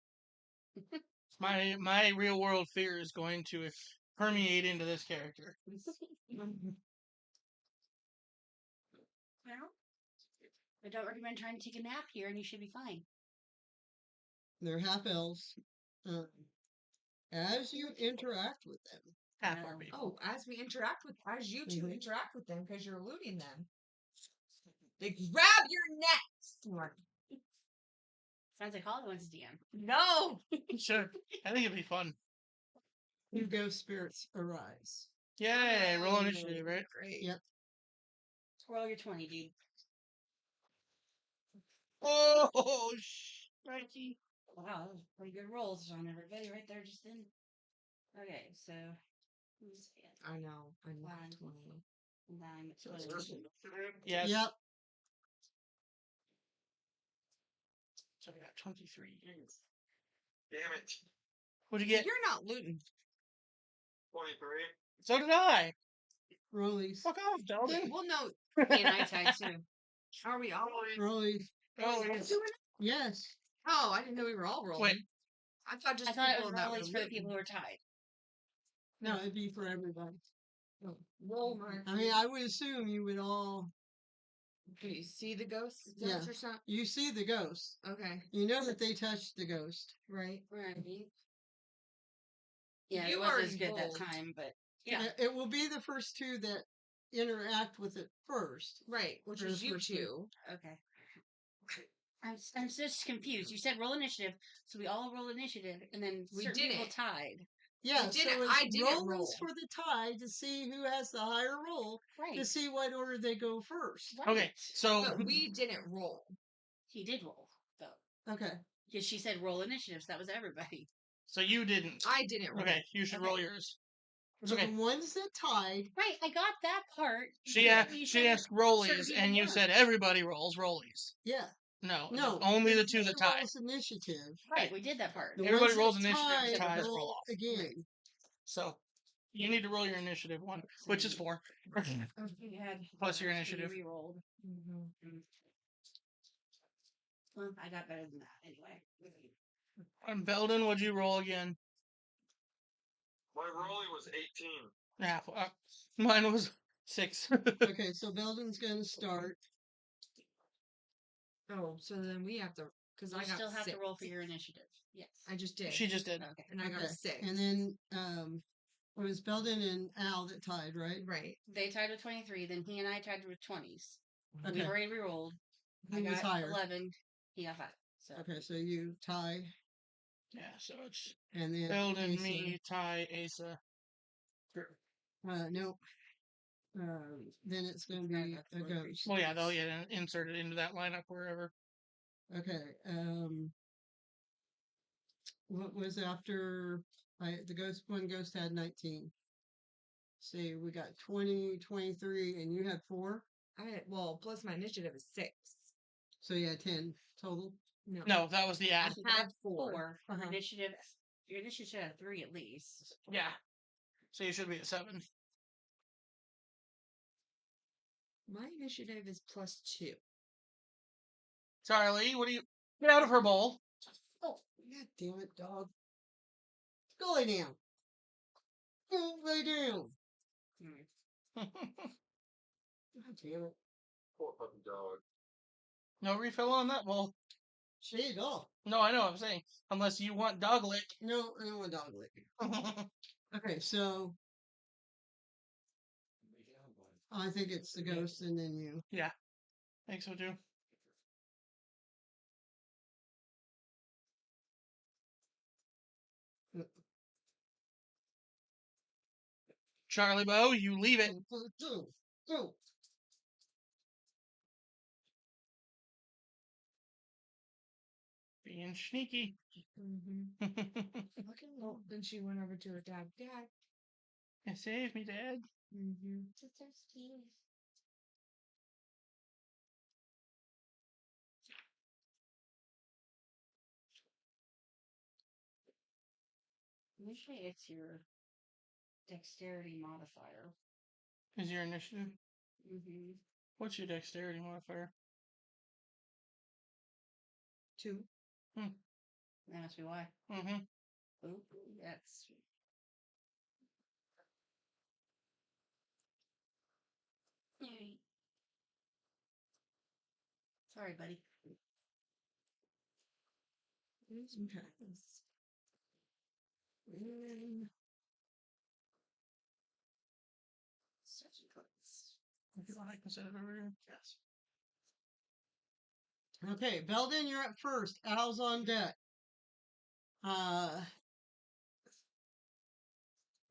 my real world fear is going to permeate into this character. Well, I don't recommend trying to take a nap here, and you should be fine. They're half elves. As you interact with them, Half No. our people. Oh, as you 2 Mhm. interact with them because you're looting them, they grab your necks. Sounds like Holly wants to DM. No. Sure. I think it'd be fun. 2 ghost spirits arise. Yay, roll initiative, right? Great. Yep. Roll your 20, dude. Oh, Mikey. Wow, that was pretty good rolls on everybody right there just then. Okay, so who's it? I know. I'm not Fine. 20. And I'm So at it's 20. just- Yes. Yep. So I got 23. Damn it. What'd you get? You're not looting. 23. So did I. Rollies. Fuck off, Belden. Well, no. Me and I tied too. Are we all? Rollies. Oh, doing yes. it? Yes. Oh, I didn't know we were all rolling. Wait. I thought just I thought it people was that were rollies for the people looting. who are tied. No, it'd be for everybody. No. Roll, Mark. I mean, I would assume you would all. Do you see the ghosts Yeah. or something? You see the ghost. Okay. You know that they touched the ghost, right? Right. Yeah, You it wasn't as already good that rolled. time, but yeah. It will be the first 2 that interact with it first. Right, which Or is the you first 2. Okay. I'm just confused. You said roll initiative, so we all roll initiative, and then We certain people didn't. tied. Yeah, We so didn't- it's I didn't rollings roll. for the tie to see who has the higher roll Right. to see what order they go first. Right. Okay, so But we didn't roll. He did roll, though. Okay. Because she said roll initiative, so that was everybody. so you didn't. I didn't roll. Okay, you should Okay. roll yours. It's So okay. the ones that tied, Right, I got that part. She but asked, you she said asked certain rollies, people and you said weren't. everybody rolls rollies. yeah. No, No. only the because 2 she that tie. rolls initiative. Right, we did that part. The Everybody ones rolls that initiative, tied ties roll roll off. again. So you need to roll your initiative one, which is 4. You had Plus your so you initiative. re-rolled. Mm-hmm. Well, I got better than that anyway. And Belden, what'd you roll again? My rolling was 18. Yeah, mine was 6. Okay, so Belden's going to start. Oh, so then we have to, because You I got still have 6. to roll for your initiative. Yes. I just did. She just did. Okay. And I got a Okay. 6. And then It was Belden and Al that tied, right? Right. They tied with 23. Then he and I tied with 20s. Okay. We've already re-rolled. Who I was got higher? 11. He got 5. So Okay, so you tie, Yeah, so it's and then Belden, Asa. me, Ty, Asa. Nope. Then it's going to be a ghost. Well, yeah, they'll insert it into that lineup wherever. Okay. What was after the ghost? One ghost had 19. See, we got 20, 23, and you had 4. Plus my initiative is 6. So you had 10 total. No, that was the ad. I had 4. Your Uh-huh. initiative. Your initiative had 3 at least. Yeah. So you should be at 7. My initiative is +2. Charlie, what do you... Get out of her bowl. Oh, God damn it, dog. Go lay down. Go lay down. God damn it. Poor puppy dog. No refill on that bowl. Shade off. No, I know what I'm saying. Unless you want dog lick. No, I don't want dog lick. Okay, so I think it's the ghost and then you. Yeah. I think so too. Charlie Bo, you leave it. Go. Being sneaky. Mm-hmm. Well, then she went over to her dad. Dad. You saved me, Dad. Mm-hmm. Usually it's your dexterity modifier. Is your initiative? Mm-hmm. What's your dexterity modifier? 2. That must be why. Mm-hmm. Oop, that's. Alright. Sorry, buddy. Okay. Such a place. If you want, I can set it over here. Yes. Okay, Belden, you're up first. Al's on deck.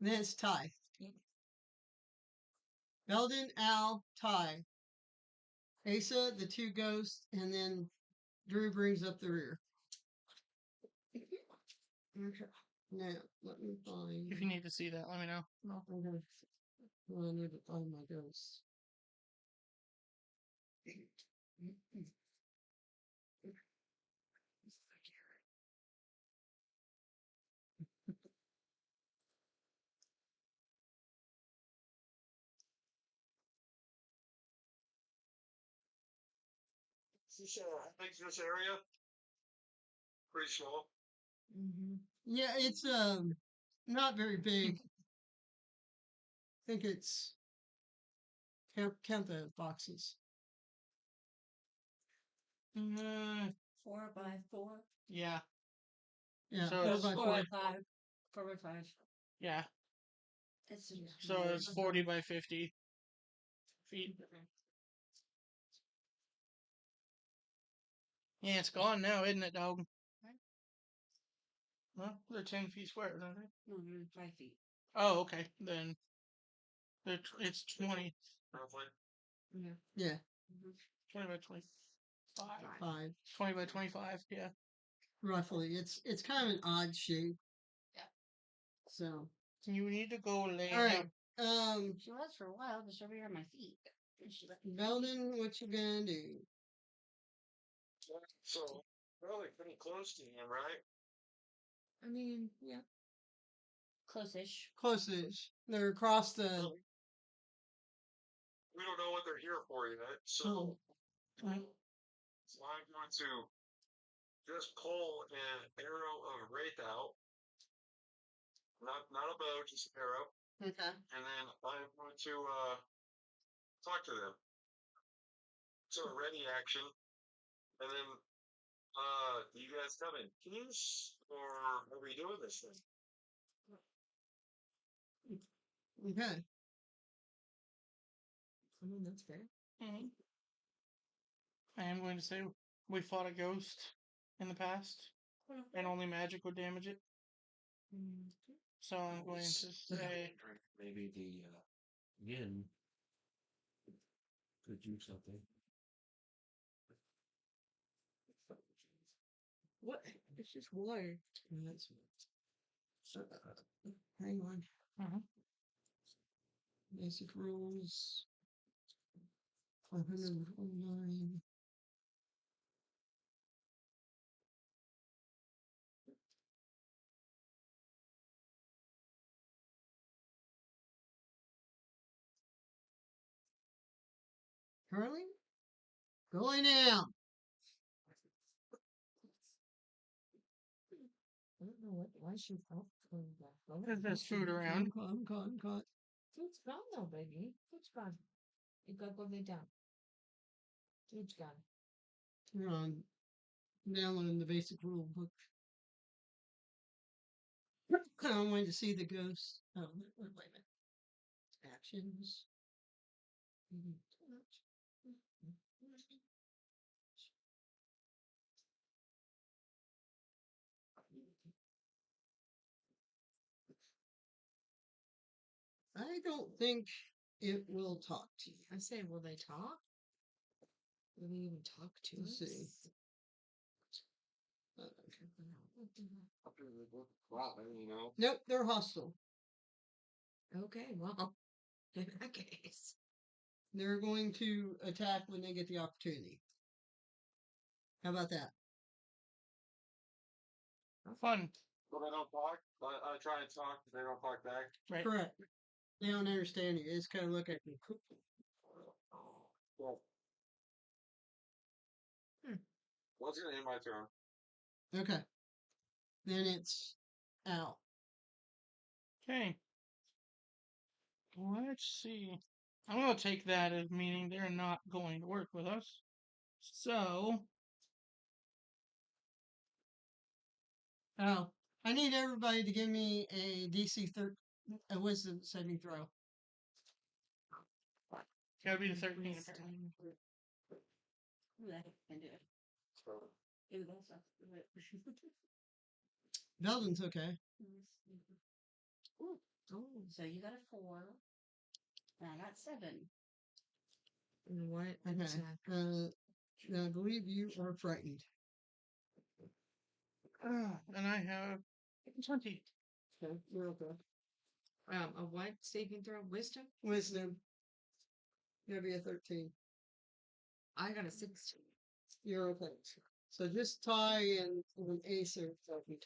Then it's Ty. Belden, Al, Ty. Asa, the 2 ghosts, and then Drew brings up the rear. Okay. Now, let me find. If you need to see that, let me know. No. Okay. Well, I need to find my ghosts. How big's this area? Pretty small. Mm-hmm. Yeah, it's not very big. I think it's count the boxes. 4 by 4. Yeah. Yeah, So 4 it's by 4 4. by 5. 4 by 5. Yeah. It's So it's 40 by 50 feet. Yeah, it's gone now, isn't it, dog? Well, they're 10 feet square, aren't they? No, they're 5 feet. Oh, okay. Then it's 20. Roughly. Yeah. Yeah, 20 by 25. 5 20 by 25, yeah. roughly. It's kind of an odd shape. Yeah. So, You need to go lay all right. down. She was for a while, just over here on my feet. And she let me. Belden, what you gonna do? So, probably pretty close to him, right? I mean, yeah. Close-ish. Closest. They're across the. We don't know what they're here for yet, so Oh, I'm going to just pull an arrow of Wraith out. Not a bow, just an arrow. okay. And then I'm going to talk to them. So a ready action. And then you guys coming? Peace? Or are we doing this thing? Okay. I mean, that's fair. Mhm. I am going to say we fought a ghost in the past, and only magic would damage it. Mm. So I'm going to say Maybe the yin could do something. What? It's just water. That's, hang on. Mhm. Basic rules. 129. Curling? Going down. I don't know why she felt coming back. Because there's food around. I'm caught. Food's gone though, baby. Food's gone. You gotta go lay down. Food's gone. You're on downloading the basic rule book. I'm going to see the ghost. Oh, wait a minute. Actions. I don't think it will talk to you. I say, will they talk? Will they even talk to Let's us? see. You know. Nope, they're hostile. Okay, well, in that case. They're going to attack when they get the opportunity. How about that? Fun. So they don't talk. I try and talk, but they don't talk back. Right. Correct. They don't understand you. They just kind of look at you. Well, what's gonna end my turn? Okay. Then it's out. Okay. Let's see. I'm going to take that as meaning they're not going to work with us. So, Oh, I need everybody to give me a DC a wisdom saving throw. gotta be the 13 apparently. Who the heck can do it? Ew, that's not Belden's okay. Ooh. So you got a 4, and I got 7. And what? Okay. Attack? Now I believe you are frightened. And I have 20. Okay, you're okay. A what? Saving throw? Wisdom? Wisdom. You'll be a 13. I got a 16. You're okay. So just Ty and Ace are frightened.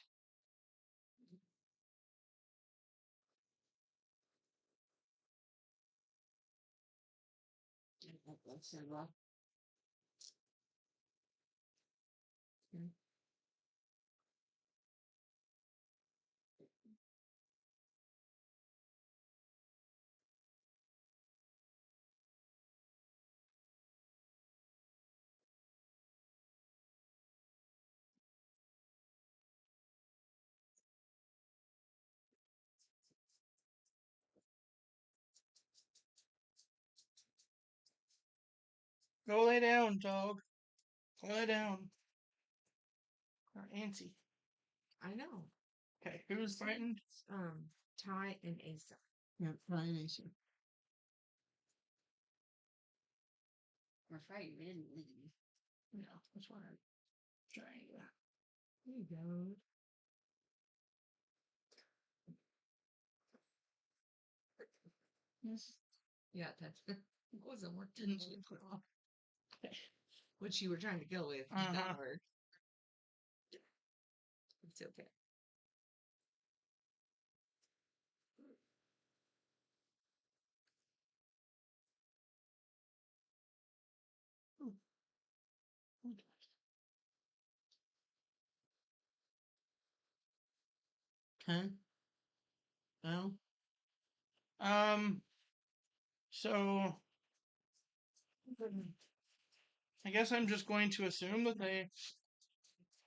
That's so rough. Go lay down, dog. Go lay down. Or Auntie. I know. Okay, who's frightened? Ty and Asa. Yeah, Ty and Ace. We're frightened. We didn't leave. No, that's what I'm trying to. There you go. Yes. Yeah, that wasn't working. Didn't see it put off. What you were trying to go with. Uh-huh. That worked. It's okay. Okay. Now, So I guess I'm just going to assume that they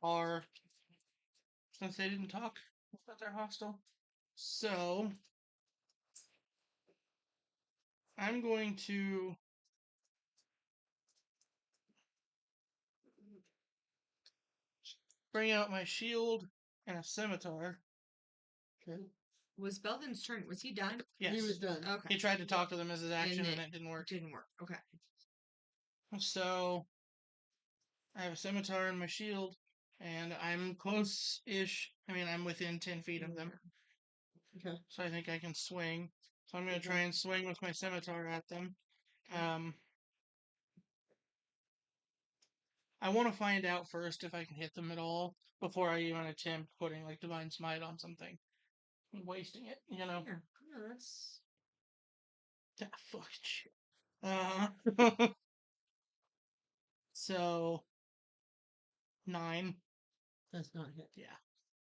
are, since they didn't talk, that they're hostile. So I'm going to bring out my shield and a scimitar. Okay. Was Belden's turn? Was he done? Yes. He was done. Okay. He tried to talk to them as his action, and it it didn't work. didn't work. Okay. So I have a scimitar and my shield, and I'm close-ish. I mean, I'm within 10 feet of them. Okay. So I think I can swing. So I'm going to try and swing with my scimitar at them. I want to find out first if I can hit them at all before I even attempt putting like Divine Smite on something. I'm wasting it, you know? Yeah. No, that's. Ah, fuck shit. So 9. That's not hit. Yeah,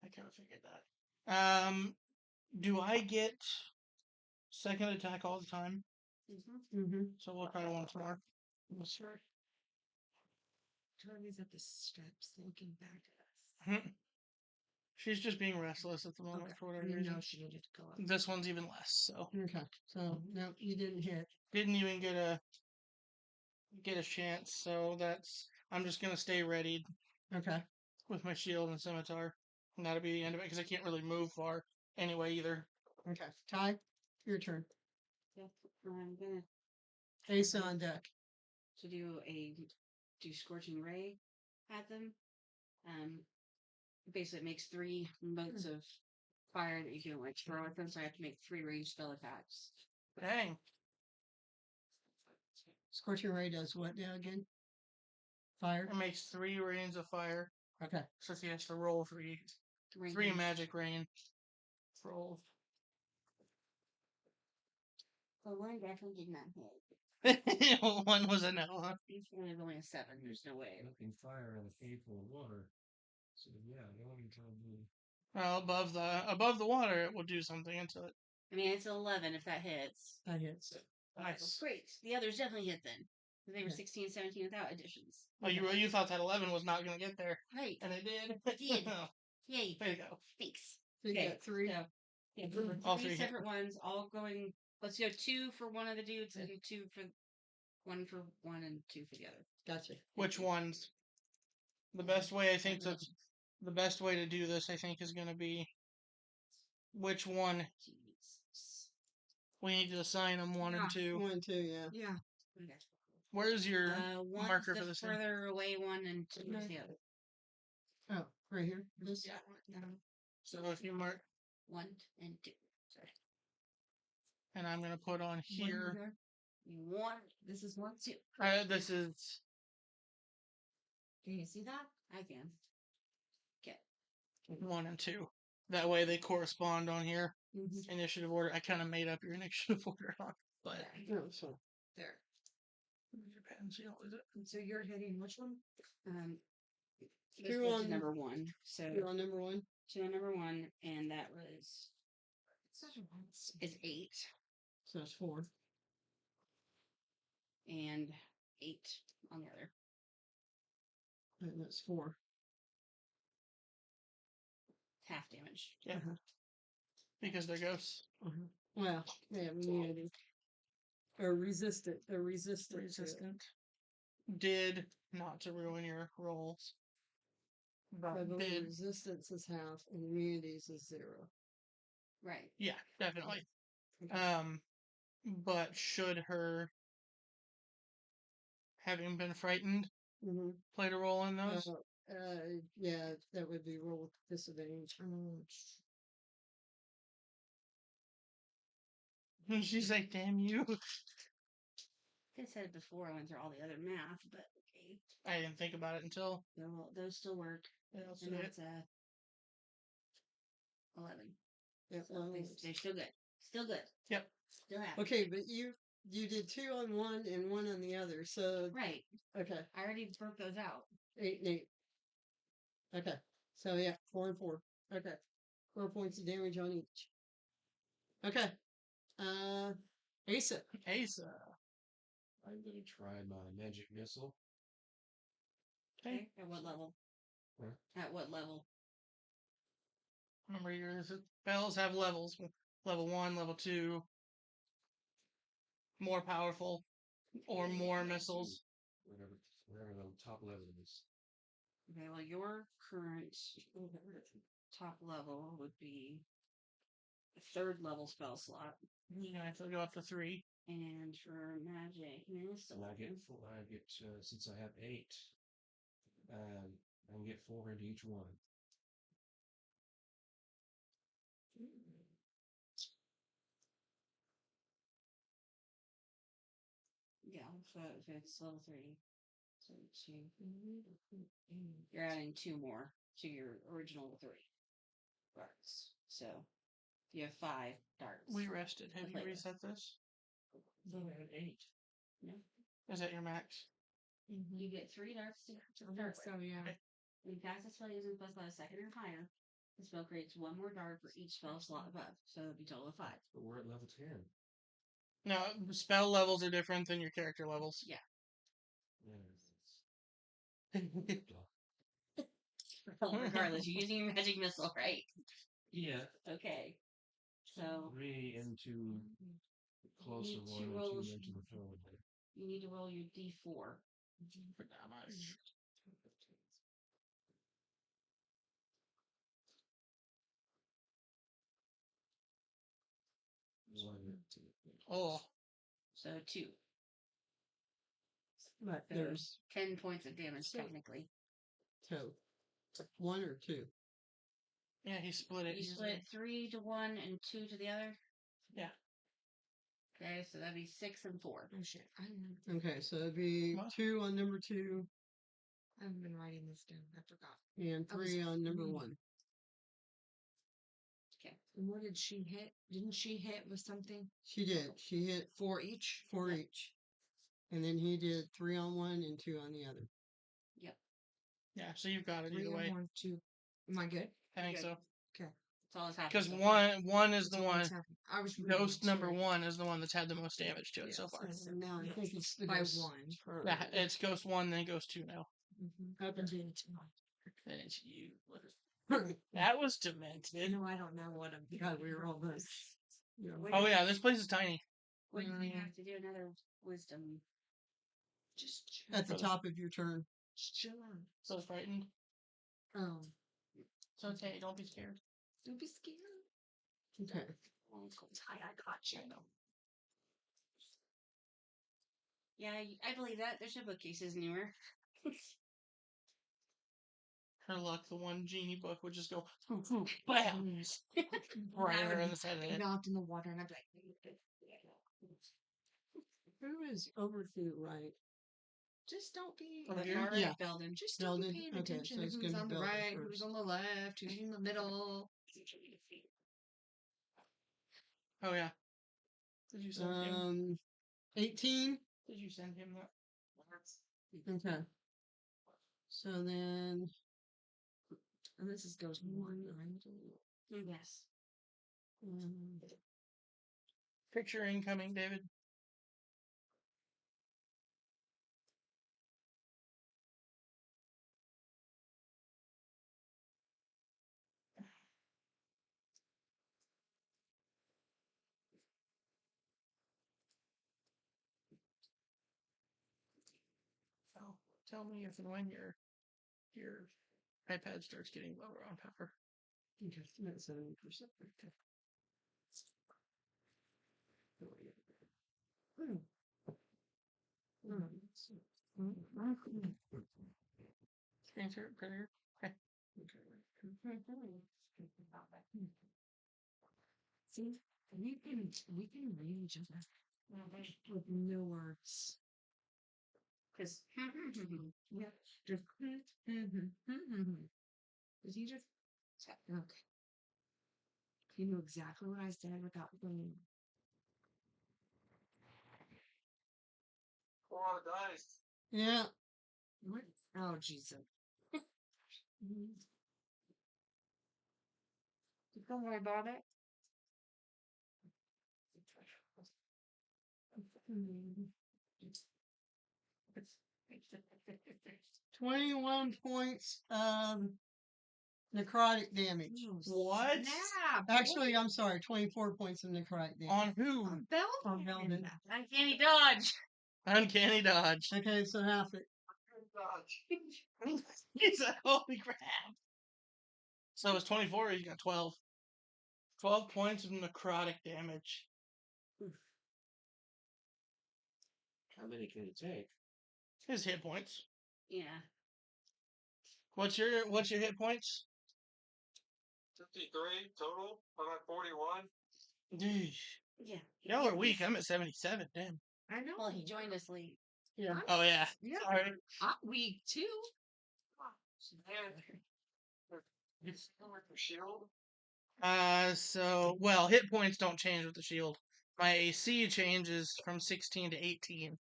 I kind of figured that. Do I get second attack all the time? Mm-hmm. So we'll try once more. Let's try. Charlie's at the steps looking back at us. She's just being restless at the moment Okay. for whatever You reason. know she needed to go up. This one's even less, so Okay. So no, you didn't hit. didn't even get a chance. So that's I'm just gonna stay ready Okay. with my shield and scimitar, and that'll be the end of it because I can't really move far anyway either. Okay. Ty, your turn. Yeah. I'm gonna Ace on deck. to do scorching ray at them. Basically it makes 3 motes of fire that you can like throw at them, so I have to make 3 ranged spell attacks. Dang. Scorching Ray does what now again? Fire? It makes 3 rains of fire. Okay. So he has to roll 3 magic rain rolls. Well, one definitely did not hit. One was a no, huh? Each one is only a 7. There's no way. Nothing fire and a full of water. So yeah, the only time Well, above the water, it will do something until it. I mean, it's 11 if that hits. That hits. Nice. Great. The others definitely hit then. They were Yeah. 16, 17 without additions. Oh, you thought that 11 was not going to get there, Right. and it did. It did. Oh, Yay. way to go. Thanks. So you Okay, got 3. So, yeah, All 3 3 hit. separate ones, all going. Let's go 2 for one of the dudes and 2 for one and 2 for the other. Gotcha. Which ones? The best way the best way to do this, I think, is going to be which one Jesus. we need to assign them 1 and 2. 1 and 2, yeah. Yeah. Okay. Where's your One's marker the for this thing? further away one, and 2 is the other. Oh, right here. This. Yeah. So if you mark, 1 and 2. Sorry. and I'm going to put on here. 1. This is 1. 2. This is Can you see that? I can. Okay. 1 and 2. That way they correspond on here. Mm-hmm. Initiative order. I kind of made up your initiative order on, but Oh, so. There. where's your pen seal? Is it? And so you're hitting which one? This 2 was on number 1. So You're on number 1. 2 on number 1, and that was Such a once. is 8 So that's 4. and 8 on the other. And that's 4. Half damage. Yeah. Because they're ghosts. Uh-huh. Well, they have immunity. Or resistant. They're resistant. to it. Resistant. Did not to ruin your rolls. I But believe did. resistance is half and immunities is 0. Right. Yeah, definitely. Okay. But should her having been frightened Mm-hmm. played a role in those? Yeah, that would be roll with disadvantage. She's like, damn you. I said it before I went through all the other math, but okay. I didn't think about it until. Those still work. Yeah, I'll see And it. that's 11. Yeah, So well, they're still good. Still good. Yep. Still happy. okay, but you did 2 on one and 1 on the other. So Right. okay, I already broke those out. 8 and 8. Okay, so yeah, 4 and 4. Okay, 4 points of damage on each. Okay, Asa. Asa. I'm gonna try my magic missile. Okay. At what level? Where? At what level? Remember, your spells have levels. Level 1, level 2. more powerful or more missiles. Whatever the top level is. Okay, well, your current top level would be a third level spell slot. You have to go up to 3. And for magic missile, And I get since I have 8, I can get 4 into each one. yeah, so if it's level 3, so 2, you're adding 2 more to your original 3 darts. So you have 5 darts. We rested. Have you play with. reset this? I only had 8. No. Is that your max? You get 3 darts to I start think so, with. yeah. When you cast a spell using spell slot a second or higher, the spell creates 1 more dart for each spell slot above. So it'll be a total of 5. But we're at level 10. No, spell levels are different than your character levels. Yeah. Well, regardless, you're using your magic missile, right? Yeah. Okay. So 3 into the closer need to one and roll 2 into the further one. you need to roll your d4. For damage. Oh, So 2. But So there's 10 points of damage, technically. 2. 1 or 2. yeah, he split it. You split 3 to one and 2 to the other? Yeah. Okay, so that'd be 6 and 4. Oh shit. I haven't, Okay, so it'd be What? 2 on number 2 I haven't been writing this down. I forgot. and I was 3 on number reading. 1. Okay. And what did she hit? Didn't she hit with something? She did. She hit 4 each? 4 Yep. each. And then he did 3 on one and 2 on the other. Yep. Yeah, so you've got it 3 either and way. 1, 2. Am I good? I think Good. so. Okay. That's all that's happening. Because so far. one is That's the all that's one. happening. I was reading, Ghost number sorry. 1 is the one that's had the most damage to it so Yes. far. So now I think it's the By ghost 1. turn. Yeah, it's Ghost 1, then Ghost 2 now. Mm-hmm. Okay. And it's you. That was demented. No, I don't know what I'm God, we were all this. Yeah. Oh yeah, this place is tiny. What do you have to do? Another wisdom. Just chill. At the top of your turn. Just chill out. So frightened. Oh. So okay, don't be scared. Don't be scared. Okay. I got you. I know. Yeah, I believe that. There's no bookcases anywhere. Her luck, the one genie book would just go bam, right I her would in be the side of the head. knocked in the water and I'd be like, Who is over to right? just don't be Over But here? Mara Yeah. Belden. just don't be Belden? paying Okay, attention so to it's who's gonna on be the Belden right, first. who's on the left, who's in the middle. Oh yeah. Did you send him? 18. Did you send him that? Okay. So then, And this is goes 1, right? Yes. Picture incoming, David. Oh, tell me if and when your iPad starts getting lower on power. okay, that's 70%. Okay. Screen printer. Okay. See, we can read each other with no words. Because Yeah, just did you just okay? You knew exactly what I said without saying. A lot of dice. Yeah. What? Oh Jesus! don't worry about it. 21 points of necrotic damage. Oh, What? snap. Actually, I'm sorry, 24 points of necrotic damage. On who? On Velden. Uncanny dodge. Uncanny dodge. Okay, so half it. He said, holy crap. So it's 24, he's got 12. 12 points of necrotic damage. How many can it take? His hit points. Yeah. What's your hit points? 53 total. I'm at 41. Yeesh. Yeah. Y'all are weak. I'm at 77. Damn. I know. Well, he joined us late. Yeah. Oh, yeah. Yeah. Sorry. I'm weak too. It's with the shield. Well, hit points don't change with the shield. My AC changes from 16 to 18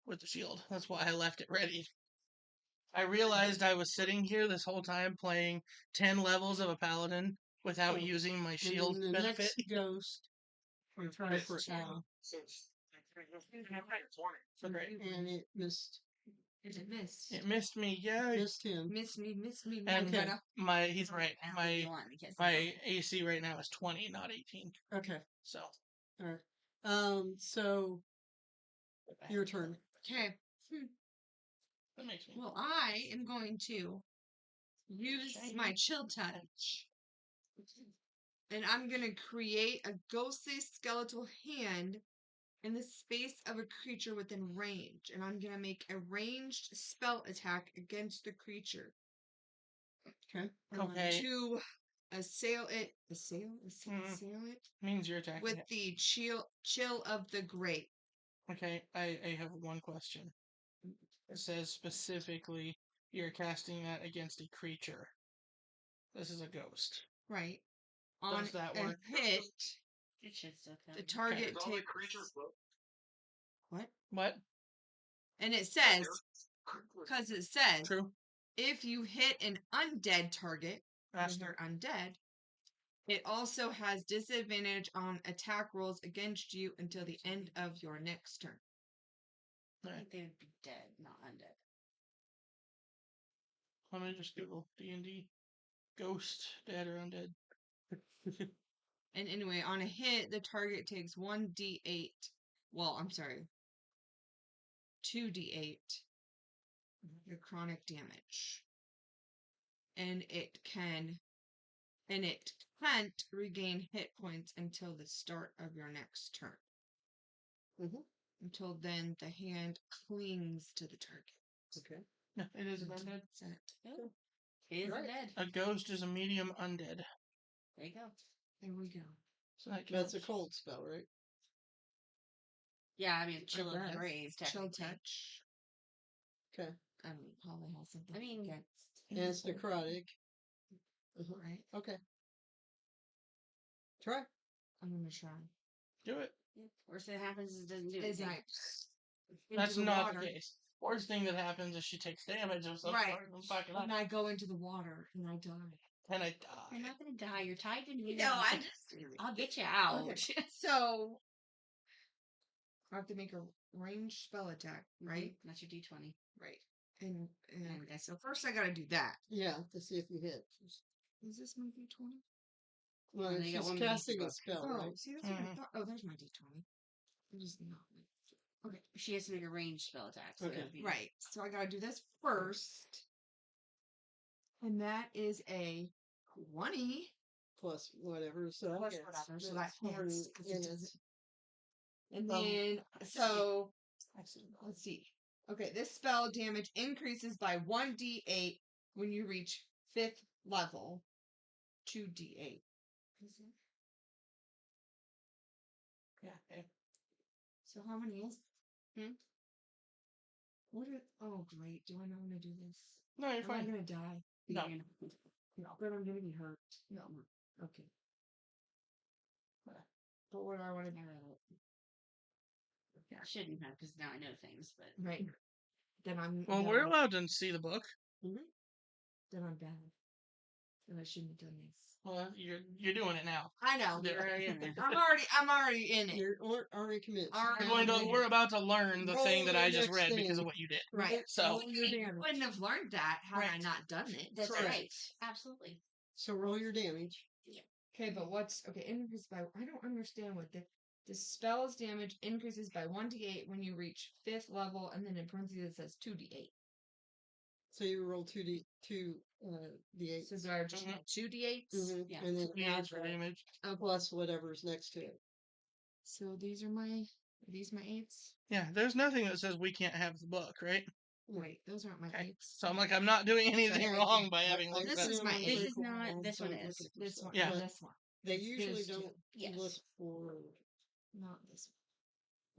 with the shield. That's why I left it ready. I realized I was sitting here this whole time playing 10 levels of a paladin without Oh, using my And shield then the benefit. next ghost, we try for Al, Since 20. So great. and it missed It missed. It missed me, yay. missed him. Miss me. And better. he's right. Al, you want because My AC right now is 20, not 18. Okay, So all right. So your turn. Okay. that makes me. Well, I am going to use my chill touch. And I'm going to create a ghostly skeletal hand in the space of a creature within range. And I'm going to make a ranged spell attack against the creature. Okay. Okay. To assail it. Assail it? Means you're attacking With it. the chill of the great. Okay, I have one question. It says specifically you're casting that against a creature. This is a ghost. Right. On Does that a work? hit, it should still count. the target It's all the takes... creatures, bro. What? What? And it says, because it says, True. if you hit an undead target, because they're undead, it also has disadvantage on attack rolls against you until the end of your next turn. I think they would be dead, not undead. Let me just Google D&D. Ghost, dead or undead. And anyway, on a hit, the target takes 1d8. Well, I'm sorry. 2d8 necrotic damage. And it can't regain hit points until the start of your next turn. Mhm. Until then, the hand clings to the target. Okay. No, it is an undead. Is that Oh, it is Right. dead. A ghost is a medium undead. There you go. There we go. So that That's a counts. cold spell, right? Yeah, I mean, chill of the guess. grave, Chill technically. touch. Okay. I mean, probably has something I mean, against. And it's necrotic. Right? Okay. Try. I'm gonna try. Do it. Yeah. Worst that happens is it doesn't do Is anything. That's the not water. the case. Worst thing that happens is she takes damage of some Right. sort and fucking When up. I go into the water and I die. And I You're die. not gonna die. You're tied to me. No, I I'll get you out. Okay. So I have to make a ranged spell attack, right? That's your D20. Right. And And okay, so first I gotta do that. Yeah, to see if you hit. Is this my d20? Well, they got she's one beneath the casting a book. spell, Oh, right? see, that's what I thought. Oh, there's my d20. It is not. Okay. She has to make a ranged spell attack. So Okay. it would be Right. So I gotta do this first. And that is a 20 Plus whatever. So plus yes, whatever. So that that's more hits. 'cause it in does it. it. And then, so, let's see. Okay, this spell damage increases by 1d8 when you reach 5th level. 2d8. Yeah. Okay. So how many is? Oh, great. Do I know how to do this? No, you're Am I fine. gonna die? No. No. But I'm gonna be hurt. No. Okay. But what do I want to do? Yeah, I shouldn't have because now I know things. But Right. Then I'm. Well, we're allowed to see the book. Then I'm bad. Then I shouldn't have done this. Well, you're doing it now. I know. you're already in there. I'm already in it. You're already committed. We're about to learn the Roll thing that the I just next read because thing. of what you did. Right. So You wouldn't have learned that had I Right. not done it. That's Correct. right. Absolutely. So roll your damage. Okay, but what's okay? Increase by. I don't understand what the spell's damage increases by 1d8 when you reach 5th level, and then in parentheses it says 2d8. So you roll d8. So there are just 2d8s. Yeah. And then add for damage. plus whatever's next to it. So these are my. Are these my 8s? Yeah, there's nothing that says we can't have the book, right? Wait, those aren't my Okay. 8s. So I'm like, I'm not doing anything Yeah, wrong by I- having I looked This at is assume my on eight. This is critical not. role, This so one I'm is. looking for This stuff. one. Yeah. And this one. They It's usually those two. don't Yes. look for Not this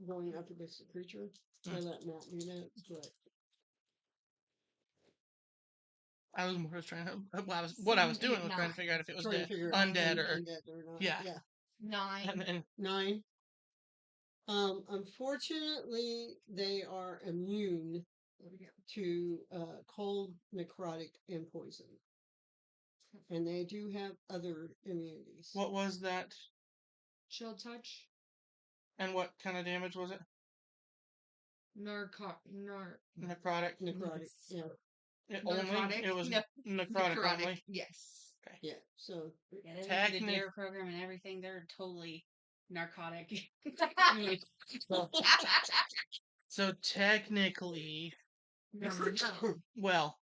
going after this creature. I let Matt do that, but I was more just trying to. Well, what I was 7, doing 8, was trying to 9. figure out if it was trying to figure out undead or undead or not. yeah. Yeah. 9. and then 9. Unfortunately, they are immune to cold, necrotic, and poison. And they do have other immunities. what was that? Chill touch. And what kind of damage was it? Necrotic. Necrotic. Necrotic, yeah. It Necrotic? It was No. necrotic only. Yes. Yeah, so Yeah, they do the Technic- dare program and everything. They're totally narcotic. So technically, No. well,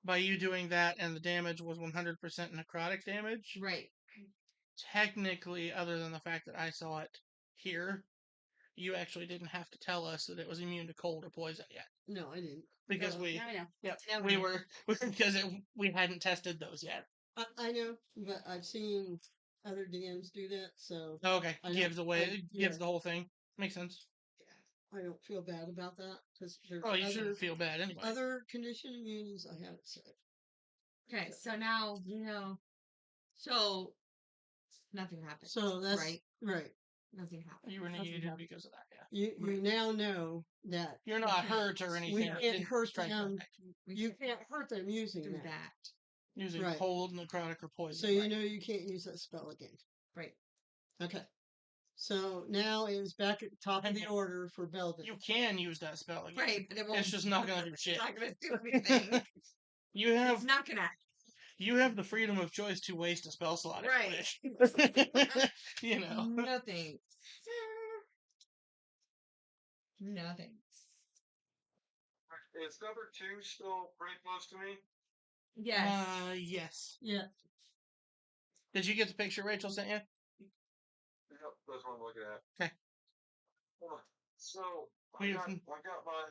by you doing that and the damage was 100% necrotic damage, Right. technically, other than the fact that I saw it here, you actually didn't have to tell us that it was immune to cold or poison yet. no, I didn't. Because we, Now we know. yep, Now we we know. were, because we hadn't tested those yet. I know, but I've seen other DMs do that, so Okay, I gives don't- away, I- gives yeah. the whole thing. Makes sense. I don't feel bad about that because there's Oh, you other shouldn't feel bad anyway. other condition immunities I haven't said. Okay, so now you know. So nothing happened. So that's right. Nothing happened. You were Nothing negated happened. because of that, yeah. You now know that You're not hurt or anything. we that can't didn't hurt strike them. that night. You can't hurt them using do that. that. Using Right. cold, necrotic, or poison. So you know you can't use that spell again. Right. Okay. So now it is back at the top of the order for Belden. You can use that spell again. Right, but it won't. It's just not gonna do shit. It's not gonna do anything. You It's have not gonna. you have the freedom of choice to waste a spell slot. Right. If you wish. You know. Nothing. Nothing. Is number 2 still pretty close to me? Yes. Yes. Yeah. Did you get the picture Rachel sent you? Yep, that's what I'm looking at. Okay. Hold on. So We I have- got my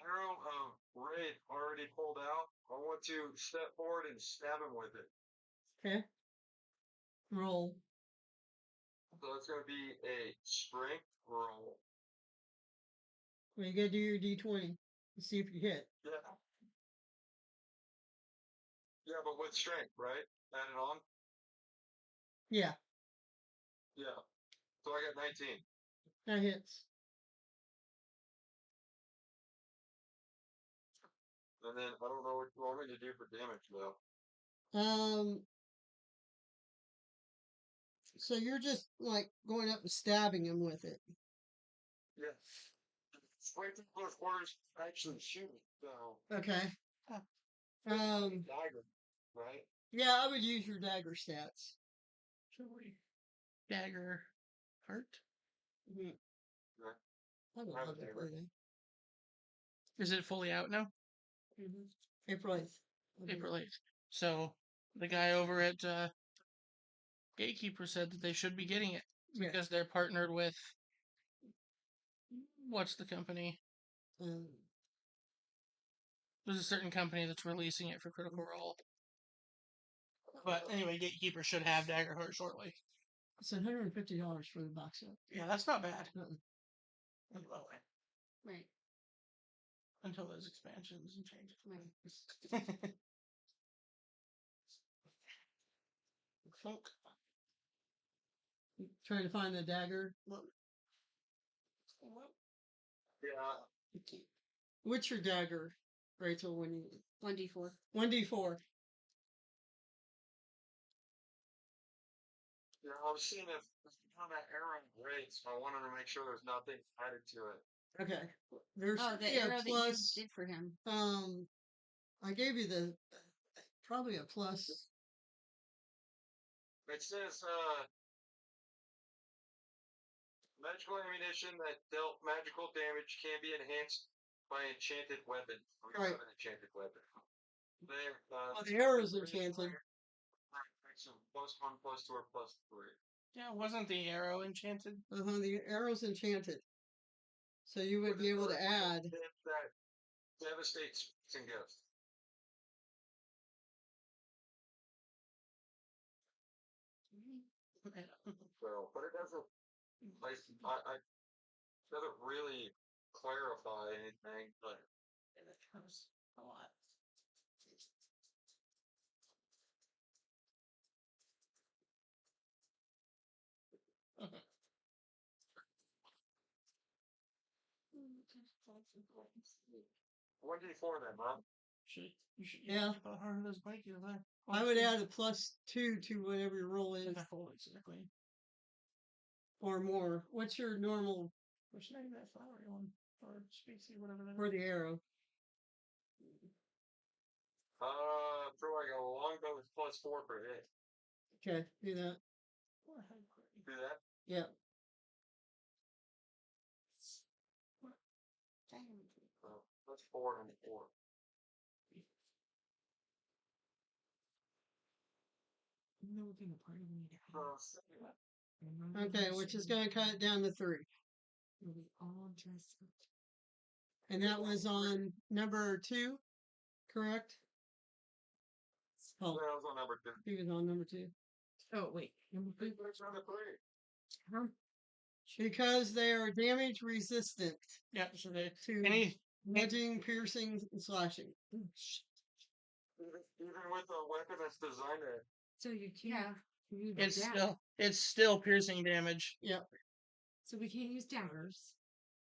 arrow of raid already pulled out. I want to step forward and stab him with it. Okay. Roll. So it's going to be a strength roll. Well, you gotta do your D20 to see if you hit. Yeah. Yeah, but with strength, right? Add it on? Yeah, Yeah. So I got 19. that hits. And then I don't know what you want me to do for damage, though. So you're just like going up and stabbing him with it. Yeah. Strength in close quarters, actually shoot. So, Okay. dagger, right? Yeah, I would use your dagger stats. Dagger heart. Mm-hmm. Yeah. I don't Have a have that dagger. wording. Is it fully out now? April 8th. April 8th. So the guy over at Gatekeeper said that they should be getting it Yeah. because they're partnered with what's the company? There's a certain company that's releasing it for Critical Role. But anyway, Gatekeeper should have Daggerheart shortly. It's $150 for the box set. Yeah, that's not bad. Uh-uh. Right. Until those expansions and changes. Right. Funk. Trying to find the dagger. Yeah. What's your dagger, Rachel? When you 1d4. 1d4. Yeah, I was seeing if on that arrow raid, so I wanted to make sure there's nothing added to it. Okay. There's Oh, the should be a arrow that plus. you did for him. I gave you the probably a plus It says magical ammunition that dealt magical damage can be enhanced by enchanted weapon. We don't Right. have an enchanted weapon. They Well, the arrow's enchanted. some +1, +2, or +3. Yeah, wasn't the arrow enchanted? The arrow's enchanted. So you would be able to add. That devastates and ghosts. So, but it doesn't. I doesn't really clarify anything. But That hurts a lot. one d4 then, huh? You should Yeah. How hard those bike you there? I would add a +2 to whatever your roll is, Exactly. or more. What's your normal What's the name of that flowery one? Or species, whatever that for is. the arrow? For like a longbow, it's +4 per hit. Okay, do that. Do that. Yeah. That's 4 and 4. Okay, which is going to cut it down to 3. And that was on number 2, correct? Oh, That was on number 2. he was on number 2. Oh wait, number I think that's number 3. Huh? Because they are damage resistant Yeah, so they to any bludgeoning, piercing, and slashing. Even with a weapon that's designed to. So you can't use it's still piercing damage. Yep. So we can't use daggers.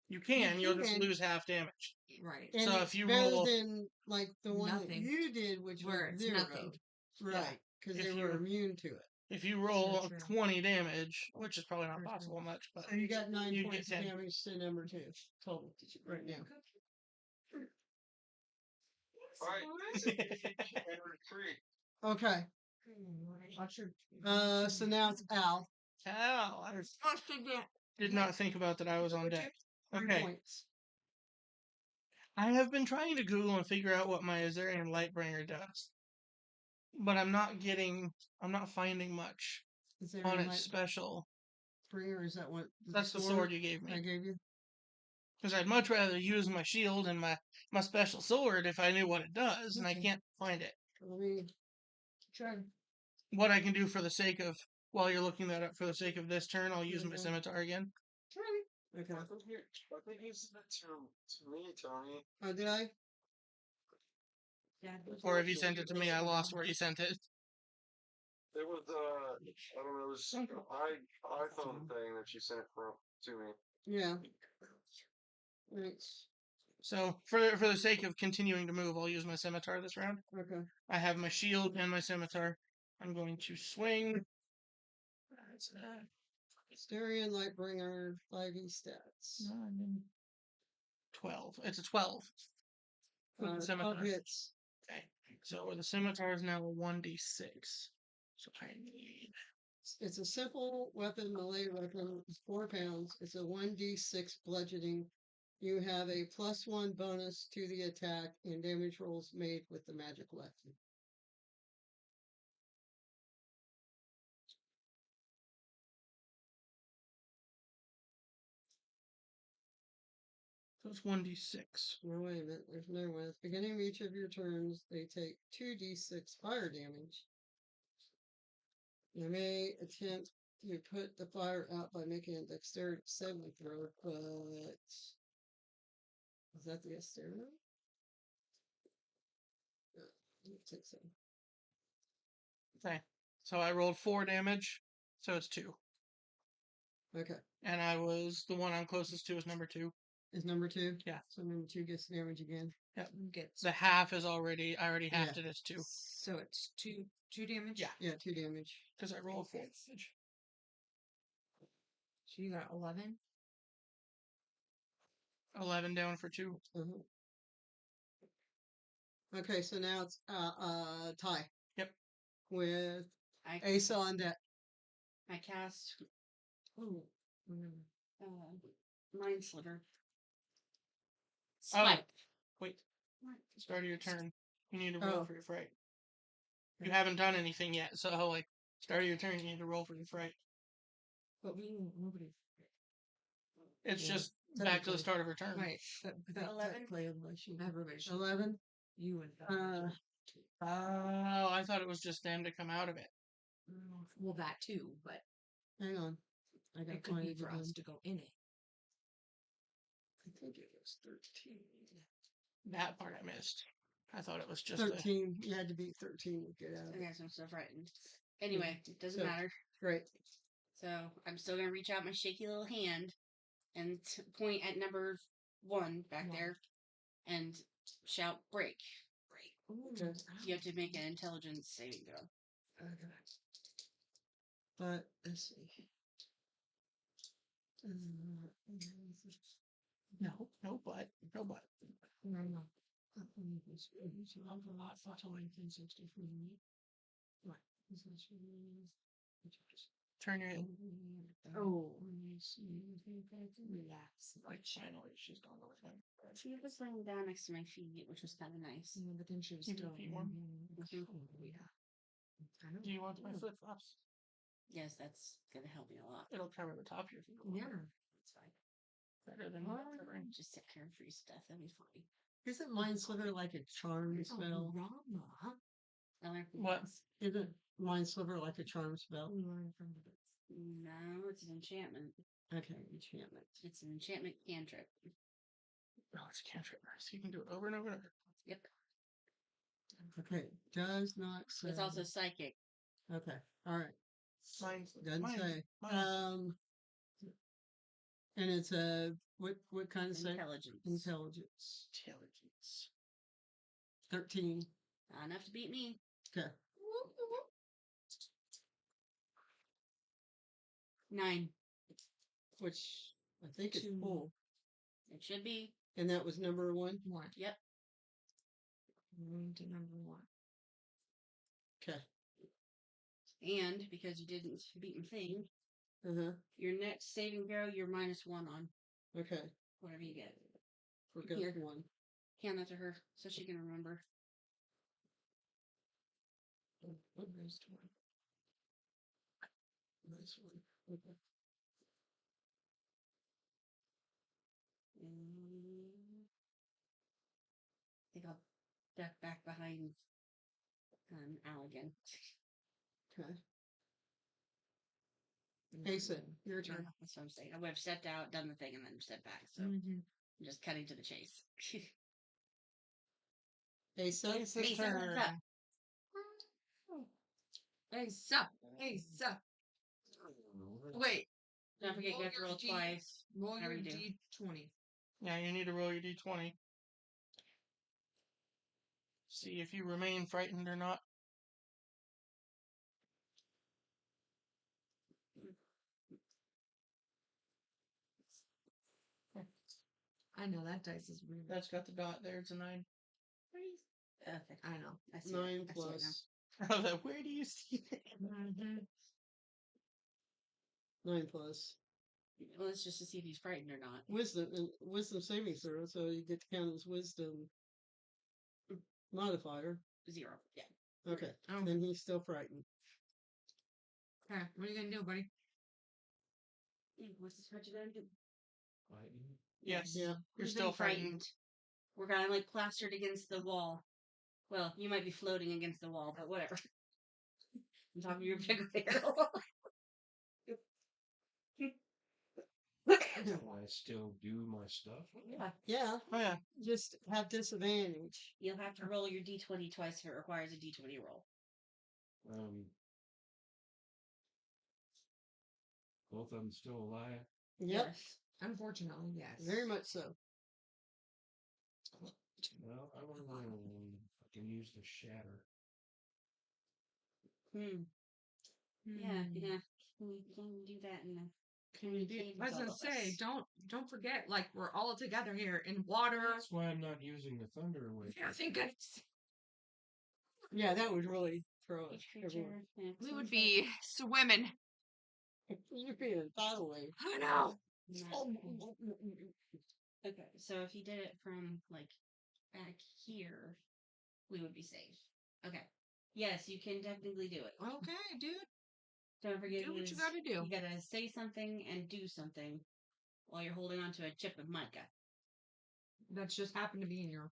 You can, you'll just can. lose half damage. Right. And So it's if you better roll- than like the one that Nothing. you did, which Where was it's 0. nothing. Right. Because If they were you- immune to it. If you roll True. 20 damage, which is probably not possible much, but So you got 9 you points get of 10. damage to number 2 total right now. Alright, and retreat. Okay. So now it's Al. Ow, I did not think about that I was on deck. 3 Okay. points. I have been trying to Google and figure out what my Azarian Lightbringer does. But I'm not finding much Is there on any its special. Bringer? Is that what? That's the sword you gave I me. gave you? Because I'd much rather use my shield and my special sword if I knew what it does, and I Okay. can't find it. Let me try. What I can do for the sake of, while you're looking that up, for the sake of this turn, I'll use my scimitar again. Okay. I think you sent it to me, Tony. Oh, did I? Or if you sent it to me, I lost where you sent it. It was I don't know, it was an iPhone thing that you sent it from to me. Yeah. Right. So, for the sake of continuing to move, I'll use my scimitar this round. Okay. I have my shield and my scimitar. I'm going to swing. That's Styrian Lightbringer 5e stats. 12. It's a 12. With the scimitar. 12 hits. Okay. So the scimitar is now a 1d6. So I need. It's a simple weapon, melee weapon. It's 4 pounds. It's a 1d6 bludgeoning. You have a +1 bonus to the attack and damage rolls made with the magic weapon. So it's 1d6. No, wait a minute. There's no one. At the beginning of each of your turns, they take 2d6 fire damage. You may attempt to put the fire out by making a dexterity saving throw, but is that the dexterity? No, I don't think so. Okay. So I rolled 4 damage. So it's 2. Okay. And I was the one I'm closest to is number 2. Is number 2? Yeah. So number 2 gets damage again. Yep. The half is already. I already halved it as 2. So it's two damage. Yeah. Yeah, 2 damage. Because I rolled 4 damage. So you got 11. 11 down for 2. Uh-huh. Okay, so now it's tie. Yep. With Asa on deck. I cast Oh. Mind Sliver. Oh. Spike. Wait. What? Start of your turn. You need to roll Oh. for your fright. You haven't done anything yet, so like start of your turn, you need to roll for your fright. But nobody. It's Yeah, just back to the technically. start of her turn. Right. But 11? Technically, unless you- everybody should. 11? You and Oh, I thought it was just them to come out of it. well, that too, but Hang on. I got it could be plenty for to us do. to go in it. I think it was 13. That part I missed. I thought it was just 13. You had to be 13 to get out of it. Okay, so I'm still frightened. Anyway, it doesn't So- matter. Right. So I'm still gonna reach out my shaky little hand and point at number 1 back there and shout break. Okay. You have to make an intelligence saving throw. Okay. But let's see. no, but. Turn your head. Oh. Relax. Like finally, she's gone over there. She was laying down next to my feet, which was kind of nice. Yeah, but then she was Keep your still. feet warm. Mhm. Yeah. Do you want my flip flops? Yes, that's gonna help me a lot. It'll cover the top of your feet. Yeah. That's fine. Better than covering. Just sit here and freeze to death. That'd be fine. Isn't Mind Sliver like a charm spell? Rama. I learned from What? this. Isn't Mind Sliver like a charm spell? We learned from this. No, it's an enchantment. Okay, enchantment. It's an enchantment cantrip. Oh, it's a cantrip. So you can do it over and over and over. Yep. Okay, does not say. It's also psychic. Okay, all right. Mine's Doesn't say. Mine. And it's a what kind of say? Intelligence. Intelligence. Intelligence. 13. Not enough to beat me. Okay. 9. Which I think is full. It should be. And that was number 1. Yep. To number 1. Okay. And because you didn't beat my thing, your next saving throw, you're -1 on Okay. whatever you get. For ghost Here. 1. Hand that to her so she can remember. Nice one. Nice one. Okay. I think I'll duck back behind Al again. Okay. Asa, your turn. That's what I'm saying. I would have stepped out, done the thing, and then stepped back. So I'm just cutting to the chase. Asa. Asa's Asa, turn. what's up? Hey, sup. Hey, sup. Wait. Don't forget you have to roll twice. Roll Whatever your you do. D20. Yeah, you need to roll your d20. See if you remain frightened or not. I know that dice is weird. That's got the dot there. It's a 9. Okay. I know. I see 9 it. I see it now. plus. I was like, where do you see that? 9 plus. Well, it's just to see if he's frightened or not. Wisdom and wisdom saving throw, so you get to count his wisdom modifier. 0. Yeah. Okay. Oh. Then he's still frightened. Okay, what are you gonna do, buddy? What's this? What you gonna do? Yes. Yeah. You're You've still been frightened. We're kind of like plastered against the wall. Well, you might be floating against the wall, but whatever. On top of your big barrel. Do I still do my stuff? Yeah. Yeah. Oh, yeah. Just have disadvantage. You'll have to roll your d20 twice if it requires a d20 roll. Both of them still alive. Yep. Yes. Unfortunately, yes. Very much so. Well, I want to I can use the shatter. Yeah, yeah. We can do that in the cave. I was gonna say, don't forget, like we're all together here in water. That's why I'm not using the thunder away. Yeah, thank goodness. Yeah, that would really throw it. Each creature. We would be swimming. You're being that way. I know. Okay, so if he did it from like back here, we would be safe. Okay. Yes, you can technically do it. Okay, dude. Don't forget, Do what you gotta do. You gotta say something and do something while you're holding onto a chip of mica. That's just happened to be in your.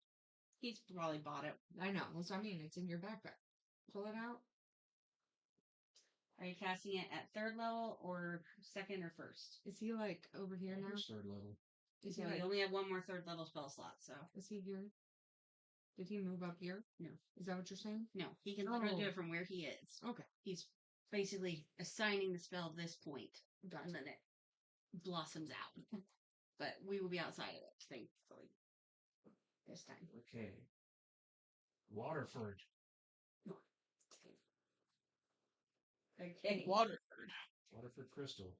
He's probably bought it. I know. That's what I mean. It's in your backpack. Pull it out. Are you casting it at third level or second or first? Is he like over here now? Third level. Is he So like? you only have one more third level spell slot, so Is he here? Did he move up here? no. Is that what you're saying? No, he can literally do Oh. it from where he is. Okay. He's basically assigning the spell this point, Gotcha. and then it blossoms out. But we will be outside of it, thankfully. This time. Okay. Waterford. Okay. Waterford. Waterford crystal.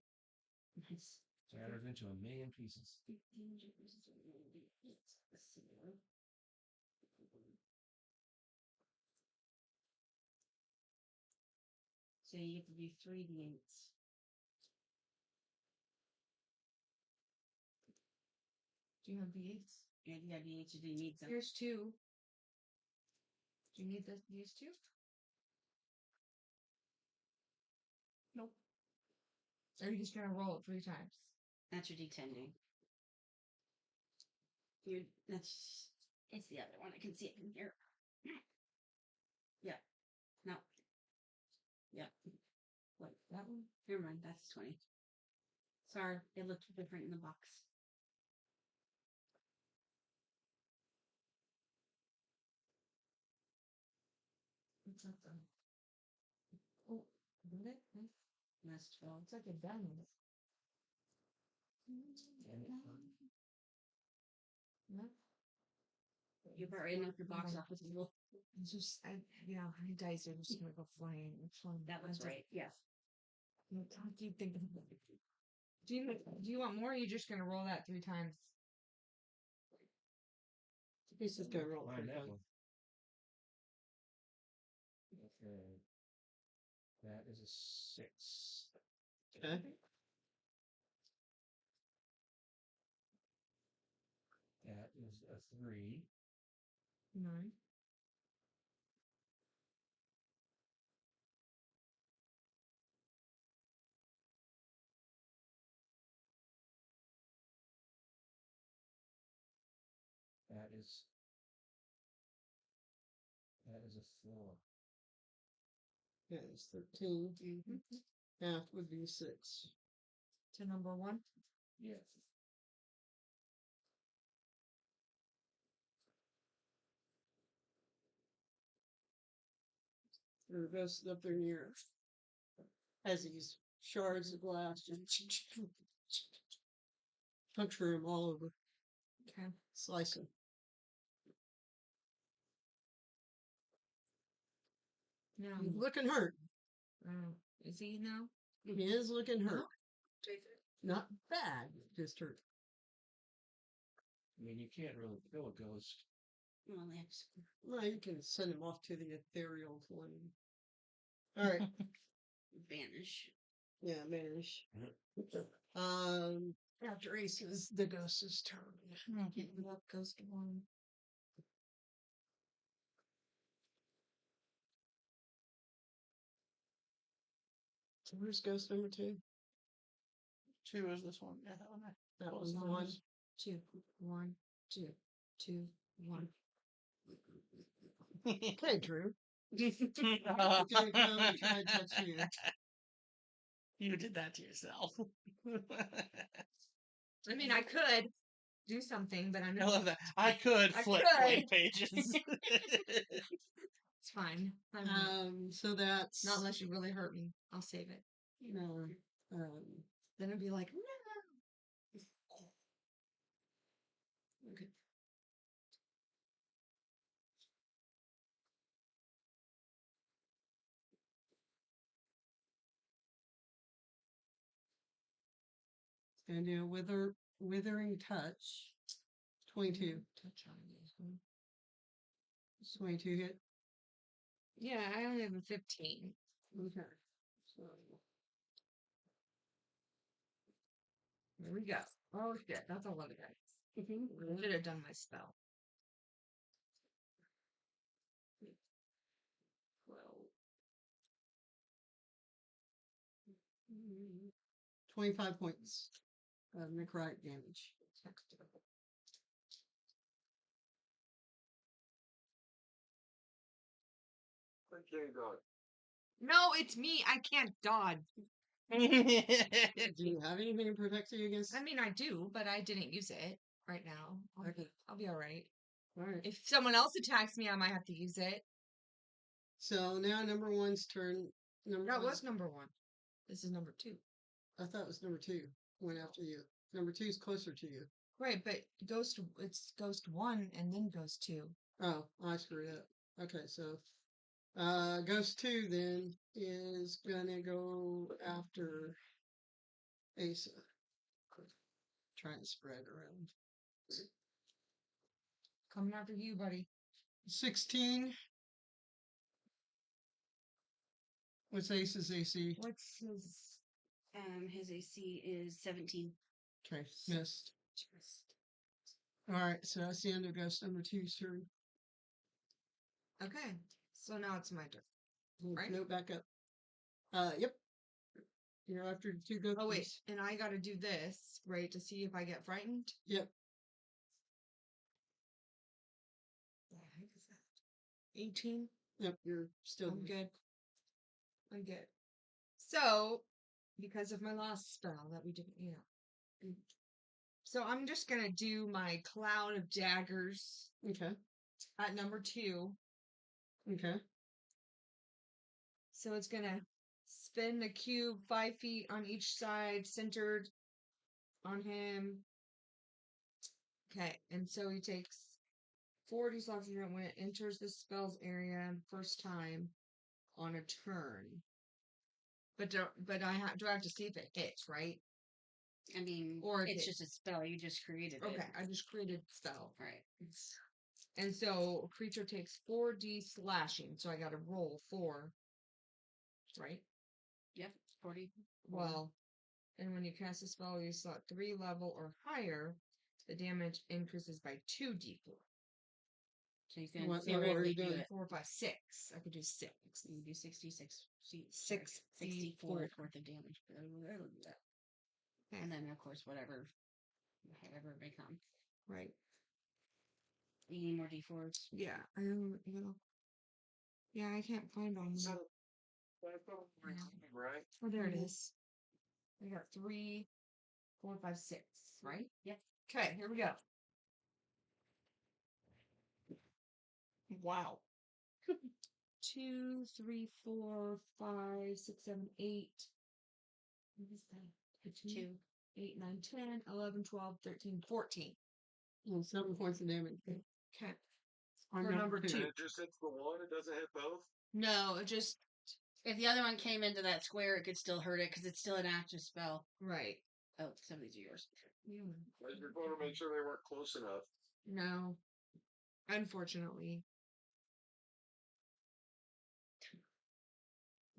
Nice. Shattered into a million pieces. So you get to do 3d8s. Do you have the eights? Yeah, you got d8s. You need some. Here's two. Do you need these two? Nope. Or are you just gonna roll it 3 times? That's your d10, dude. It's the other one. I can see it from here. Yeah. No. Yeah. What, that one? Never mind. That's 20. Sorry, it looked different in the box. What's that then? Oh, did it? That's 12. It's like a diamond. No? You better enough your box off with the little. It's just, yeah, my dice are just gonna go flying. It's fun. That was right. Yes. I keep thinking. Do you want more? Or are you just gonna roll that 3 times? He's just gonna roll Find for that fun. one. Okay. That is a 6. Okay. That is a 3. 9. That is a 4. Yeah, it's 13. Mm-hmm. Half would be 6. To number 1. Yes. Or goes up there near has these shards of glass just puncture him all over. Okay. Slice him. Now, He's looking hurt. is he now? He is looking hurt. Oh. Not bad, just hurt. I mean, you can't really kill a ghost. Well, that's Well, you can send him off to the ethereal plane. All right. vanish. Yeah, vanish. After Ace is the ghost's turn. That goes to 1. So where's ghost number 2? 2 is this one. Yeah, that one. That was the one. 2. 1, 2, 2, 1. Okay, Drew. He's gonna come and try and touch you. You did that to yourself. I mean, I could do something, but I'm I not. love that. I could I flip could. blank pages. It's fine. I won't. So that's Not unless you really hurt me. I'll save it. no. Then it'd be like, no. Okay. Gonna do a withering touch. 22. Touch on me. 22 hit. Yeah, I only have a 15. Okay. So Here we go. Oh shit, that's a lot of dice. I should have done my spell. 12. 25 points of necrotic damage. Okay, dog. No, it's me. I can't dodge. Do you have anything to protect you against? I mean, I do, but I didn't use it right now. I'll be all right. All right. If someone else attacks me, I might have to use it. So now number one's turn. That was number 1. This is number 2. I thought it was number 2 went after you. Number 2 is closer to you. Right, but it's Ghost 1 and then Ghost 2. Oh, I screwed up. Okay, so Ghost 2 then is gonna go after Asa. Trying to spread around. Coming after you, buddy. 16. What's Ace's AC? What's his? His AC is 17. Okay, missed. Alright, so that's the end of Ghost number 2's turn. Okay, so now it's my turn. Right? Note back up. Yep. You're after 2 ghosts. Oh wait, and I got to do this right to see if I get frightened. Yep. What the heck is that? 18. Yep, you're still I'm good. I'm good. So, because of my last spell that we didn't, So I'm just gonna do my cloud of daggers Okay. at number 2. Okay. So it's gonna spin the cube 5 feet on each side, centered on him. Okay, and so he takes 40 slots when it enters the spell's area first time on a turn. But do I have to see if it hits, right? I mean, Or it's just a spell. You just created it. Okay, I just created spell. Right. And so a creature takes 4d slashing, so I gotta roll 4. Right? Yep. 40. Well, and when you cast a spell, you slot 3 level or higher, the damage increases by 2d4. So you can What are theoretically you do doing? it. 4, 5, 6. I could do 6. You can do 66. 64 worth of damage. Okay. And then, of course, whatever it may come. Right. You need more d4s. Yeah. Yeah, I can't find them. Right? Oh, there it is. I got 3, 4, 5, 6. Right? Yep. Okay, here we go. Wow. 2, 3, 4, 5, 6, 7, 8. What is that? 2. 8, 9, 10, 11, 12, 13, 14. Well, 7 points of damage. Okay. On For number 2. And it just hits the one, it doesn't hit both? No, it just. If the other one came into that square, it could still hurt it because it's still an active spell. Right. Oh, some of these are yours. I just want to make sure they weren't close enough. No. Unfortunately.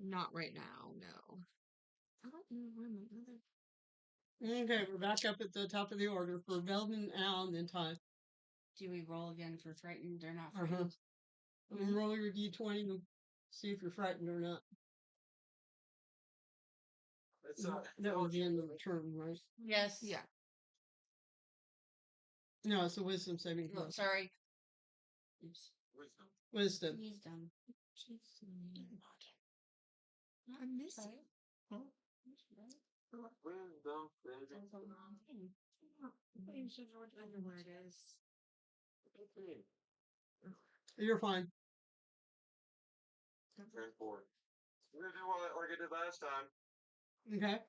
Not right now, no. I don't know where my other. Okay, we're back up at the top of the order for Veldman, Al, and then Todd. Do we roll again for frightened or not Uh-huh. frightened? And roll your d20 and see if you're frightened or not. It's That was the end of the turn, right? Yes. Yeah. No, it's a wisdom saving Oh, throw. sorry. Oops. Wisdom. He's done. I'm missing. Wisdom, baby. I know where it is. You're fine. Turn 4. We're gonna do what like I did last time. Okay.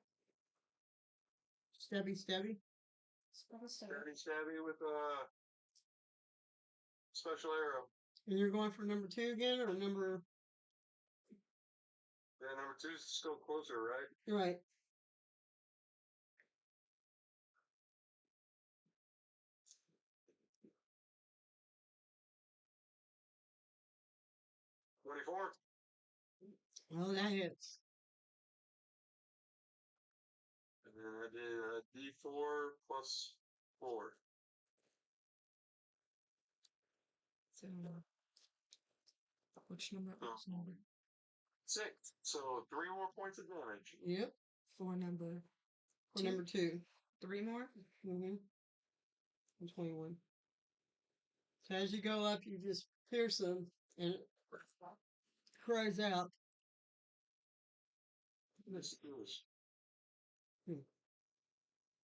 Stabby, stabby. Stabby with a special arrow. And you're going for number 2 again, or number... Yeah, number 2 is still closer, right? Right. $24. Well, that hits. And then I did a D4 plus 4. So, which number? Oh. Which number? 6. So 3 more points of damage. Yep. For number For two. number 2. 3 more? Mm-hmm. 21. So as you go up, you just pierce them, and it cries out. This is. And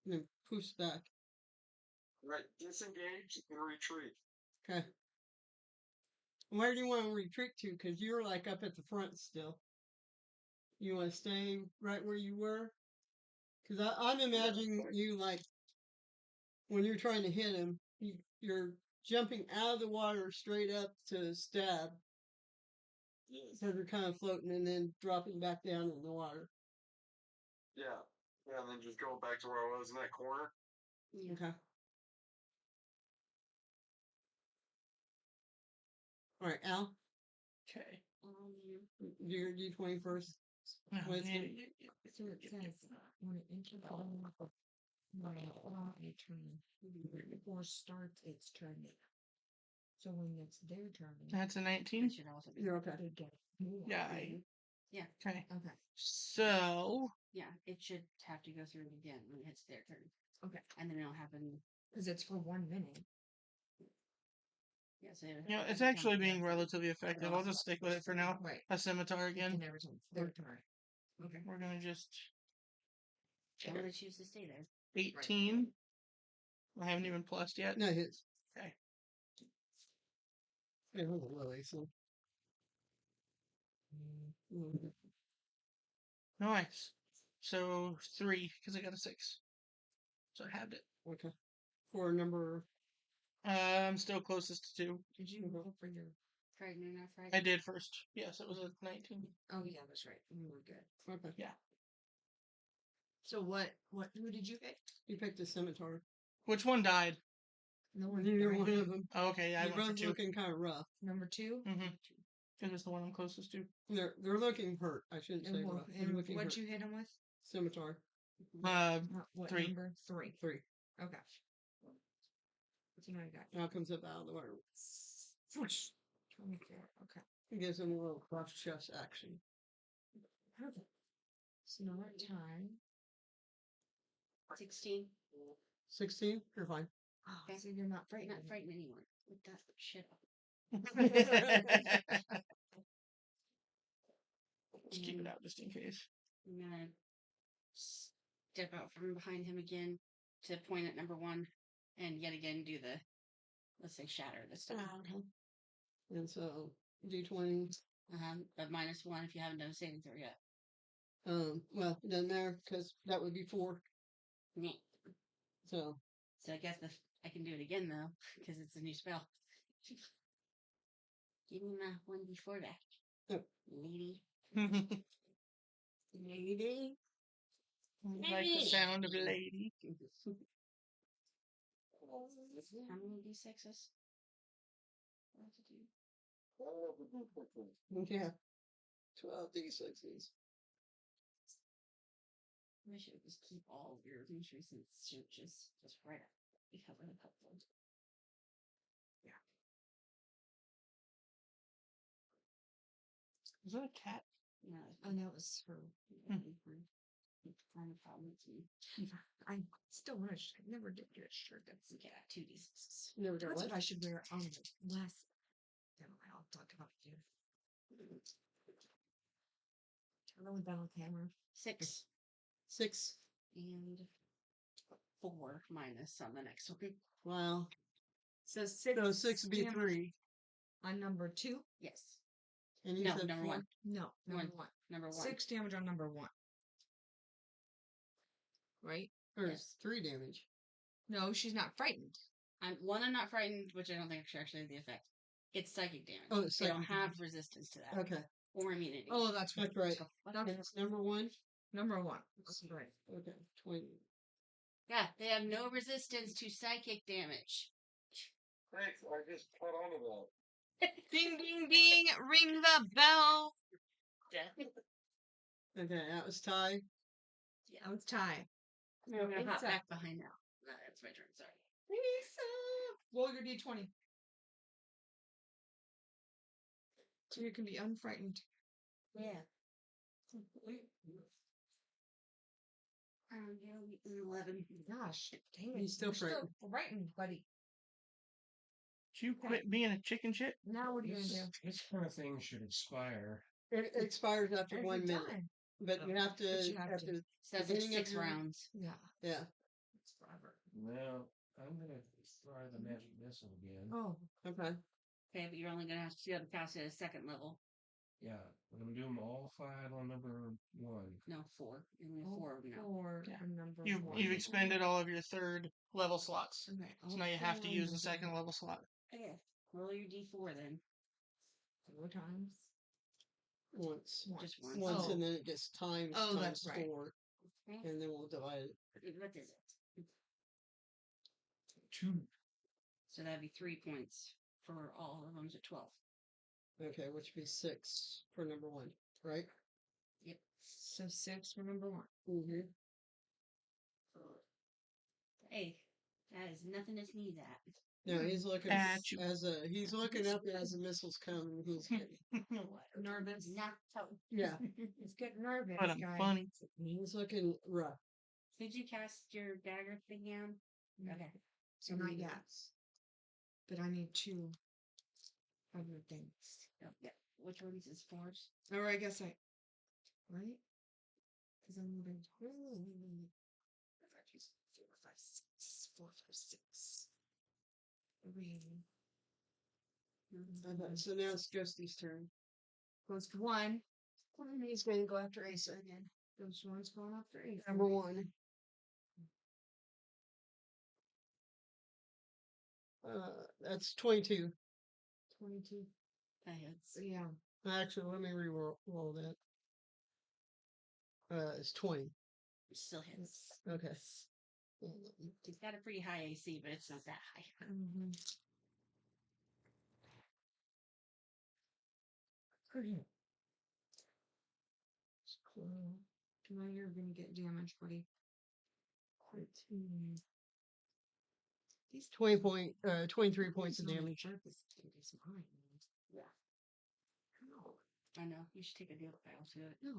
then poofs back. Right, disengage and retreat. Okay. Where do you want to retreat to? Because you're like up at the front still. You want to stay right where you were? Because I'm imagining you like when you're trying to hit him, you're jumping out of the water straight up to stab. Yes. So they're kind of floating and then dropping back down in the water. Yeah. Yeah, and then just go back to where I was in that corner. Yeah. Okay. All right, Al, Okay. do your D20 first. With Yeah, him. So it says when it enters the a turn before starts its turn. So when it's their turn, That's a It 19. should also be. You're okay. they get more. Yeah. Yeah. Okay. Okay. So Yeah, it should have to go through it again when it hits their turn. Okay. And then it'll happen. Because it's for 1 minute. Yeah, so it's actually being relatively effective. I'll just stick with it for now. Right. A scimitar again. And every time it's their turn. Okay. We're gonna just I'm gonna choose to stay there. 18. I haven't even plussed yet. No, it hits. Okay. Yeah, hold on, Lily, so. Mm. Nice. So 3 because I got a 6. So I halved it. Okay. For number. I'm still closest to 2. Did you roll for your? Frightened or not I frightened? did first. Yes, it was a 19. Oh yeah, that's right. We were good. Okay. Yeah. So who did you pick? You picked a scimitar. Which one died? No one. Neither died. one of them. Oh, okay, yeah, I They're went for both 2. looking kind of rough. Number 2. Mm-hmm. It was the one I'm closest to. They're looking hurt. I shouldn't say rough. They're And looking what hurt. you hit him with? Scimitar. What 3. number? 3. 3. Okay. So now I got Now comes up out of the water. 24. Okay. It gives them a little cross chest action. Perfect. So now our time. 16. 16? You're fine. Oh, Okay. so you're not I'm frightened. not frightened anymore. With that shit up. Just keep it out just in case. I'm gonna step out from behind him again to point at number 1 and yet again do the, let's say, shatter this time. Okay. And so, D20. But -1 if you haven't done a saving throw yet. Well, it doesn't matter because that would be 4. Yeah. So, So I guess I can do it again though, because it's a new spell. Give me my 1d4 back. Oh. Lady. lady. Like the sound of a lady. How many d6s? Yeah. 12 D6s. I should just keep all of your most recent searches just right up. Because I'm helpful. Is that a cat? No, And that was her. Find a problem with me. I still wish I never did get a shirt. That's Okay, 2 d6s. Never done That's what? what I should wear on the last. I'll talk about it later. Turn with battle camera. 6 6. and 4 minus on the next one. Wow. So 6. So 6 would be damage 3. on number 2. Yes. And you No, said number 4? 1. No, number One. 1. Number 1. 6 damage on number 1. Right? Or Yes. 3 damage. No, she's not frightened. I'm not frightened, which I don't think should actually have the effect. It's psychic damage. Oh, it's They don't psychic have resistance to that. Okay. Or immunity. Oh, that's right. That's right. So, And it's number 1? Number 1. That's right. Okay. 20. yeah, they have no resistance to psychic damage. Thanks, I just caught on to that. Ding, ding, ding. Ring the bell. Okay, that was Ty. That was Ty. I'm gonna hop Lisa. back behind now. No, that's my turn. Sorry. Lisa. Roll your d20. So you can be unfrightened. Yeah. Yeah, 11. Gosh, dang it. He's still You're frightened. frightened, buddy. Did you quit being a chicken shit? Now what are you going to do? This kind of thing should expire. It expires after You're 1 minute, done. but you have to But you have at to. the So that's like beginning of 6 your rounds. Yeah. yeah. It's forever. Well, I'm gonna try the magic missile again. Oh. Okay. Okay, but you're only gonna have to be able to cast it at a second level. Yeah, I'm gonna do them all 5 on number 1. No, 4. Only 4 of them now. Four Yeah. and number You've one. you've expended all of your third level slots. Okay. So now you have to use the second level slot. Okay. Roll your d4 then. 4 times. Once. Just once. Once, Oh. and then it gets times Oh, times that's right. 4, Okay. and then we'll divide it. What is it? 2. So that'd be 3 points for all of them to 12. Okay, which would be 6 for number 1, right? Yep. So 6 for number 1. Mm-hmm. Hey, that is nothing to sneeze at. No, he's looking At you. he's looking up as the missiles come. And he's Nervous. Not so. yeah, He's getting nervous, But I'm guys. funny. he's looking rough. Did you cast your dagger thing down? Okay. So not yet. But I need 2 other things. Yep. Which ones is force? Or I guess I. Right? Because I'm moving. 4, 5, 6. 4, 5, 6. 3. So now it's Justy's turn. Goes to 1. And he's going to go after Asa again. Goes 1's going after Asa. Number 1. That's 22. 22. That hits. Yeah. Actually, let me re-roll that. It's 20. It still hits. Okay. It's got a pretty high AC, but it's not that high. Mm-hmm. Now you're gonna get damaged, buddy. 13. He's 23 points of damage. Yeah. No. I know. You should take a deal file to it. No.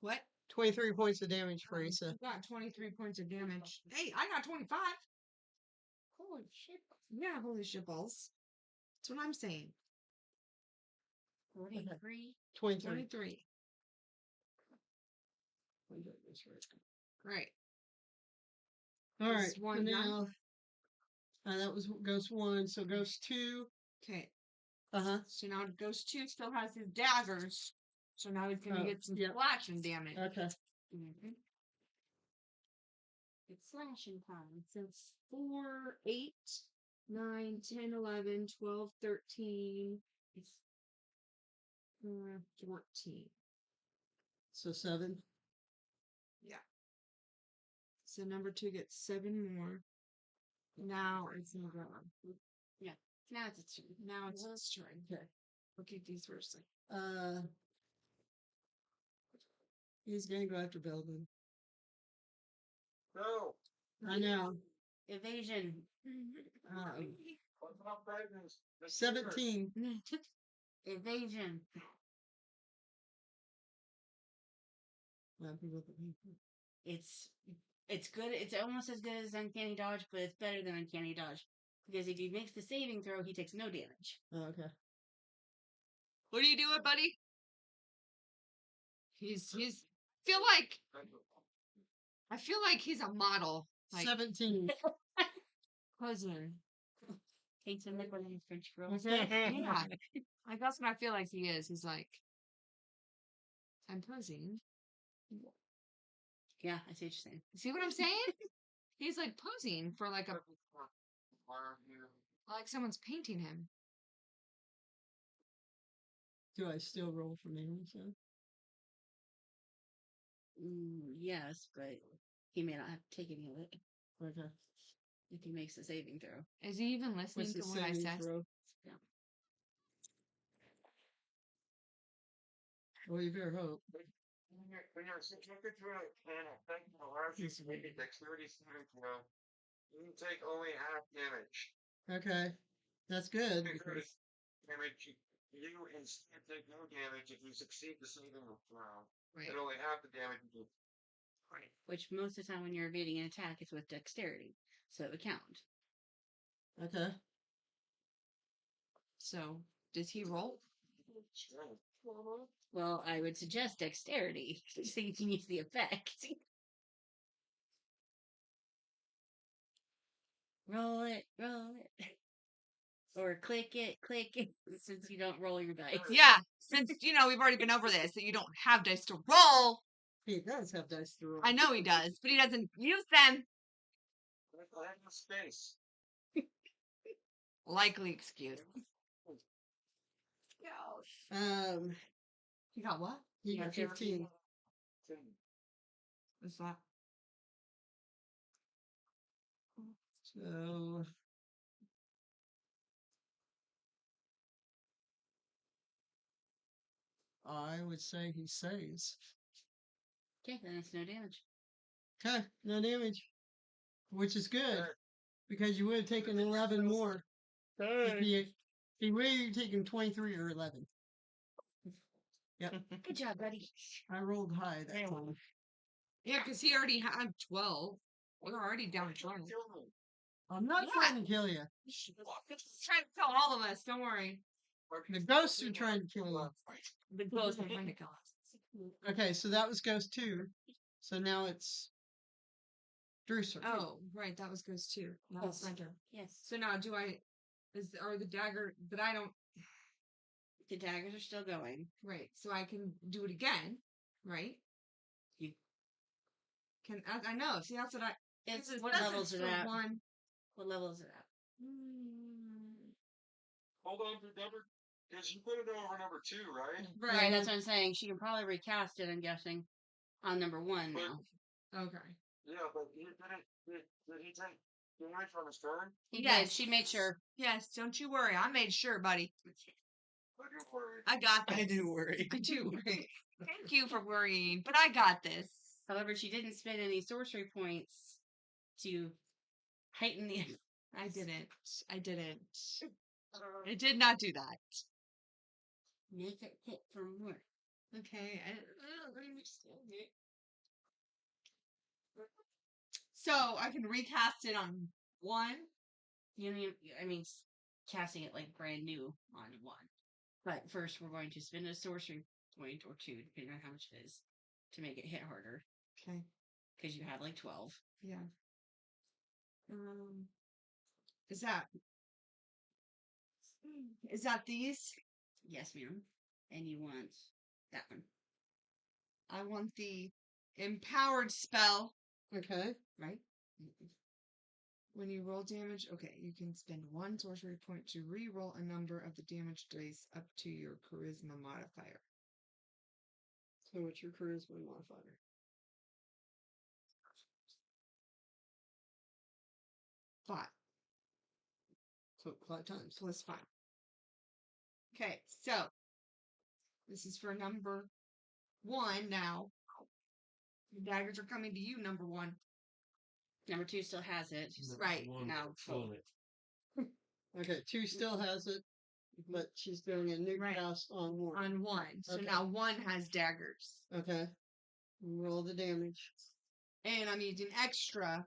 What? 23 points of damage for Asa. You got 23 points of damage. Hey, I got 25. Holy shit. Yeah, holy shit balls. That's what I'm saying. 43. 23. 23. Right. All right. Is So one now, that was Ghost 1. So Ghost 2. Okay. Uh-huh. So now Ghost 2 still has his daggers. So now he's going to get some slashing damage. Okay. Mm-hmm. It's slashing time. So 4, 8, 9, 10, 11, 12, 13. It's 14. So 7. Yeah. So number 2 gets 7 more. Now it's gonna go. Yeah. Now it's its turn. Now it's his turn. Okay. We'll keep these first. He's going to go after Belvin. No. I know. Evasion. What's up, pregnant? 17. Evasion. It's good. It's almost as good as Uncanny Dodge, but it's better than Uncanny Dodge. Because if he makes the saving throw, he takes no damage. Oh, okay. What are you doing, buddy? He's I feel like he's a model. Like 17. posing. Hates him like one of these French girls. Yeah. Like that's what I feel like he is. He's like I'm posing. Yeah, I see what you're saying. See what I'm saying? He's like posing for like someone's painting him. Do I still roll for damage? Yes, but he may not have to take any of it Okay. if he makes a saving throw. Is he even listening What's to the what I saving said? throw? Yeah. Well, you better hope. when you're subjected to an effect that allows you to make a dexterity saving throw, you can take only half damage. Okay, that's good. Because damage, you instead take no damage if you succeed the saving throw. Right. And only half the damage you do. Right. Which most of the time when you're evading an attack, it's with dexterity, so it would count. Okay. So, does he roll? Strength. Well, I would suggest dexterity so you can use the effect. Roll it, or click it, since you don't roll your dice. Yeah, since we've already been over this, that you don't have dice to roll. He does have dice to roll. I know he does, but he doesn't use them. I have no space. Likely excuse. Um, You got what? he Yeah, got 15. What's that? So I would say he saves. Okay, then it's no damage. Okay, no damage, which is good because you would have taken 11 more. If he would have taken 23 or 11. Yep, Good job, buddy. I rolled high that time. Yeah, because he already had 12. We're already down to 12. I'm not trying to kill you. He's trying to kill all of us. Don't worry. The ghosts are trying to kill you. The ghosts are trying to kill us. Okay, so that was ghost 2. So now it's Drew's turn. Oh, right. That was Ghost 2. Now it's my turn. Yes. So now are the dagger, but I don't, The daggers are still going. right. So I can do it again, right? You I know. See, that's what It's it what says levels it's are for at? one. What level is it at? Hold on to number, because you put it over number 2, right? Right, that's what I'm saying. She can probably recast it, I'm guessing, on number 1 now. Okay. Yeah, but did he take damage from his turn? He Yes. did. She made sure. Yes, don't you worry. I made sure, buddy. I do worry. I got this. I do worry. I do worry. Thank you for worrying, but I got this. However, she didn't spend any sorcery points to heighten the. I didn't. I did not do that. Make it hit for more. Okay. I don't understand it. So I can recast it on 1. I mean, casting it like brand new on 1. But first, we're going to spend a sorcery point or 2, depending on how much it is, to make it hit harder. Okay. Because you have like 12. Yeah. Is that these? Yes, ma'am. And you want that one. I want the empowered spell. Okay. Right? When you roll damage, okay, you can spend 1 sorcery point to re-roll a number of the damage dice up to your charisma modifier. So what's your charisma modifier? 5 So 5 times. plus 5. Okay, so this is for number 1 now. The daggers are coming to you, number 1. Number 2 still has it. Right. Now, Okay, 2 still has it, but she's doing a new Right. cast on 1. On 1. So Okay. now 1 has daggers. Okay. Roll the damage. And I'm using extra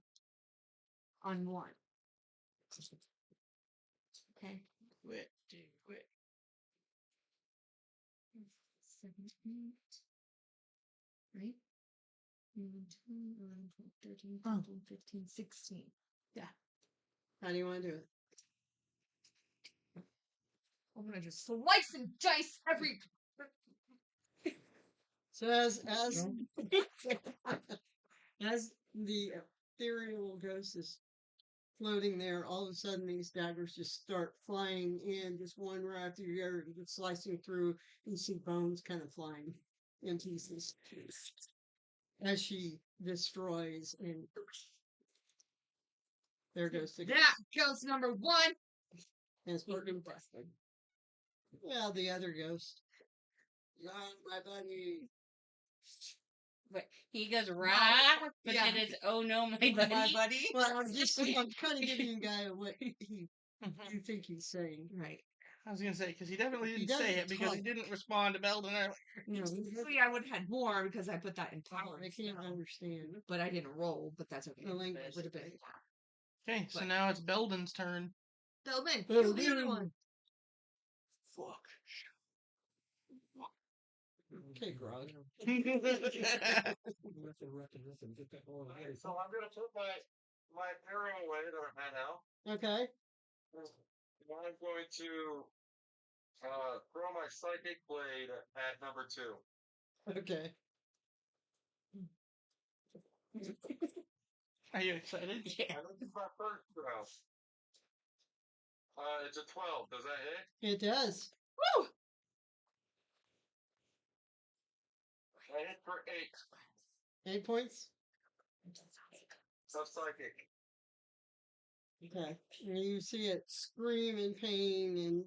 on 1. Okay. Quit. 7, 8. Right? 9, 10, 11, 12, 13, 14, 15, 16. Yeah. How do you want to do it? I'm going to just slice and dice every. So as as the ethereal ghost is floating there, all of a sudden these daggers just start flying in, just one right after the other, just slicing through. You see bones kind of flying in pieces as she destroys, and there goes the ghost. That goes number 1. And it's working. Well, the other ghost. Run, my buddy. But he goes rah, but yeah. then it's oh no, my My buddy. buddy. Well, I'm kind of giving you guy what you think he's saying. Right. I was gonna say because he definitely He didn't say doesn't it because he talk. didn't respond to Belden earlier. You know, See, I would have had more because I put that in power. I can't understand But I didn't roll, but that's okay. the language. Would have been. Okay, so But- now it's Belden's turn. Belvin, Oh, kill the other dude. one. Fuck. Okay, Grog. Okay, so I'm gonna put my arrow away that I had out. Okay. And I'm going to throw my psychic blade at number 2. Okay. Are you excited? Yeah. And this is my first throw. It's a 12. Does that hit? It does. Woo! I hit for 8. 8 points. So psychic. Okay. And you see it scream in pain and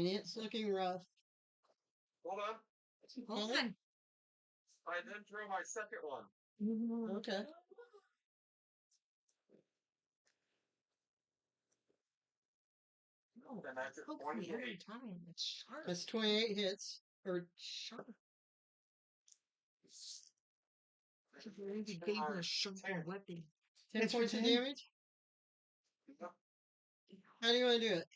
it's looking rough. Hold on. Hold Okay. on. I then throw my second one. Okay. And that's at Poke me every 28. time. It's sharp. That's 28 hits. Or Sharp. Maybe gave me a sharp weapon. 10 It's for points of 10? damage. How do you want to do it?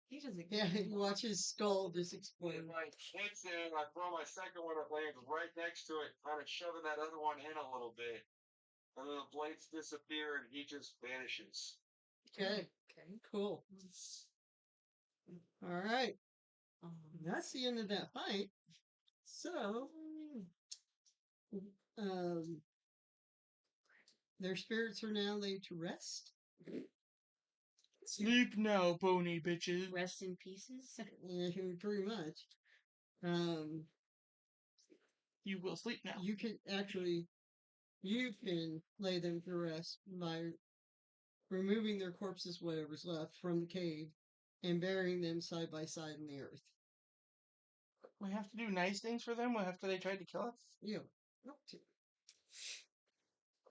He doesn't. Yeah, you watch his skull just When explode. my hits in, I throw my second one, it lands right next to it, kind of shoving that other one in a little bit. And then the blades disappear and he just vanishes. Okay. Okay. Cool. All right. That's the end of that fight. So, their spirits are now laid to rest. Sleep now, pony bitches. Rest in pieces. Yeah, pretty much. You will sleep now. You can lay them to rest by removing their corpses, whatever's left, from the cave and burying them side by side in the earth. We have to do nice things for them after they tried to kill us. You.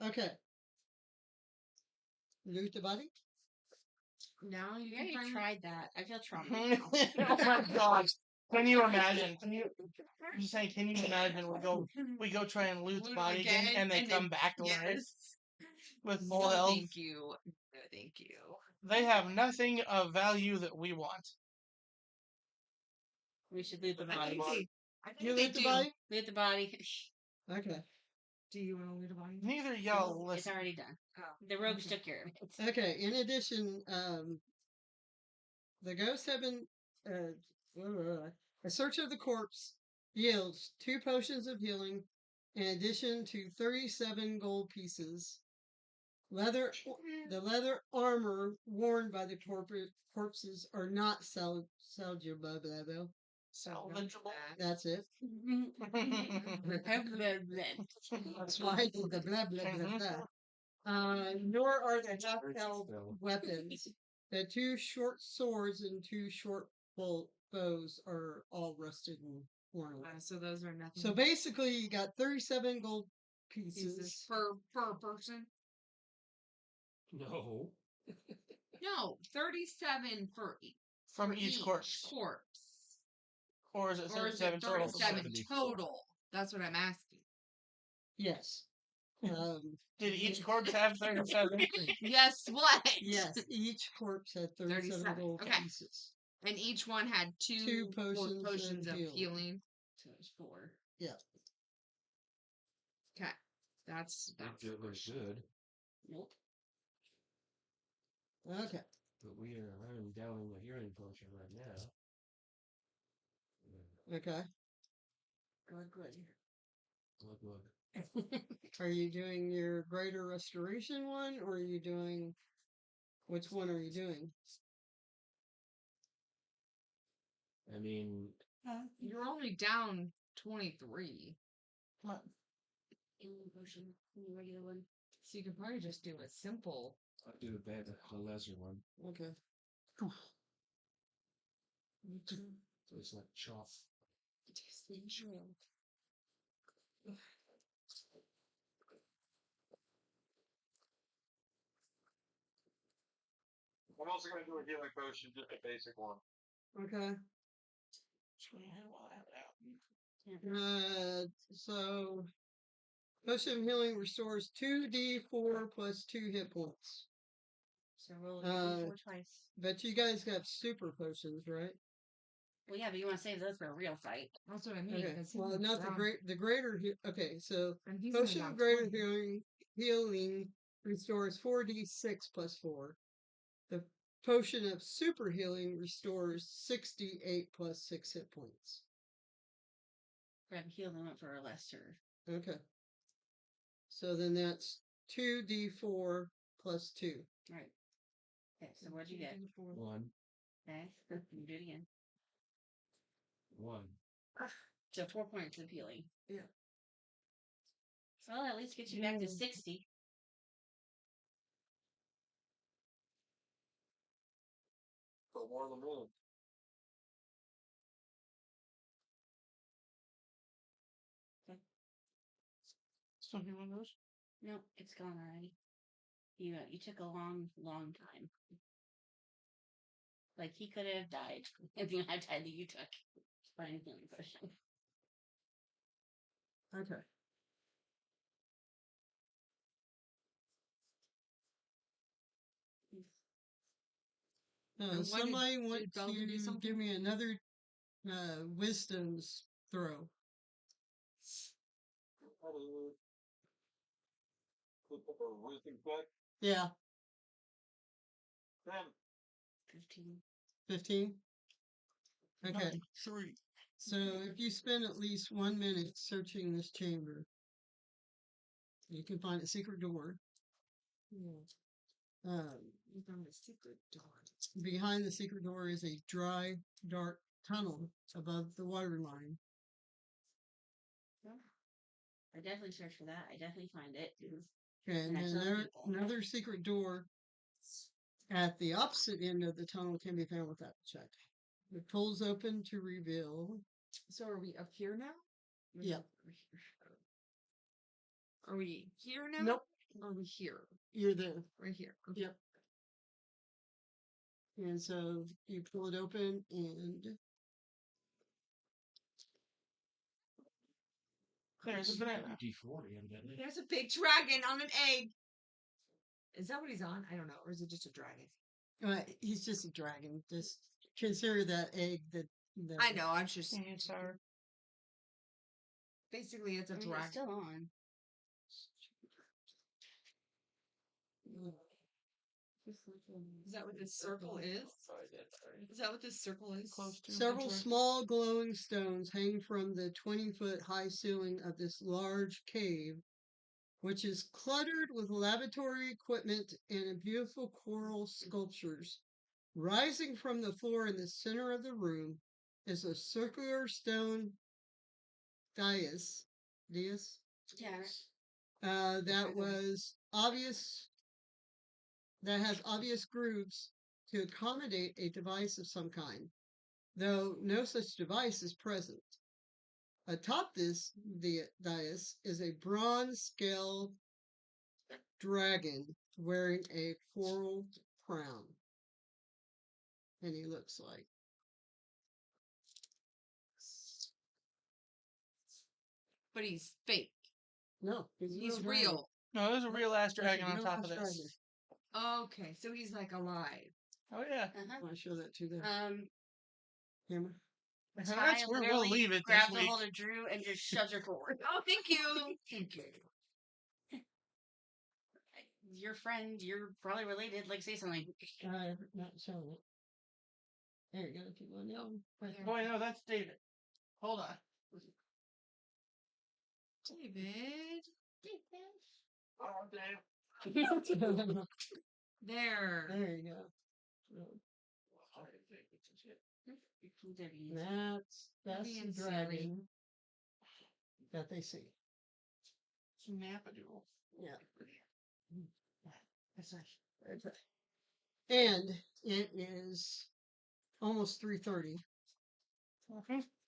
Okay. Loot the body? Now you You can already find tried that. I feel traumatized. Oh my gosh. Can you imagine? I'm just saying, can you imagine we go try and loot the Loot body again again, and they and come then- back alive yes. with full No, health? thank you. No, thank you. They have nothing of value that we want. We should loot the I body. think they, I think You they loot the do. body? Loot the body. Okay. Do you want to loot a body? Neither y'all It's listen. already done. Oh. The rogues took care of it. Okay. In addition, the ghosts have been. A search of the corpse yields 2 potions of healing, in addition to 37 gold pieces. The leather armor worn by the corpses are not salvageable. Salvageable. That's it. That's why it's the blah blah blah blah. Nor are the half-held weapons. The 2 short swords and 2 short bows are all rusted and worn away. So those are nothing. So basically, you got 37 gold pieces. per person. No. No, 37 From each corpse. Or is it Or is 37 it total? 37 total? That's what I'm asking. Yes. Did each corpse have 37? Yes, what? Yes, each corpse had 37 37, gold okay. pieces. And each one had two potions of healing. So it's 4. Yeah. Okay. That's Not feel very good, Nope. Okay. but I'm downing the healing potion right now. Okay. Good. Look. Are you doing your greater restoration one, or are you doing? Which one are you doing? I mean, You're only down 23. Healing potion. The regular one. So you could probably just do a simple. I'll do the lesser one. Okay. So it's like chalk. I'm also going to do a healing potion, just a basic one. Okay. So potion of healing restores 2d4 plus 2 hit points. So roll a d4 twice. But you guys got super potions, right? Well, yeah, but you want to save those for a real fight. That's what I mean. Okay. 'cause Well, he's not down, the greater. Okay, so and he's only potion down of greater 20. healing restores 4d6 plus 4. The potion of super healing restores 68 plus 6 hit points. Grab heal them up for a lesser. Okay. So then that's 2d4 plus 2. Right. Okay, so what'd you get? 1. Okay, you do it again. 1. So 4 points of healing. Yeah. Well, at least get you back to 60. For more than me. Still need one of those? No, it's gone already. You took a long, long time. Like he could have died in the amount of time that you took finding healing potion. Okay. And what Somebody did want Belva do to something? give me another wisdom's throw. Wisdom check. Yeah, 10. 15. 15. Okay. 3. So if you spend at least 1 minute searching this chamber, you can find a secret door. We found a secret door. Behind the secret door is a dry, dark tunnel above the water line. I definitely search for that. I definitely find it. And I then tell there, people. another secret door at the opposite end of the tunnel can be found without a check. It pulls open to reveal. So are we up here now? Yeah. Are we here now? Nope. Or are we here? You're there. Right here. Okay. Yep. And so you pull it open and There's a banana. D4, evidently. There's a big dragon on an egg. Is that what he's on? I don't know. Or is it just a dragon? he's just a dragon. Just consider that egg that. I know. I'm just. It's sour. Basically, it's a I mean, dragon. it's still on. Is that what this circle is? Is that what this circle is? Close to Several Interact. small glowing stones hang from the 20-foot high ceiling of this large cave, which is cluttered with laboratory equipment and beautiful coral sculptures. Rising from the floor in the center of the room is a circular stone dais. Yeah. That was obvious. That has obvious grooves to accommodate a device of some kind, though no such device is present. Atop the dais is a bronze scale dragon wearing a coral crown. And he looks like. But he's fake. No, he's He's real. real. No, there's a real ass dragon on real top ass of dragon. this. Okay, so he's like alive. Oh, yeah. Uh-huh. I want to show that to them. Camera. That's Ty where we'll literally leave it this grabs a week. hold of Drew and just shoves her forward. Oh, thank you. Thank you. Your friend, you're probably related. Like, say something. Not showing it. There you go. If you want to know. Oh, I know, that's David. Hold on. David. Oh, damn. There. There you go. That's the Being dragon silly. that they see. Snapadoodle. Yeah. That's right. And it is almost 3:30.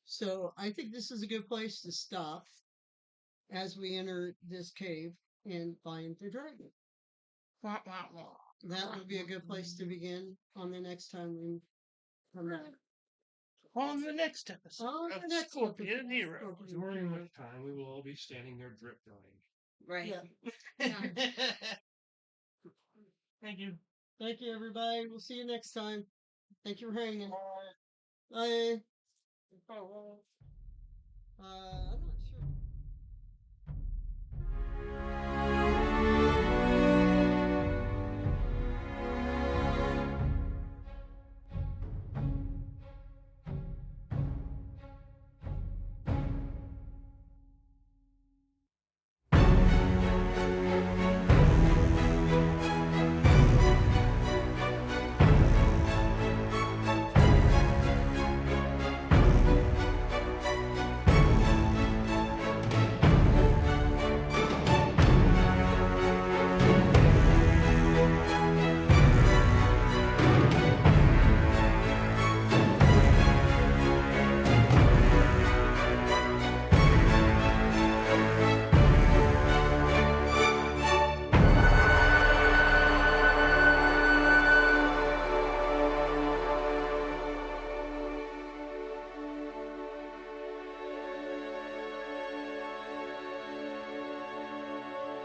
So I think this is a good place to stop as we enter this cave and find the dragon. That would be a good place to begin on the next time we come back. On the next episode On of the next Scorpion episode. Hero. During which time we will all be standing there drip drying. Right. Yeah. Thank you. Thank you, everybody. We'll see you next time. Thank you for hanging. Bye. I'm not